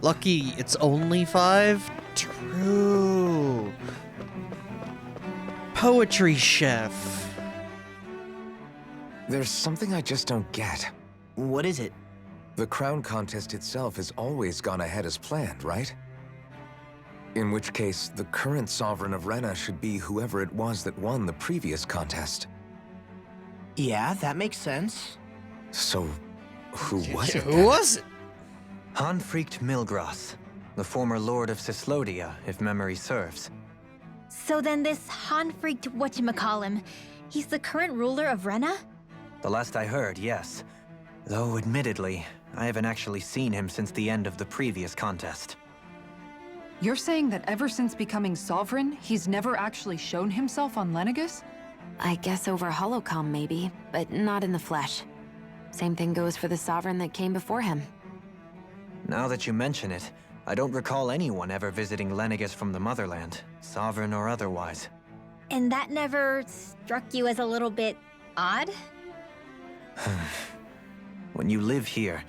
Lucky, it's only 5? True. Poetry chef. There's something I just don't get. What is it? The crown contest itself has always gone ahead as planned, right? In which case, the current sovereign of Rena should be whoever it was that won the previous contest. Yeah, that makes sense. So, who was it Who then? was it? Hanfried Milgras, the former lord of Cislodia, if memory serves. So then this Hanfried whatchamacallem, he's the current ruler of Rena? The last I heard, yes. Though, admittedly, I haven't actually seen him since the end of the previous contest. You're saying that ever since becoming sovereign, he's never actually shown himself on Lenegis? I guess over holocom maybe, but not in the flesh. Same thing goes for the sovereign that came before him. Now that you mention it, I don't recall anyone ever visiting Lenegis from the motherland, sovereign or otherwise. And that never struck you as a little bit odd? When you live here,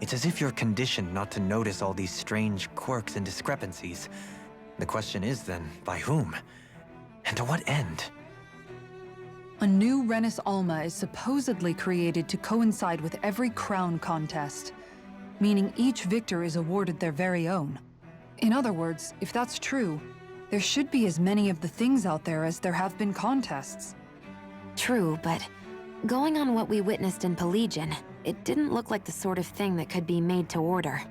it's as if you're conditioned not to notice all these strange quirks and discrepancies. The question is then, by whom? And to what end? A new Renis Alma is supposedly created to coincide with every crown contest, meaning each victor is awarded their very own. In other words, if that's true, there should be as many of the things out there as there have been contests. True, but going on what we witnessed in Pelagian, it didn't look like the sort of thing that could be made to order.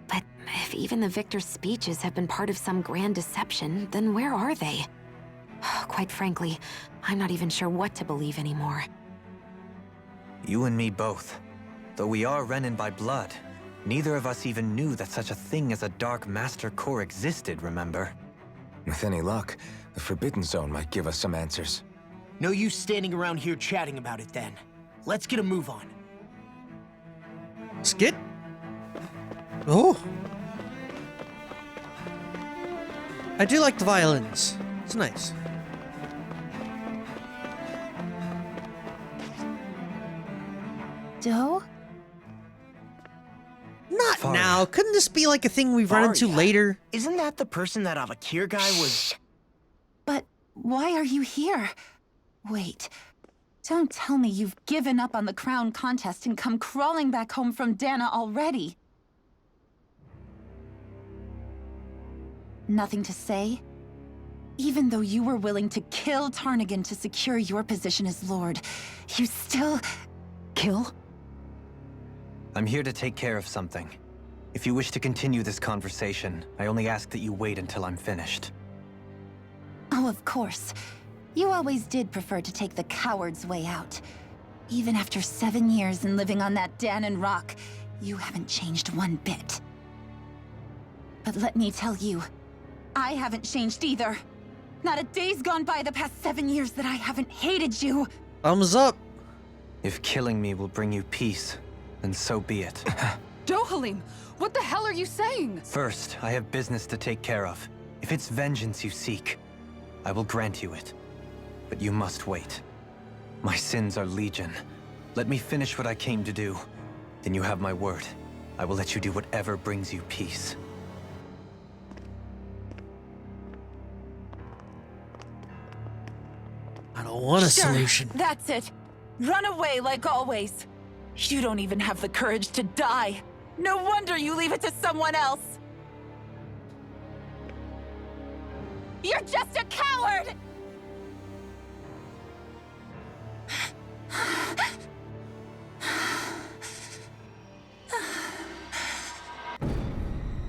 But if even the victor's speeches have been part of some grand deception, then where are they? Quite frankly, I'm not even sure what to believe anymore. You and me both. Though we are Renin by blood, neither of us even knew that such a thing as a Dark Master Core existed, remember? With any luck, the Forbidden Zone might give us some answers. No use standing around here chatting about it then. Let's get a move on. Skit? Oh. I do like the violins. It's nice. Doe? Not Faria. now. Couldn't this be like a thing we've run into Faria. later? Isn't that the person that Avakir guy was... But why are you here? Wait. Don't tell me you've given up on the crown contest and come crawling back home from Dana already. Nothing to say? Even though you were willing to kill Tarnigan to secure your position as Lord, you still... kill? I'm here to take care of something. If you wish to continue this conversation, I only ask that you wait until I'm finished. Oh, of course. You always did prefer to take the coward's way out. Even after 7 years and living on that Danon rock, you haven't changed one bit. But let me tell you, I haven't changed either. Not a day's gone by the past 7 years that I haven't hated you. Thumbs up. If killing me will bring you peace, then so be it. Dohalim, what the hell are you saying? First, I have business to take care of. If it's vengeance you seek, I will grant you it. But you must wait. My sins are legion. Let me finish what I came to do. Then you have my word. I will let you do whatever brings you peace. I don't want a Sure, solution. That's it. Run away like always. You don't even have the courage to die. No wonder you leave it to someone else. You're just a coward!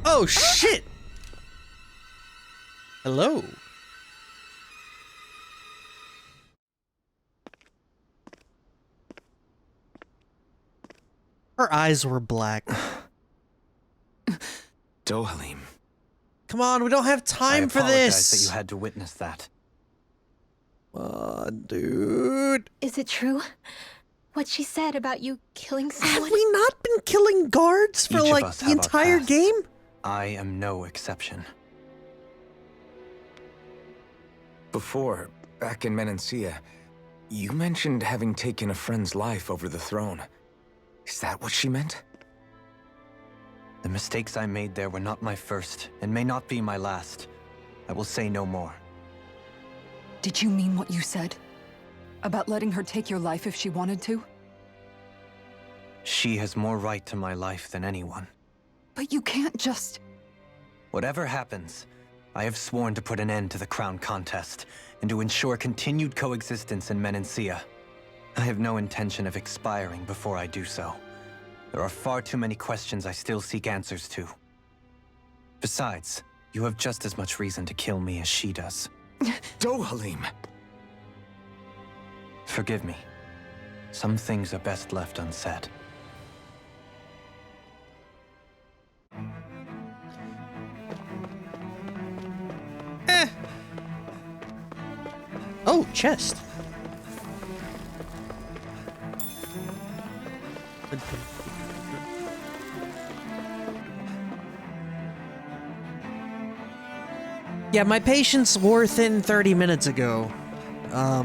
Oh, shit! Hello. Her eyes were black. Dohalim. Come on, we don't have time for I apologize this. that you had to witness that. Dude. Is it true? What she said about you killing someone? Have we not been killing guards for, Each of like, us the have our entire pasts. game? I am no exception. Before, back in Menancia, you mentioned having taken a friend's life over the throne. Is that what she meant? The mistakes I made there were not my first, and may not be my last. I will say no more. Did you mean what you said? About letting her take your life if she wanted to? She has more right to my life than anyone. But you can't just... Whatever happens, I have sworn to put an end to the crown contest, and to ensure continued coexistence in Menancia. I have no intention of expiring before I do so. There are far too many questions I still seek answers to. Besides, you have just as much reason to kill me as she does. Dohalim! Forgive me. Some things are best left unsaid. Oh, chest. Yeah, my patience wore thin 30 minutes ago. I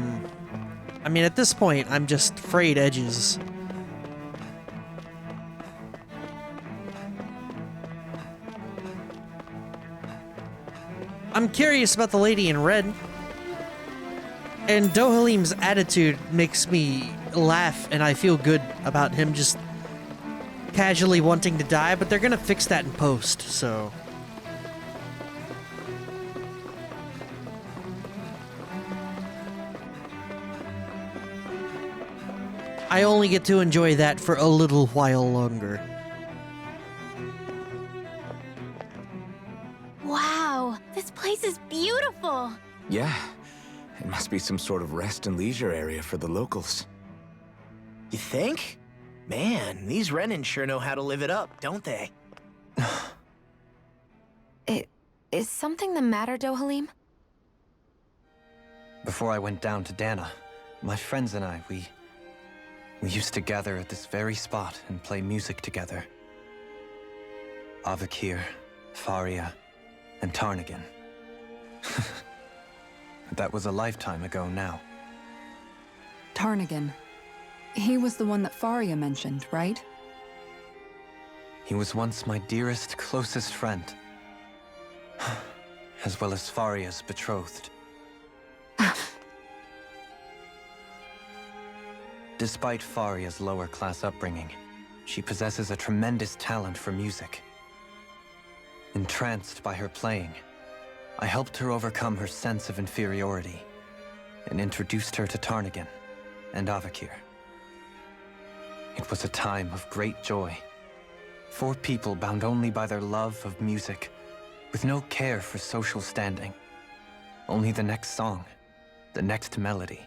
mean, at this point, I'm just frayed edges. I'm curious about the lady in red. And Dohalim's attitude makes me laugh, and I feel good about him just casually wanting to die, but they're gonna fix that in post, so... I only get to enjoy that for a little while longer. Wow, this place is beautiful. Yeah. It must be some sort of rest and leisure area for the locals. You think? Man, these Renin sure know how to live it up, don't they? Is something the matter, Dohalim? Before I went down to Dana, my friends and I, we used to gather at this very spot and play music together. Avakir, Faria, and Tarnagan. That was a lifetime ago now. Tarnagan. He was the one that Faria mentioned, right? He was once my dearest, closest friend. As well as Faria's betrothed. Despite Faria's lower-class upbringing, she possesses a tremendous talent for music. Entranced by her playing, I helped her overcome her sense of inferiority and introduced her to Tarnagan and Avakir. It was a time of great joy. 4 people bound only by their love of music, with no care for social standing. Only the next song, the next melody.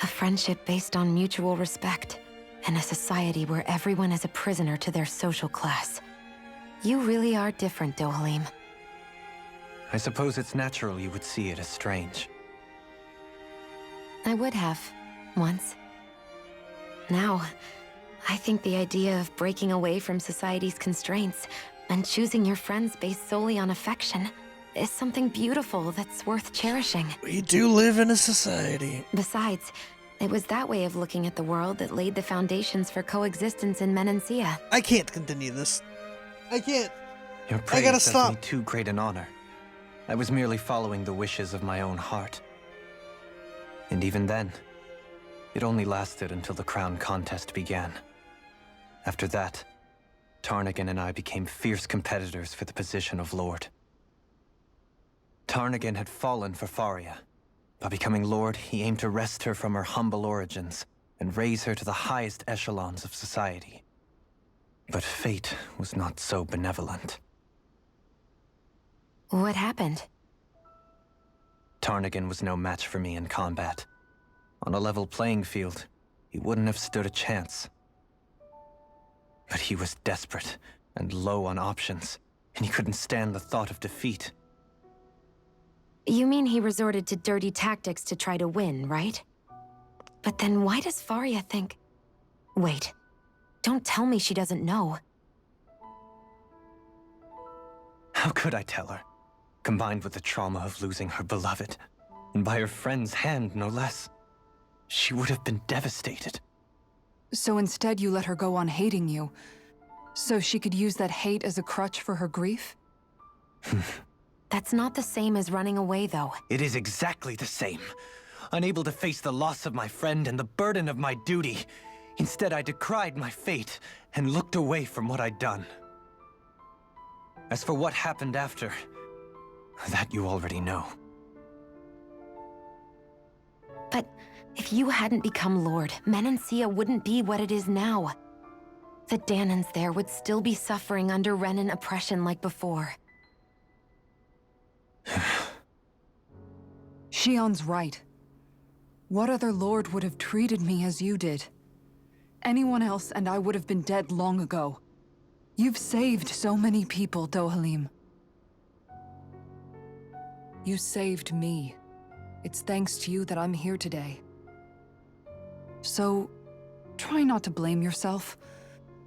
A friendship based on mutual respect, and a society where everyone is a prisoner to their social class. You really are different, Dohalim. I suppose it's natural you would see it as strange. I would have, once. Now, I think the idea of breaking away from society's constraints and choosing your friends based solely on affection is something beautiful that's worth cherishing. We do live in a society. Besides, it was that way of looking at the world that laid the foundations for coexistence in Menancia. I can't continue this. I can't. Your praise gotta does stop. me too great an honor. I was merely following the wishes of my own heart. And even then, it only lasted until the crown contest began. After that, Tarnagan and I became fierce competitors for the position of Lord. Tarnagan had fallen for Faria. By becoming Lord, he aimed to wrest her from her humble origins and raise her to the highest echelons of society. But fate was not so benevolent. What happened? Tarnagan was no match for me in combat. On a level playing field, he wouldn't have stood a chance. But he was desperate and low on options, and he couldn't stand the thought of defeat. You mean he resorted to dirty tactics to try to win, right? But then why does Faria think... Wait, don't tell me she doesn't know. How could I tell her? Combined with the trauma of losing her beloved, and by her friend's hand, no less, she would have been devastated. So instead you let her go on hating you, so she could use that hate as a crutch for her grief? That's not the same as running away, though. It is exactly the same. Unable to face the loss of my friend and the burden of my duty. Instead, I decried my fate and looked away from what I'd done. As for what happened after, that you already know. But if you hadn't become Lord, Menancia wouldn't be what it is now. The Danans there would still be suffering under Renan oppression like before. Shion's right. What other lord would have treated me as you did? Anyone else and I would have been dead long ago. You've saved so many people, Dohalim. You saved me. It's thanks to you that I'm here today. So, try not to blame yourself.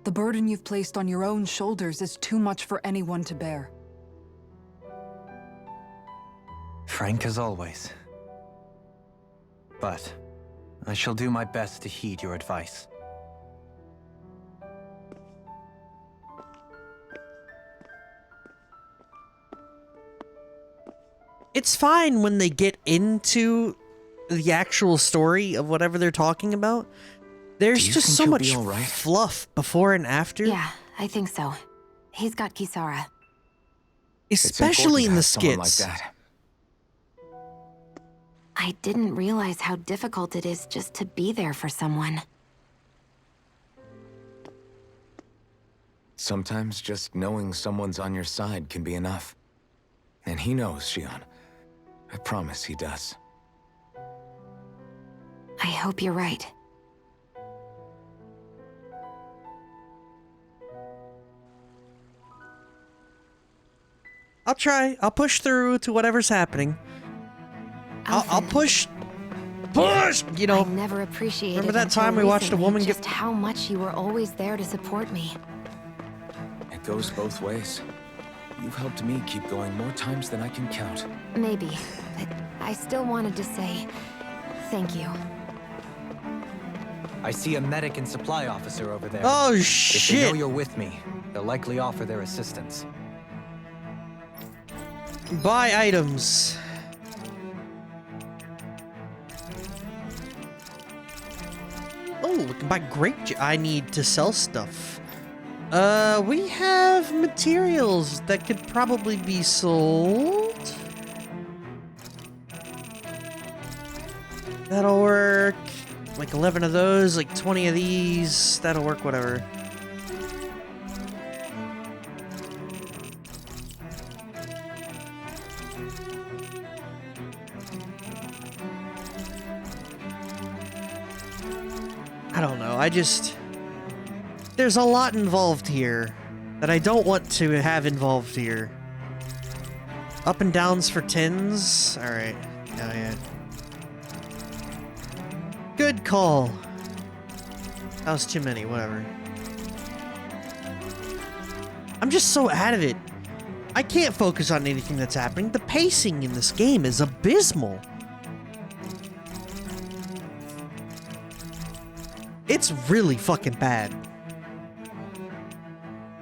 The burden you've placed on your own shoulders is too much for anyone to bear. Frank as always. But I shall do my best to heed your advice. It's fine when they get into the actual story of whatever they're talking about. There's just so much fluff before and after. Yeah, I think so. He's got Kisara. Especially in the skits. Like that. I didn't realize how difficult it is just to be there for someone. Sometimes just knowing someone's on your side can be enough. And he knows, Shion. I promise he does. I hope you're right. I'll try. I'll push through to whatever's happening. I'll push. You know. I never appreciated. Remember that time we watched a woman just how much you were always there to support me. It goes both ways. You've helped me keep going more times than I can count. Maybe, but I still wanted to say thank you. I see a medic and supply officer over there. Oh, shit! If they know you're with me, they'll likely offer their assistance. Buy items. Oh, we can buy grape juice. I need to sell stuff. We have materials that could probably be sold. That'll work. Like 11 of those, like 20 of these. That'll work, whatever. I don't know, there's a lot involved here that I don't want to have involved here. Up and downs for tins? Alright. Oh, yeah. Good call. That was too many, whatever. I'm just so out of it. I can't focus on anything that's happening. The pacing in this game is abysmal. It's really fucking bad.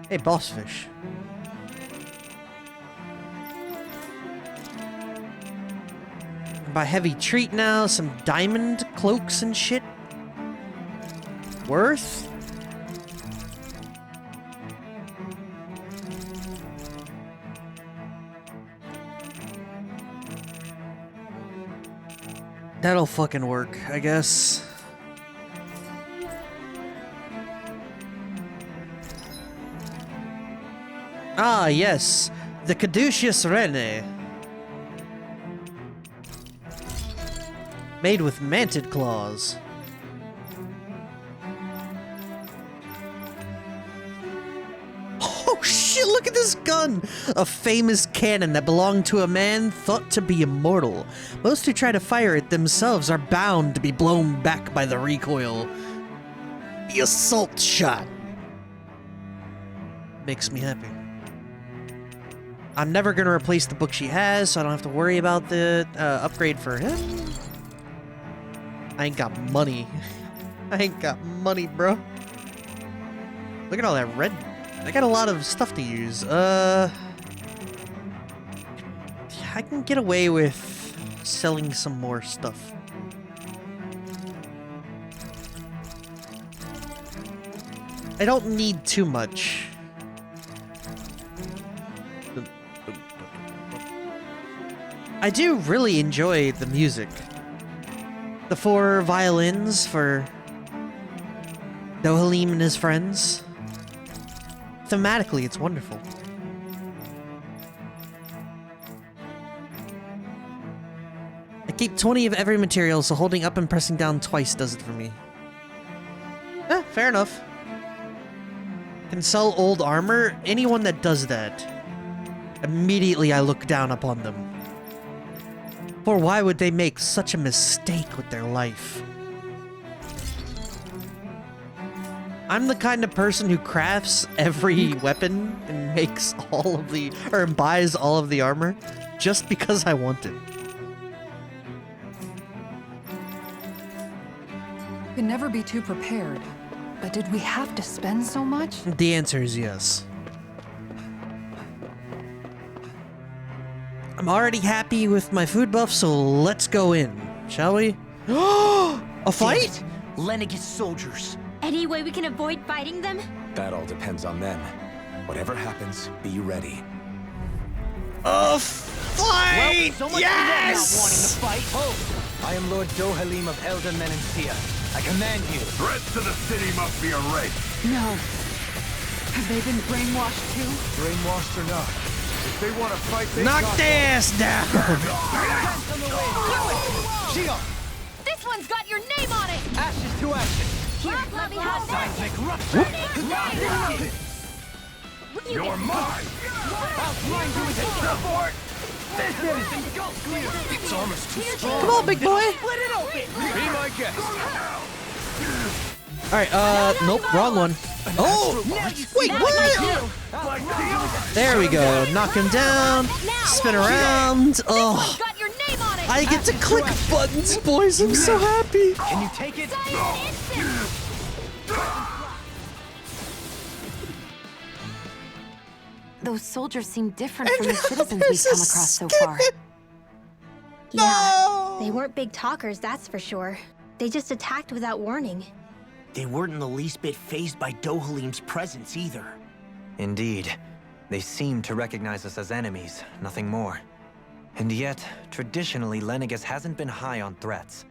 Hey, boss fish. Buy heavy treat now, some diamond cloaks and shit. Worth? That'll fucking work, I guess. Ah, yes. The Caduceus Rene. Made with manted claws. shit, look at this gun! A famous cannon that belonged to a man thought to be immortal. Most who try to fire it themselves are bound to be blown back by the recoil. The assault shot. Makes me happy. I'm never gonna replace the book she has, so I don't have to worry about the upgrade for him. I ain't got money. I ain't got money, bro. Look at all that red. I got a lot of stuff to use. I can get away with selling some more stuff. I don't need too much. I do really enjoy the music. The 4 violins for Dohalim and his friends. Thematically, it's wonderful. I keep 20 of every material, so holding up and pressing down twice does it for me. Fair enough. Can sell old armor. Anyone that does that, immediately I look down upon them. For why would they make such a mistake with their life? I'm the kind of person who crafts every weapon and makes all of the, or buys all of the armor just because I want it. Could never be too prepared. But did we have to spend so much? The answer is yes. I'm already happy with my food buff, so let's go in, shall we? A fight? Lenegis soldiers. Any way we can avoid fighting them? That all depends on them. Whatever happens, be ready. A fight! Well, so much yes! for them not wanting to fight. Oh, I am Lord Dohalim of Elder Menancia. I command you. Threats to the city must be erased. No. Have they been brainwashed too? Brainwashed or not, if they want to fight, they knock their ass down! Shion! This one's got your name on it! Ashes to ashes! Here, let me have that! You're mine! I'll grind you into support! This is... Its armor's too strong! Come on, big boy! Split it open! Be my guest! Alright, nope, wrong one. Oh! Wait, what? There we go. Knock him down. Spin around. Oh. I get to click buttons, boys. I'm so happy. Can you take it? Those soldiers seem different from the citizens we've come across so far. Yeah, they weren't big talkers, that's for sure. They just attacked without warning. They weren't in the least bit fazed by Dohalim's presence either. Indeed. They seem to recognize us as enemies, nothing more. And yet, traditionally, Lenegis hasn't been high on threats.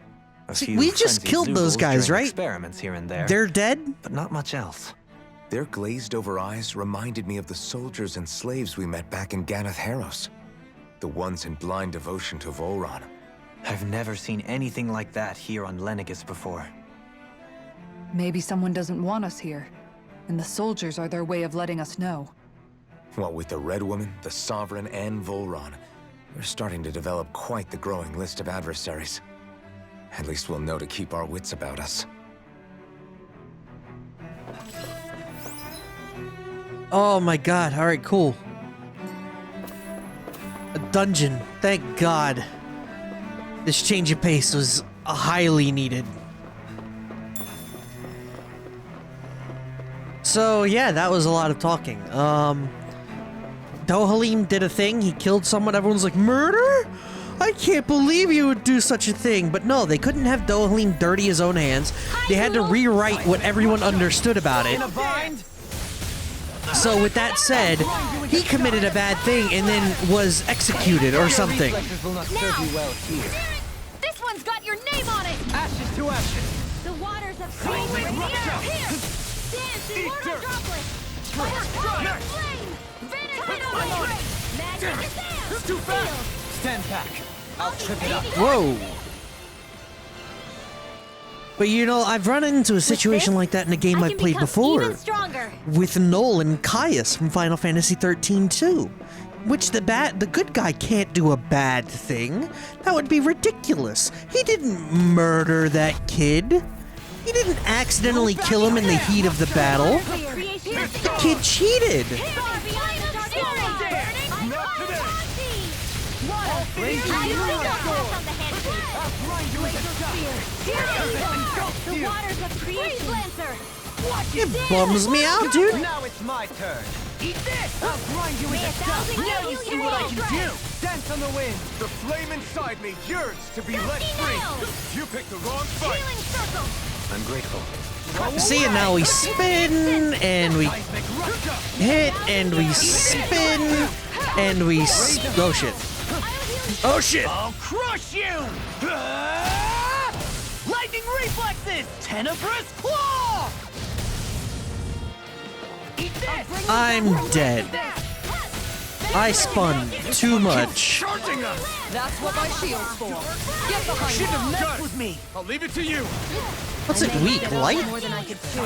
See, we just killed those guys, right? Experiments here and there. They're dead? But not much else. Their glazed-over eyes reminded me of the soldiers and slaves we met back in Ganath Haros. The ones in blind devotion to Volron. I've never seen anything like that here on Lenegis before. Maybe someone doesn't want us here, and the soldiers are their way of letting us know. What with the Red Woman, the Sovereign, and Volron, we're starting to develop quite the growing list of adversaries. At least we'll know to keep our wits about us. Oh my god, alright, cool. A dungeon, thank god. This change of pace was highly needed. So yeah, that was a lot of talking. Dohalim did a thing, he killed someone, everyone's like, murder? I can't believe you would do such a thing. But no, they couldn't have Dohalim dirty his own hands. They had to rewrite what everyone understood about it. So with that said, he committed a bad thing and then was executed or something. This one's got your name on it! Ashes to ashes! The waters of flame here! Dance in mortal droplets! Fire, flame! Vanish on the train! Magic is there! Too fast! Stand back! I'll trip it up. Whoa! But you know, I've run into a situation like that in a game I've played before. Even stronger. With Noel and Caius from Final Fantasy 13 too. Which the good guy can't do a bad thing. That would be ridiculous. He didn't murder that kid. He didn't accidentally kill him in the heat of the battle. The kid cheated. It bums me out, dude. Now it's my turn. Eat this! I'll grind you into dust. Now you see what I can do. Dance on the wind. The flame inside me yearns to be let free. You picked the wrong fight. I'm grateful. See, and now we spin, and we hit, and we spin, and we oh shit. Oh shit! I'll crush you! Lightning reflexes! Tenebrous claw! Eat this! I'm dead. I spun too much. That's what my shield's for. Get behind me. Shouldn't have messed with me. I'll leave it to you. What's it weak? Light? More than I could chew.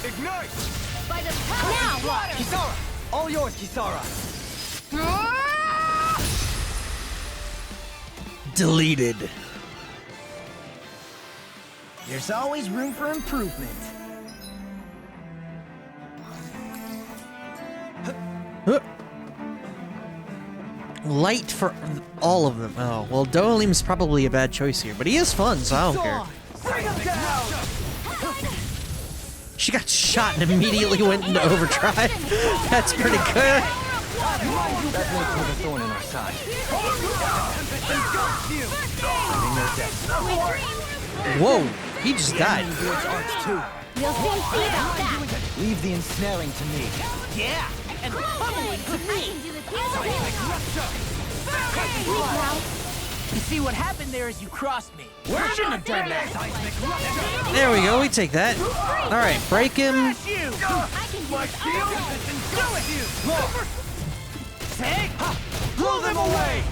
Ignite! By the power now! Kisara! All yours, Kisara! Deleted. There's always room for improvement. Light for all of them. Oh, well, Dolim's probably a bad choice here, but he is fun, so I don't care. She got shot and immediately went into overdrive. That's pretty good. That makes me the thorn in our side. Whoa, he just died. You'll soon see about that. Leave the ensnaring to me. Yeah! And pummeling to me! You see, what happened there is you crossed me. We shouldn't have done that. There we go, we take that. Alright, break him. Blow them away!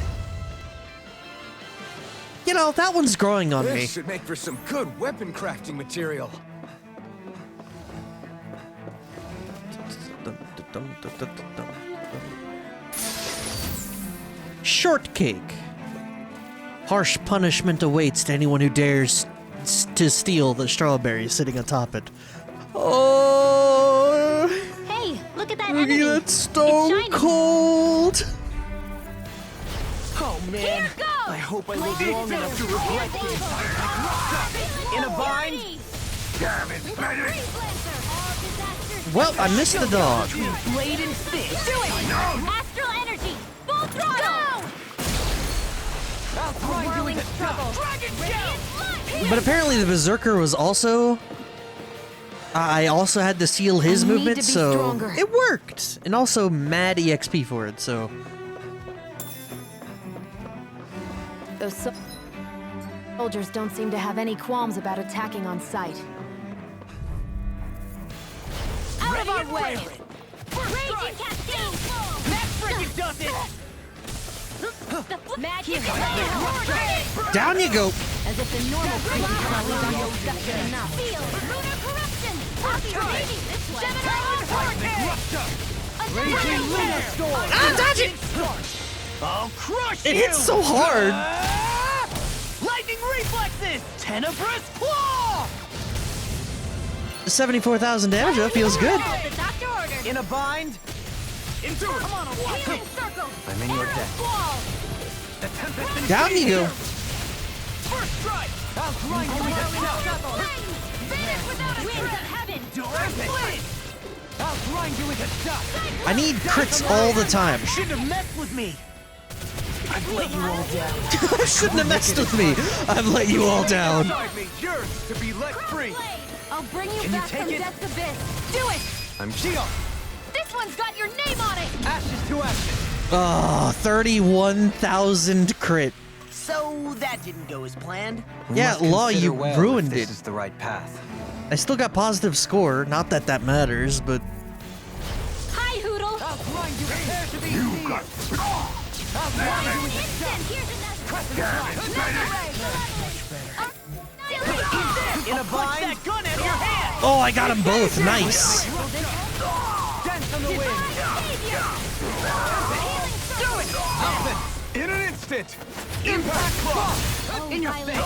You know, that one's growing on me. This should make for some good weapon crafting material. Shortcake. Harsh punishment awaits to anyone who dares to steal the strawberries sitting atop it. Oh! Hey, look at that Look enemy. at that stone cold! Oh man, I hope I live long enough to regret this. In a bind? Damn it, Medic! Well, I missed the dog. Blade and fist. Do it! Astral energy! Full throttle! Whirling struggle. But apparently the Berserker was also... I also had to seal his movement, so stronger. it worked! And also mad EXP for it, so... Those soldiers don't seem to have any qualms about attacking on sight. Out of our way! Raging cascade! That frickin' does it! Magic Down you go! As if the normal creatures probably don't know stuff good enough. Field! Lunar corruption! Copy this way! Raging lunar storm! Ah, dodge it! I'll crush It you! hits so hard! Lightning reflexes! Tenebrous claw! 74,000 damage, that feels good. The doctor ordered! In a bind? Into it! Come on, Healing circle! I'm in your debt. The tempest and Down you go. First strike! I'll grind you with a struggle! Vanish without a winds of heaven! Split! I'll grind you with a dust! I need crits all the time. Shouldn't have messed with me! I've let you all down. I shouldn't have messed with me. I've let you all down. Inside me yearns to be let free. I'll bring you Can you back take from it? Death's Abyss. Do it! I'm Shion. This one's got your name on it! Ashes to ashes. Oh, 31,000 crit. So that didn't go as planned. Yeah, Law, you ruined it. This is the right path. I still got positive score. Not that that matters, but... Hi, Hoodle! I'll grind you prepare to be You seized. got... I'll grind you with a Instant! dust. Here's another! Crescent strike. Damn it, Medic! In a bind? That gun out of your hand! Oh, I got them both. Nice. Dance on the wind! Do it! Alpha, in an instant! Impact claw! In your face!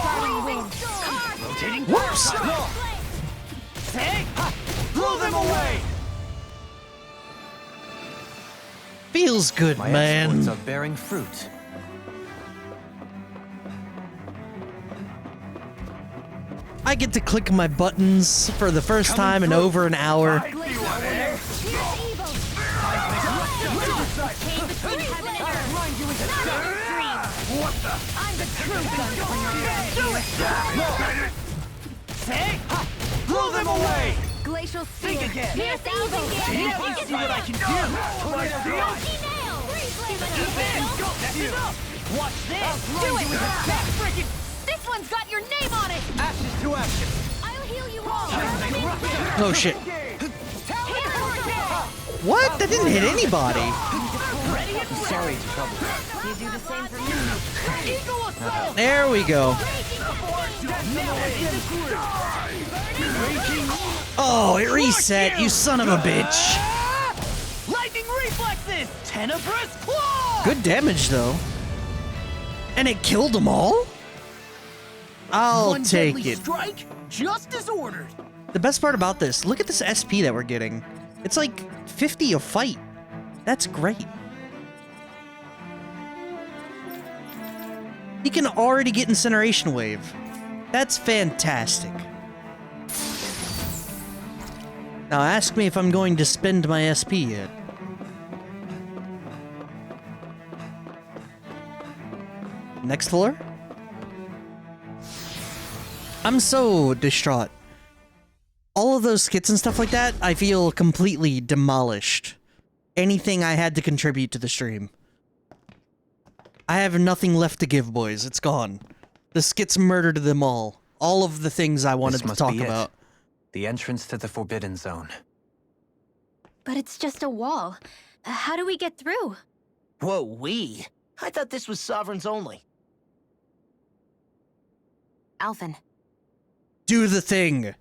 Rotating. Whoops. Hey! Blow them away! Feels good, My man. exploits are bearing fruit. I get to click my buttons for the first time in over an hour. Blow them away! Glacial Think spear. again! Pierce evil. You see what I can do! Watch this! Do it! This one's got your name on it. Ashes to ashes! I'll heal you all. Oh shit. What? That didn't hit anybody. Sorry to trouble you. You do the same for me. Eagle assault! There we go. Oh, it reset, you son of a bitch. Lightning reflexes! Tenebrous claw! Good damage, though. And it killed them all? I'll One take deadly it. strike, just as ordered. The best part about this, look at this SP that we're getting. It's like 50 a fight. That's great. He can already get Incineration Wave. That's fantastic. Now ask me if I'm going to spend my SP yet. Next floor? I'm so distraught. All of those skits and stuff like that, I feel completely demolished. Anything I had to contribute to the stream. I have nothing left to give, boys. It's gone. The skits murdered them all. All of the things I wanted This to must talk be it. about. The entrance to the Forbidden Zone. But it's just a wall. How do we get through? Whoa, we? I thought this was Sovereigns only. Alvin, Do the thing!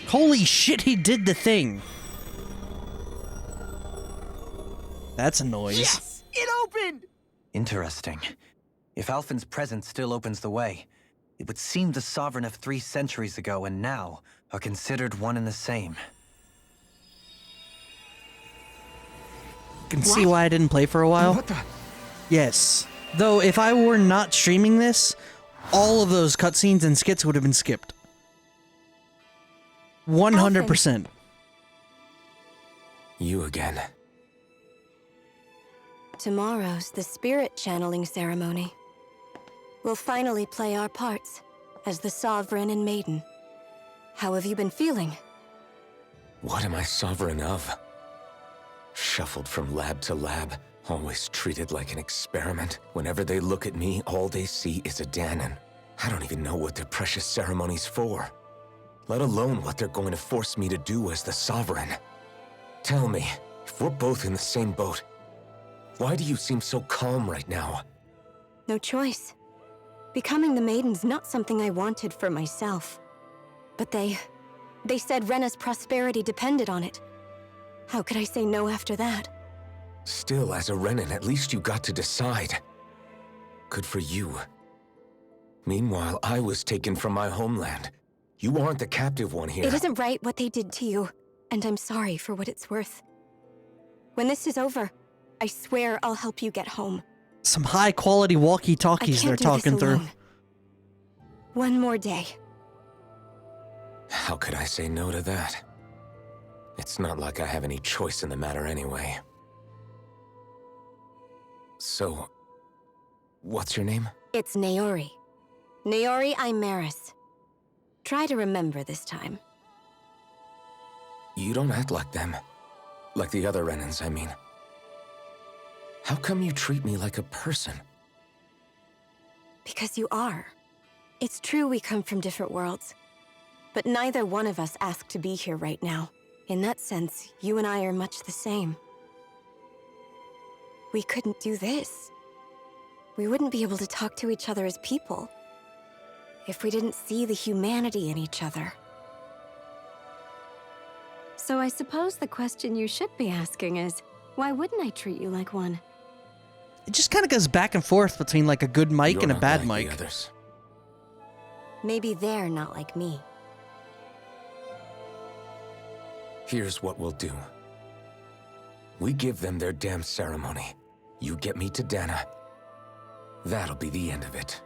Holy shit, he did the thing! That's a noise. Yes! It opened! Interesting. If Alphen's presence still opens the way, it would seem the Sovereign of 3 centuries ago and now are considered one and the same. Can see why I didn't play for a while. What the? Yes. Though, if I were not streaming this, all of those cutscenes and skits would have been skipped. 100%. You again. tomorrow's the spirit channeling ceremony. We'll finally play our parts as the Sovereign and Maiden. How have you been feeling? What am I sovereign of? Shuffled from lab to lab, always treated like an experiment. Whenever they look at me, all they see is a Danon. I don't even know what their precious ceremony's for, let alone what they're going to force me to do as the Sovereign. Tell me, if we're both in the same boat, why do you seem so calm right now? No choice. Becoming the Maiden's not something I wanted for myself. But they said Rena's prosperity depended on it. How could I say no after that? Still, as a Renan, at least you got to decide. Good for you. Meanwhile, I was taken from my homeland. You aren't the captive one here. It isn't right what they did to you, and I'm sorry for what it's worth. When this is over, I swear I'll help you get home. Some high-quality walkie-talkies they're talking through. One more day. How could I say no to that? It's not like I have any choice in the matter anyway. So, what's your name? It's Naori. Naori Imaris. Try to remember this time. You don't act like them. Like the other Renans, I mean. How come you treat me like a person? Because you are. It's true we come from different worlds, but neither one of us asked to be here right now. In that sense, you and I are much the same. We couldn't do this. We wouldn't be able to talk to each other as people if we didn't see the humanity in each other. So I suppose the question you should be asking is, why wouldn't I treat you like one? It just kind of goes back and forth between like a good mic You're and a not bad like mic. the others. Maybe they're not like me. Here's what we'll do. We give them their damn ceremony. You get me to Dana. That'll be the end of it.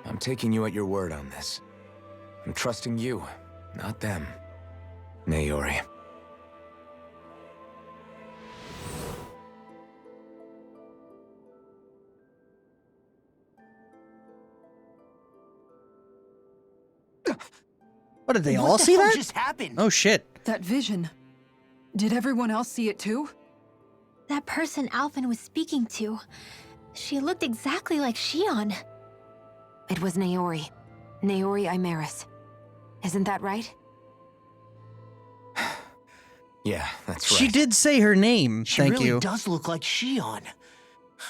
I'm taking you at your word on this. I'm trusting you, not them. Naori. What, did they all What the see hell that? just happened? Oh shit. That vision. Did everyone else see it too? That person Alphen was speaking to, she looked exactly like Shion. It was Naori. Naori Imaris. Isn't that right? Yeah, that's right. She did say her name. She Thank really you. does look like Shion.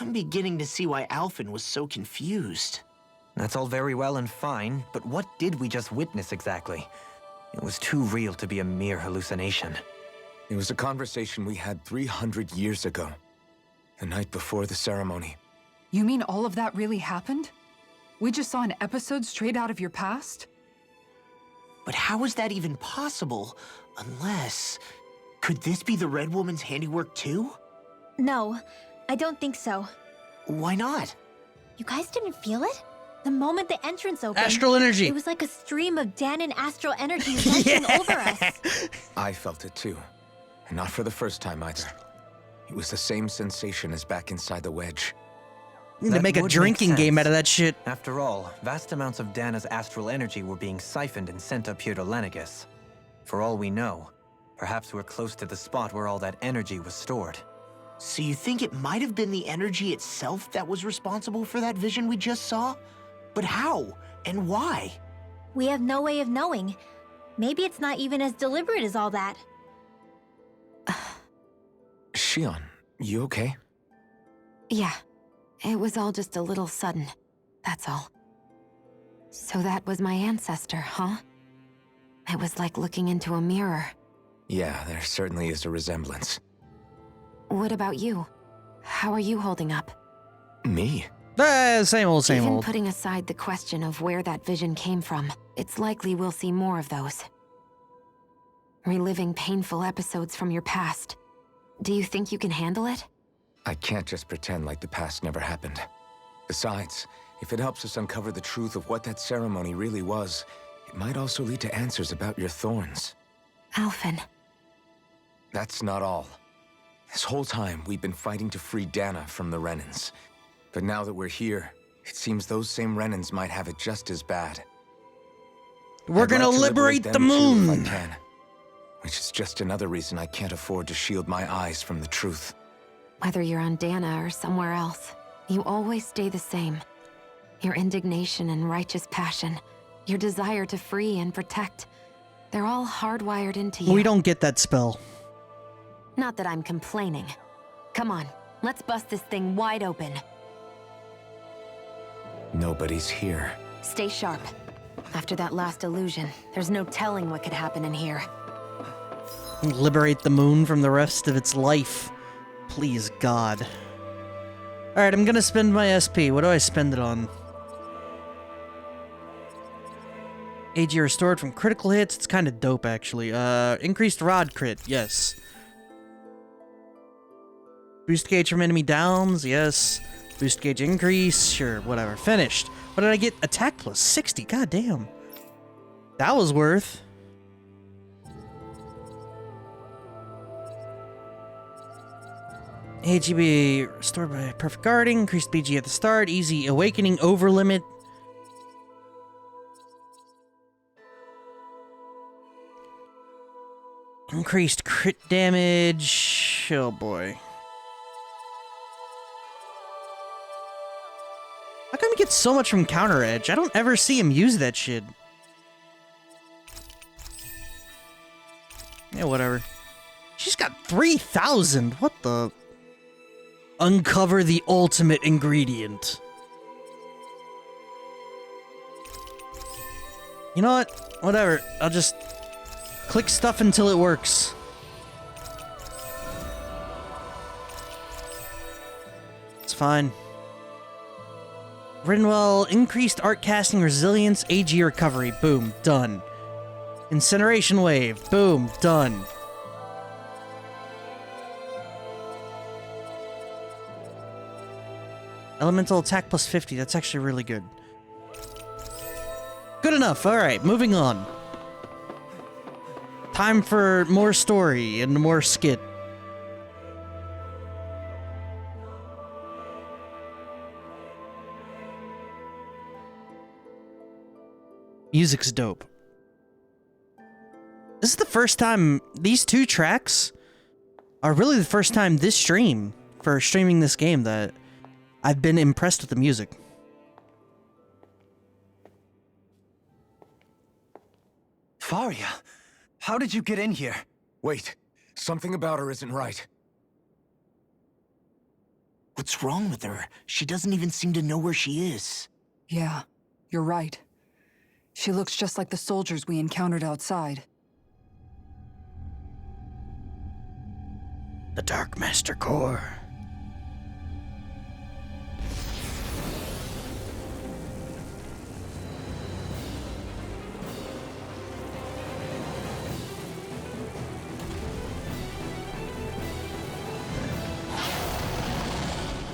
I'm beginning to see why Alphen was so confused. That's all very well and fine, but what did we just witness exactly? It was too real to be a mere hallucination. It was a conversation we had 300 years ago. The night before the ceremony. You mean all of that really happened? We just saw an episode straight out of your past? But how is that even possible? Unless... Could this be the Red Woman's handiwork too? No, I don't think so. Why not? You guys didn't feel it? The moment the entrance opened, Astral energy. it was like a stream of Danon astral energy rushing over us. I felt it too. And not for the first time either. It was the same sensation as back inside the wedge. Need to That make a would drinking game sense. out of that shit. After all, vast amounts of Dana's astral energy were being siphoned and sent up here to Lenegus. For all we know, perhaps we're close to the spot where all that energy was stored. So you think it might have been the energy itself that was responsible for that vision we just saw? But how? And why? We have no way of knowing. Maybe it's not even as deliberate as all that. Shion, you okay? Yeah. It was all just a little sudden. That's all. So that was my ancestor, huh? It was like looking into a mirror. Yeah, there certainly is a resemblance. What about you? How are you holding up? Me? Same old, same Even old. putting aside the question of where that vision came from, it's likely we'll see more of those. Reliving painful episodes from your past. Do you think you can handle it? I can't just pretend like the past never happened. Besides, if it helps us uncover the truth of what that ceremony really was, it might also lead to answers about your thorns. Alphen. That's not all. This whole time, we've been fighting to free Dana from the Renans. But now that we're here, it seems those same Renans might have it just as bad. We're I'd gonna like to liberate the them too, moon. if I can. Which is just another reason I can't afford to shield my eyes from the truth. Whether you're on Dana or somewhere else, you always stay the same. Your indignation and righteous passion, your desire to free and protect, they're all hardwired into you. We don't get that spell. Not that I'm complaining. Come on, let's bust this thing wide open. Nobody's here. Stay sharp. After that last illusion, there's no telling what could happen in here. Liberate the moon from the rest of its life. Please, God. Alright, I'm gonna spend my SP. What do I spend it on? AG restored from critical hits. It's kind of dope, actually. Increased rod crit. Yes. Boost gauge from enemy downs. Yes. Boost gauge increase. Sure, whatever. Finished. What did I get? Attack plus 60. God damn. That was worth. AGB restored by perfect guarding. Increased BG at the start. Easy awakening over limit. Increased crit damage. Oh boy. How come he gets so much from Counter Edge? I don't ever see him use that shit. Yeah, whatever. She's got 3,000. What the? Uncover the ultimate ingredient. You know what? Whatever. I'll just click stuff until it works. It's fine. Written well, increased art casting resilience, AG recovery. Boom, done. Incineration wave. Boom, done. Elemental attack plus 50. That's actually really good. Good enough. Alright, moving on. Time for more story and more skit. Music's dope. This is the first time, these two tracks are really the first time this stream, for streaming this game, that I've been impressed with the music. Faria, how did you get in here? Wait, something about her isn't right. What's wrong with her? She doesn't even seem to know where she is. Yeah, you're right. She looks just like the soldiers we encountered outside. The Dark Master Core.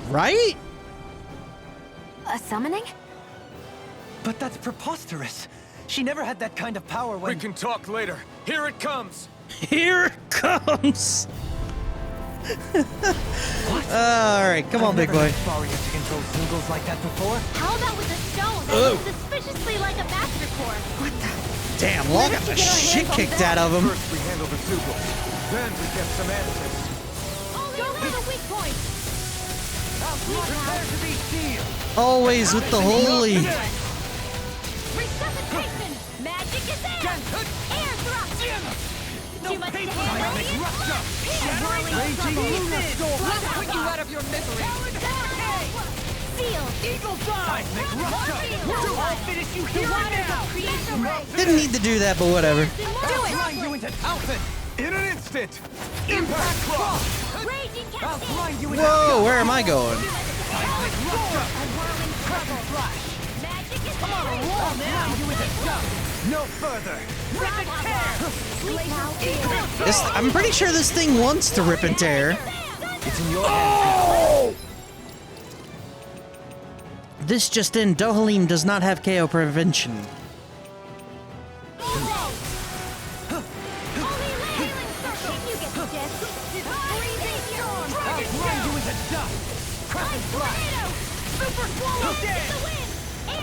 Right? A summoning? But that's preposterous. She never had that kind of power when— We can talk later. Here it comes! Here it comes! Alright, come on, big boy. Faria to control singles like that before? How about with a stone that looks suspiciously like a master core? What the? Damn, Law got the shit kicked out of him. First we handle the Zugel, then we get some answers. Don't have a weak point. Prepare to be sealed! Always with the holy. Resuscitation! Magic is in! Air thrust! Too much to handle? Let's put you out of your misery! Seal! Eagle Seismic Rupture! I'll finish you here and now! Didn't need to do that, but whatever. I'll grind you into Alpha! In an instant! Impact Cross! Raging I'll Cascade! grind you into Whoa, where am I going? Seismic Rupture! Crescent Flash! Magic is Come on, roll now! You into dust! No further! Rip and tear! I'm pretty sure this thing wants to rip and tear. It's in your hands. This just in, Dohalim does not have KO prevention.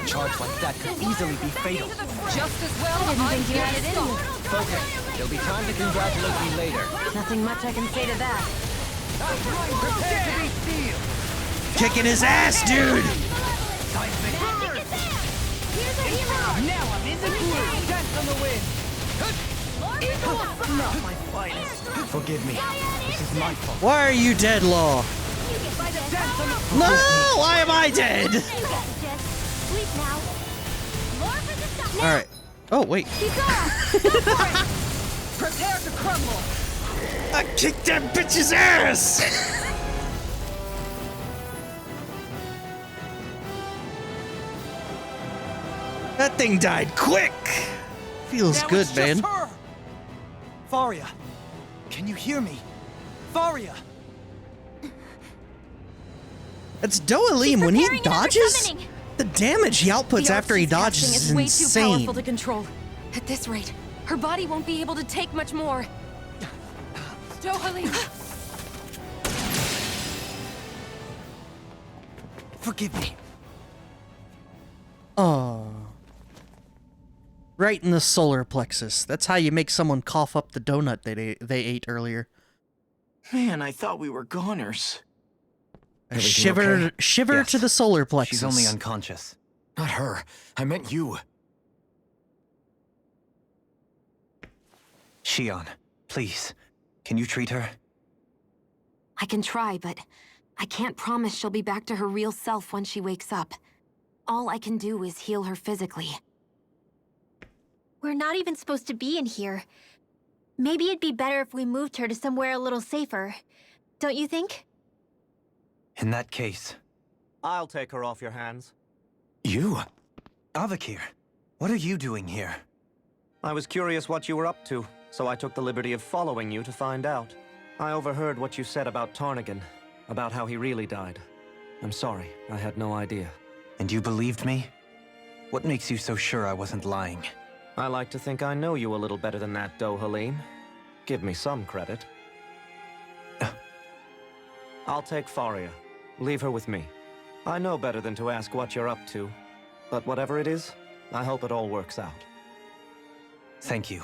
Charge like that could easily be fatal. Just as well didn't think you had it in you. Okay, there'll be time to congratulate me later. Nothing much I can say to that. Prepare to be sealed. Kicking his ass, dude! Seismic Burst! Now I'm in the groove. Dance on the wind. Not my finest. Forgive me. This is my fault. Why are you dead, Law? Dance on the— No! Why am I dead? Alright. Oh, wait. Prepare to crumble. I kicked that bitch's ass! That thing died quick! Feels Now good, it's man. just her. Faria, can you hear me? Faria! It's Dohalim. When he preparing another dodges, summoning. the damage he outputs The after he arts she's casting dodges is is way insane. too powerful to control. At this rate, her body won't be able to take much more. Dohalim! Forgive me. Oh. Right in the solar plexus. That's how you make someone cough up the donut they ate earlier. Man, I thought we were goners. A shiver Yes. to the solar plexus. She's only unconscious. Not her. I meant you. Shion, please, can you treat her? I can try, but I can't promise she'll be back to her real self when she wakes up. All I can do is heal her physically. We're not even supposed to be in here. Maybe it'd be better if we moved her to somewhere a little safer. Don't you think? In that case... I'll take her off your hands. You? Avakir, what are you doing here? I was curious what you were up to, so I took the liberty of following you to find out. I overheard what you said about Tarnigan, about how he really died. I'm sorry, I had no idea. And you believed me? What makes you so sure I wasn't lying? I like to think I know you a little better than that, Dohalim. Give me some credit. I'll take Faria. Leave her with me. I know better than to ask what you're up to. But whatever it is, I hope it all works out. Thank you.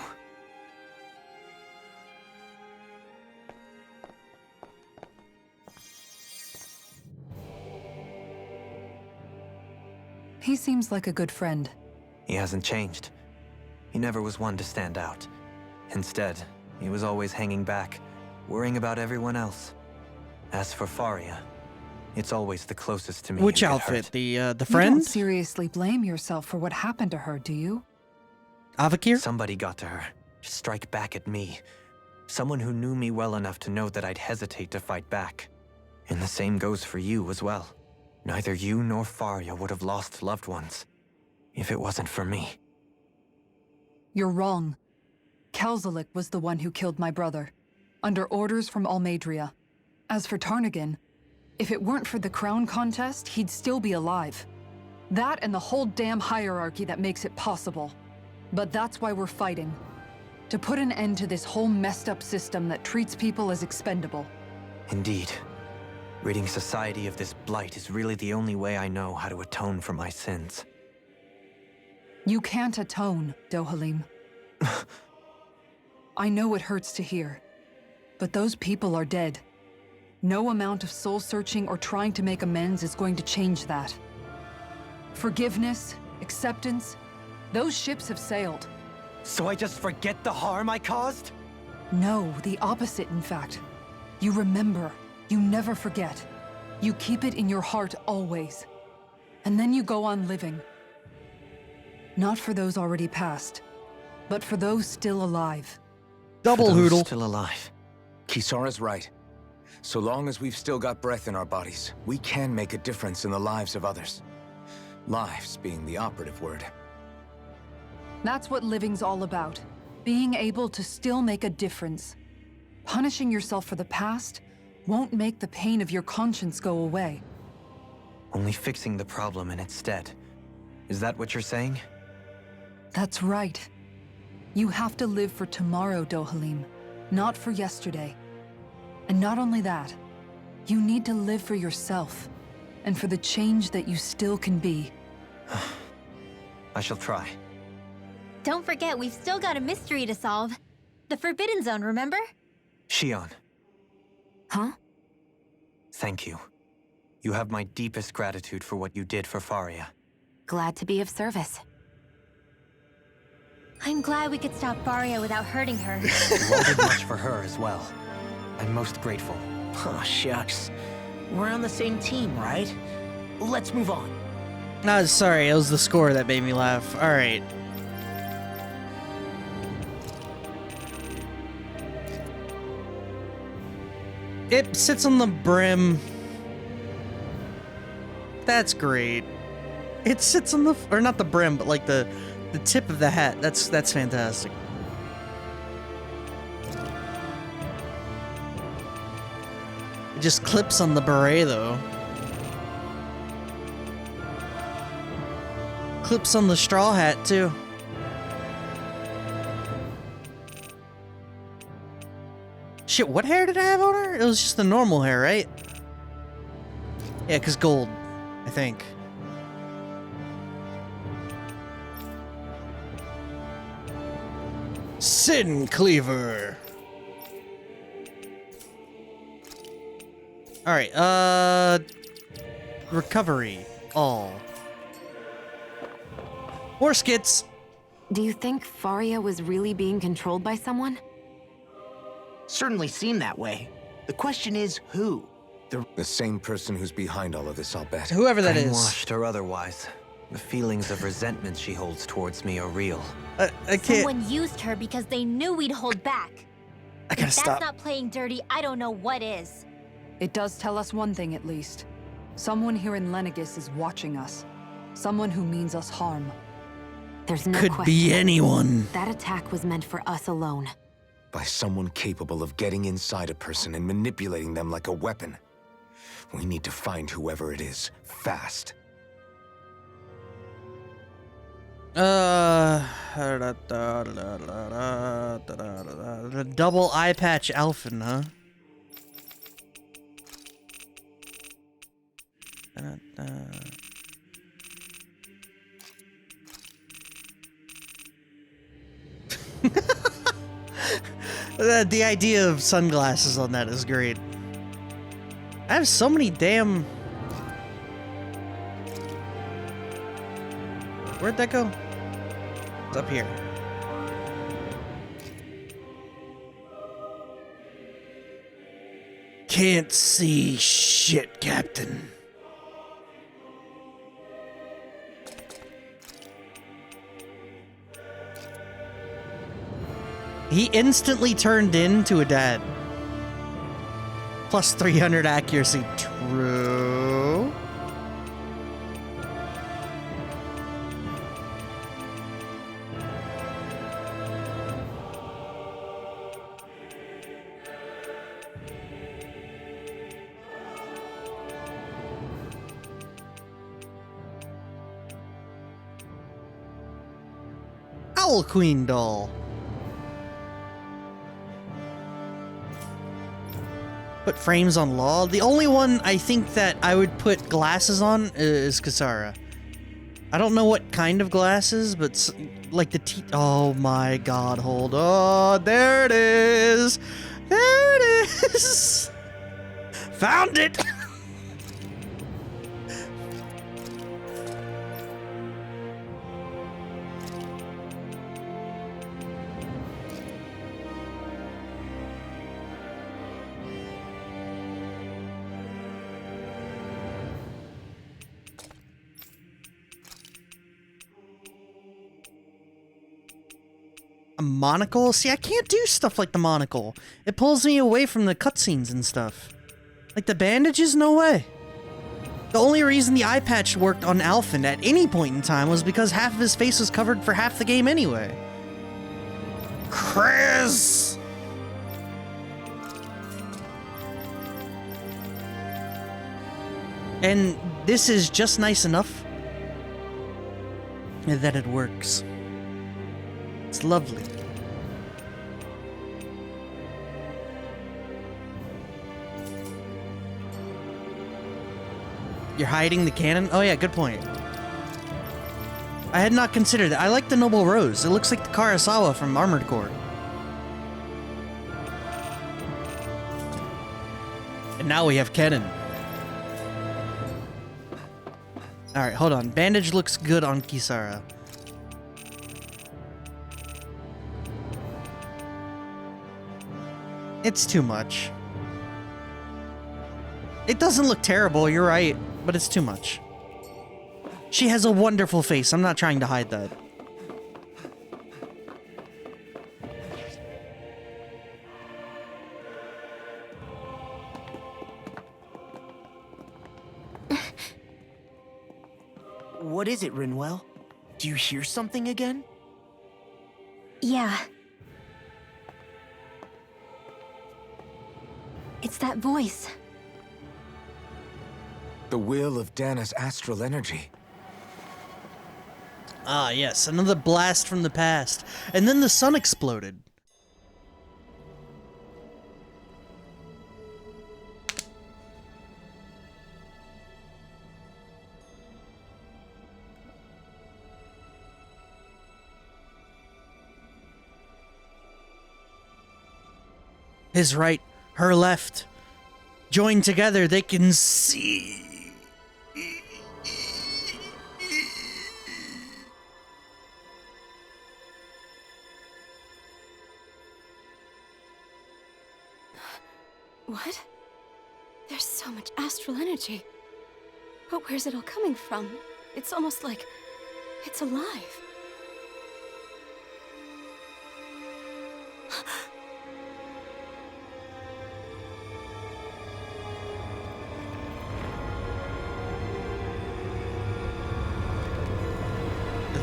He seems like a good friend. He hasn't changed. He never was one to stand out. Instead, he was always hanging back, worrying about everyone else. As for Faria, it's always the closest to me. Which who get outfit? hurt. The You friend? don't seriously blame yourself for what happened to her, do you? Avakir? Somebody got to her, to strike back at me. Someone who knew me well enough to know that I'd hesitate to fight back. And the same goes for you as well. Neither you nor Faria would have lost loved ones if it wasn't for me. You're wrong. Kelzelik was the one who killed my brother, under orders from Almadria. As for Tarnigan, if it weren't for the crown contest, he'd still be alive. That and the whole damn hierarchy that makes it possible. But that's why we're fighting. To put an end to this whole messed up system that treats people as expendable. Indeed. Ridding society of this blight is really the only way I know how to atone for my sins. You can't atone, Dohalim. I know it hurts to hear, but those people are dead. No amount of soul-searching or trying to make amends is going to change that. Forgiveness, acceptance, those ships have sailed. So I just forget the harm I caused? No, the opposite, in fact. You remember. You never forget. You keep it in your heart always. And then you go on living. Not for those already passed, but for those still alive. Double hoodle. Still alive. Kisara's right. So long as we've still got breath in our bodies, we can make a difference in the lives of others. Lives being the operative word. That's what living's all about. Being able to still make a difference. Punishing yourself for the past won't make the pain of your conscience go away. Only fixing the problem in its stead. Is that what you're saying? That's right. You have to live for tomorrow, Dohalim, not for yesterday. And not only that, you need to live for yourself, and for the change that you still can be. I shall try. Don't forget, we've still got a mystery to solve. The Forbidden Zone, remember? Shion, Huh? thank you. You have my deepest gratitude for what you did for Faria. Glad to be of service. I'm glad we could stop Faria without hurting her. You all did much for her as well. I'm most grateful. Oh, shucks. We're on the same team, right? Let's move on. Sorry, it was the score that made me laugh. Alright. It sits on the brim. That's great. It sits on the, or not the brim, but like the tip of the hat. That's fantastic. It just clips on the beret though. Clips on the straw hat too. Shit, what hair did I have on her? It was just the normal hair, right? Yeah, 'cause gold, I think. Sin Cleaver. Alright, recovery. All. More skits. Do you think Faria was really being controlled by someone? Certainly seemed that way. The question is, who? The same person who's behind all of this, I'll bet. Whoever that is. Brainwashed or otherwise, the feelings of resentment she holds towards me are real. I can't. Someone used her because they knew we'd hold back. I gotta If stop. that's not playing dirty, I don't know what is. It does tell us one thing at least. Someone here in Lenegis is watching us. Someone who means us harm. There's no Could question. be anyone. That attack was meant for us alone. By someone capable of getting inside a person and manipulating them like a weapon. We need to find whoever it is, fast. Double eye patch Alphen, huh? The idea of sunglasses on that is great. I have so many damn... Where'd that go? It's up here. Can't see shit, Captain. He instantly turned into a dad. Plus 300 accuracy. True. Owl Queen doll. Put frames on Law. The only one I think that I would put glasses on is Kisara. I don't know what kind of glasses, but like the oh my god, hold on. There it is. There it is. Found it. A monocle? See, I can't do stuff like the monocle. It pulls me away from the cutscenes and stuff. Like the bandages? No way. The only reason the eye patch worked on Alphen at any point in time was because half of his face was covered for half the game anyway. Chris! And this is just nice enough that it works. It's lovely. You're hiding the cannon? Oh yeah, good point. I had not considered it. I like the Noble Rose. It looks like the Karasawa from Armored Core. And now we have cannon. Alright, hold on. Bandage looks good on Kisara. It's too much. It doesn't look terrible, you're right, but it's too much. She has a wonderful face, I'm not trying to hide that. What is it, Rinwell? Do you hear something again? Yeah. It's that voice. The will of Dana's astral energy. Ah, yes, another blast from the past. And then the sun exploded. His right, her left. Joined together, they can see. What? There's so much astral energy. But where's it all coming from? It's almost like it's alive.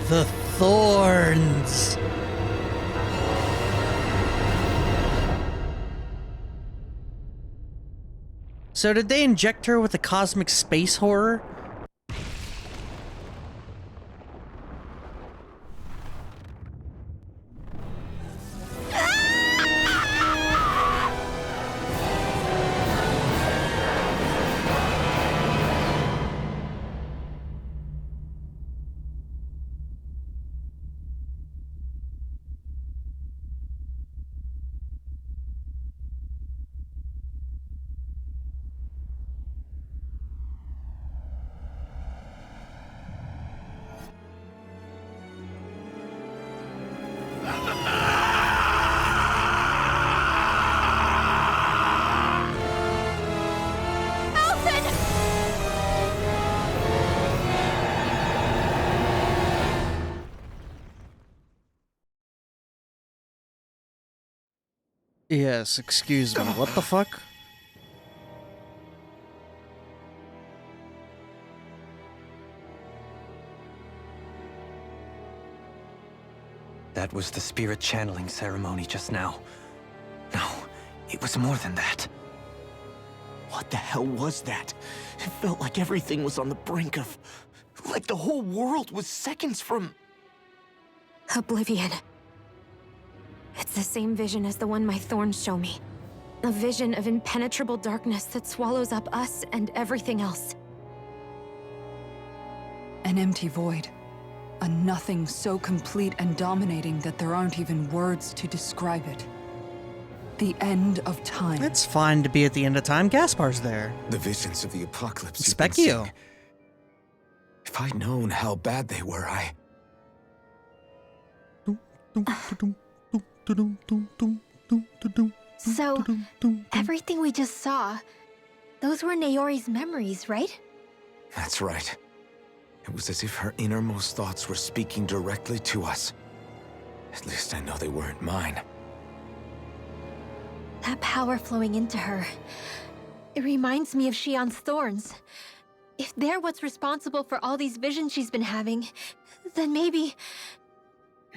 The thorns. So did they inject her with a cosmic space horror? Yes, excuse me. What the fuck? That was the spirit channeling ceremony just now. No, it was more than that. What the hell was that? It felt like everything was on the brink of... like the whole world was seconds from... Oblivion. It's the same vision as the one my thorns show me. A vision of impenetrable darkness that swallows up us and everything else. An empty void. A nothing so complete and dominating that there aren't even words to describe it. The end of time. It's fine to be at the end of time. Gaspar's there. The visions of the apocalypse. Specchio. If I'd known how bad they were, So, everything we just saw, those were Naori's memories, right? That's right. It was as if her innermost thoughts were speaking directly to us. At least I know they weren't mine. That power flowing into her, it reminds me of Shion's thorns. If they're what's responsible for all these visions she's been having, then maybe...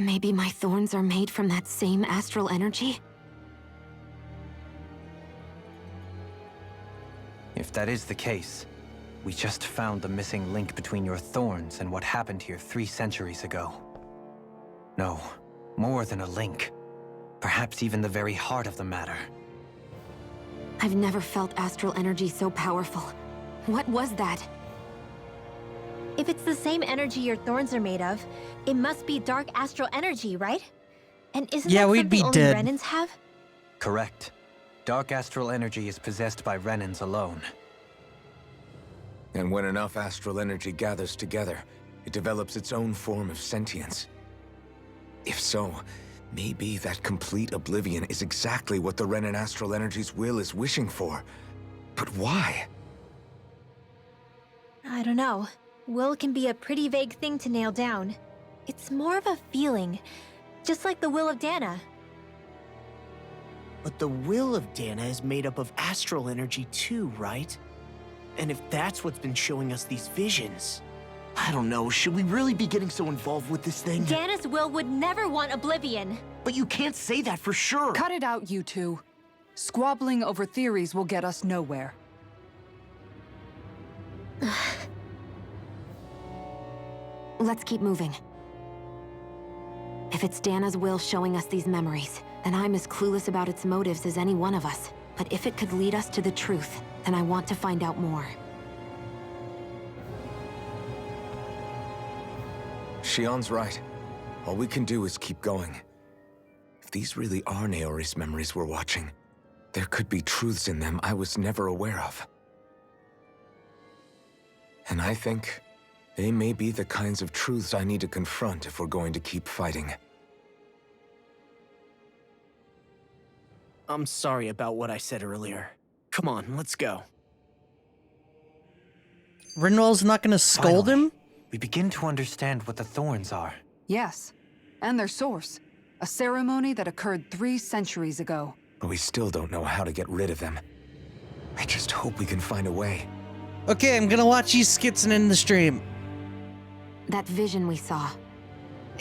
Maybe my thorns are made from that same astral energy? If that is the case, we just found the missing link between your thorns and what happened here 3 centuries ago. No, more than a link. Perhaps even the very heart of the matter. I've never felt astral energy so powerful. What was that? If it's the same energy your thorns are made of, it must be dark astral energy, right? And isn't that we'd something be only dead. Renans have? Correct. Dark astral energy is possessed by Renans alone. And when enough astral energy gathers together, it develops its own form of sentience. If so, maybe that complete oblivion is exactly what the Renan astral energy's will is wishing for. But why? I don't know. Will can be a pretty vague thing to nail down. It's more of a feeling, just like the will of Dana. But the will of Dana is made up of astral energy too, right? And if that's what's been showing us these visions... I don't know, should we really be getting so involved with this thing? Dana's will would never want oblivion. But you can't say that for sure. Cut it out, you two. Squabbling over theories will get us nowhere. Let's keep moving. If it's Dana's will showing us these memories, then I'm as clueless about its motives as any one of us. But if it could lead us to the truth, then I want to find out more. Shion's right. All we can do is keep going. If these really are Naori's memories we're watching, There could be truths in them I was never aware of. And I think they may be the kinds of truths I need to confront if we're going to keep fighting. I'm sorry about what I said earlier. Come on, let's go. Rinwell's not gonna scold Finally, him? we begin to understand what the thorns are. Yes, and their source. A ceremony that occurred 3 centuries ago. But we still don't know how to get rid of them. I just hope we can find a way. Okay, I'm gonna watch these skits and end the stream. That vision we saw.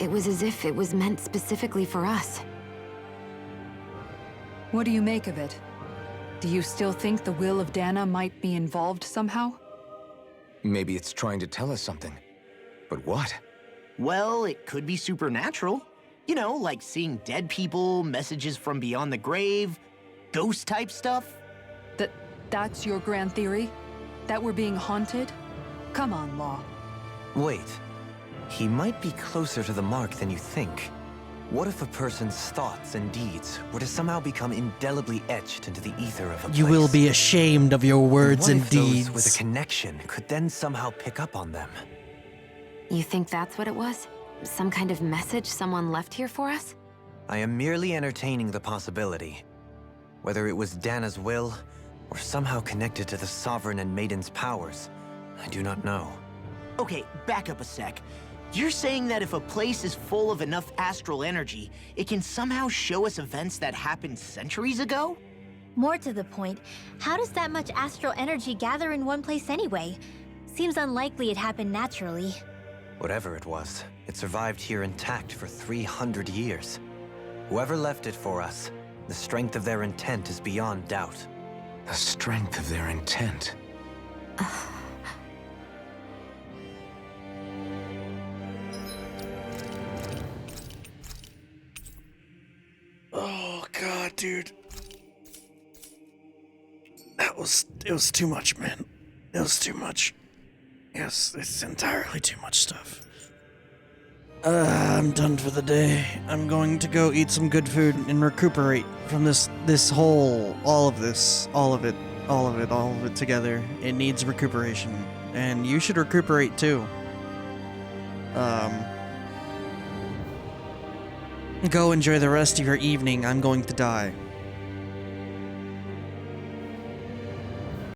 It was as if it was meant specifically for us. What do you make of it? Do you still think the will of Dana might be involved somehow? Maybe it's trying to tell us something. But what? Well, it could be supernatural. You know, like seeing dead people, messages from beyond the grave, ghost-type stuff. That's your grand theory? That we're being haunted? Come on, Law. Wait. He might be closer to the mark than you think. What if a person's thoughts and deeds were to somehow become indelibly etched into the ether of a place? You will be ashamed of your words and what if deeds. those with a connection could then somehow pick up on them? You think that's what it was? Some kind of message someone left here for us? I am merely entertaining the possibility. Whether it was Dana's will, or somehow connected to the Sovereign and Maiden's powers, I do not know. Okay, back up a sec. You're saying that if a place is full of enough astral energy, it can somehow show us events that happened centuries ago? More to the point, how does that much astral energy gather in one place anyway? Seems unlikely it happened naturally. Whatever it was, it survived here intact for 300 years. Whoever left it for us, the strength of their intent is beyond doubt. The strength of their intent. Oh god, dude. It was too much, man. It was too much. Yes, it's entirely too much stuff. I'm done for the day. I'm going to go eat some good food and recuperate from this whole, all of it together. It needs recuperation. And you should recuperate too. Go enjoy the rest of your evening. I'm going to die.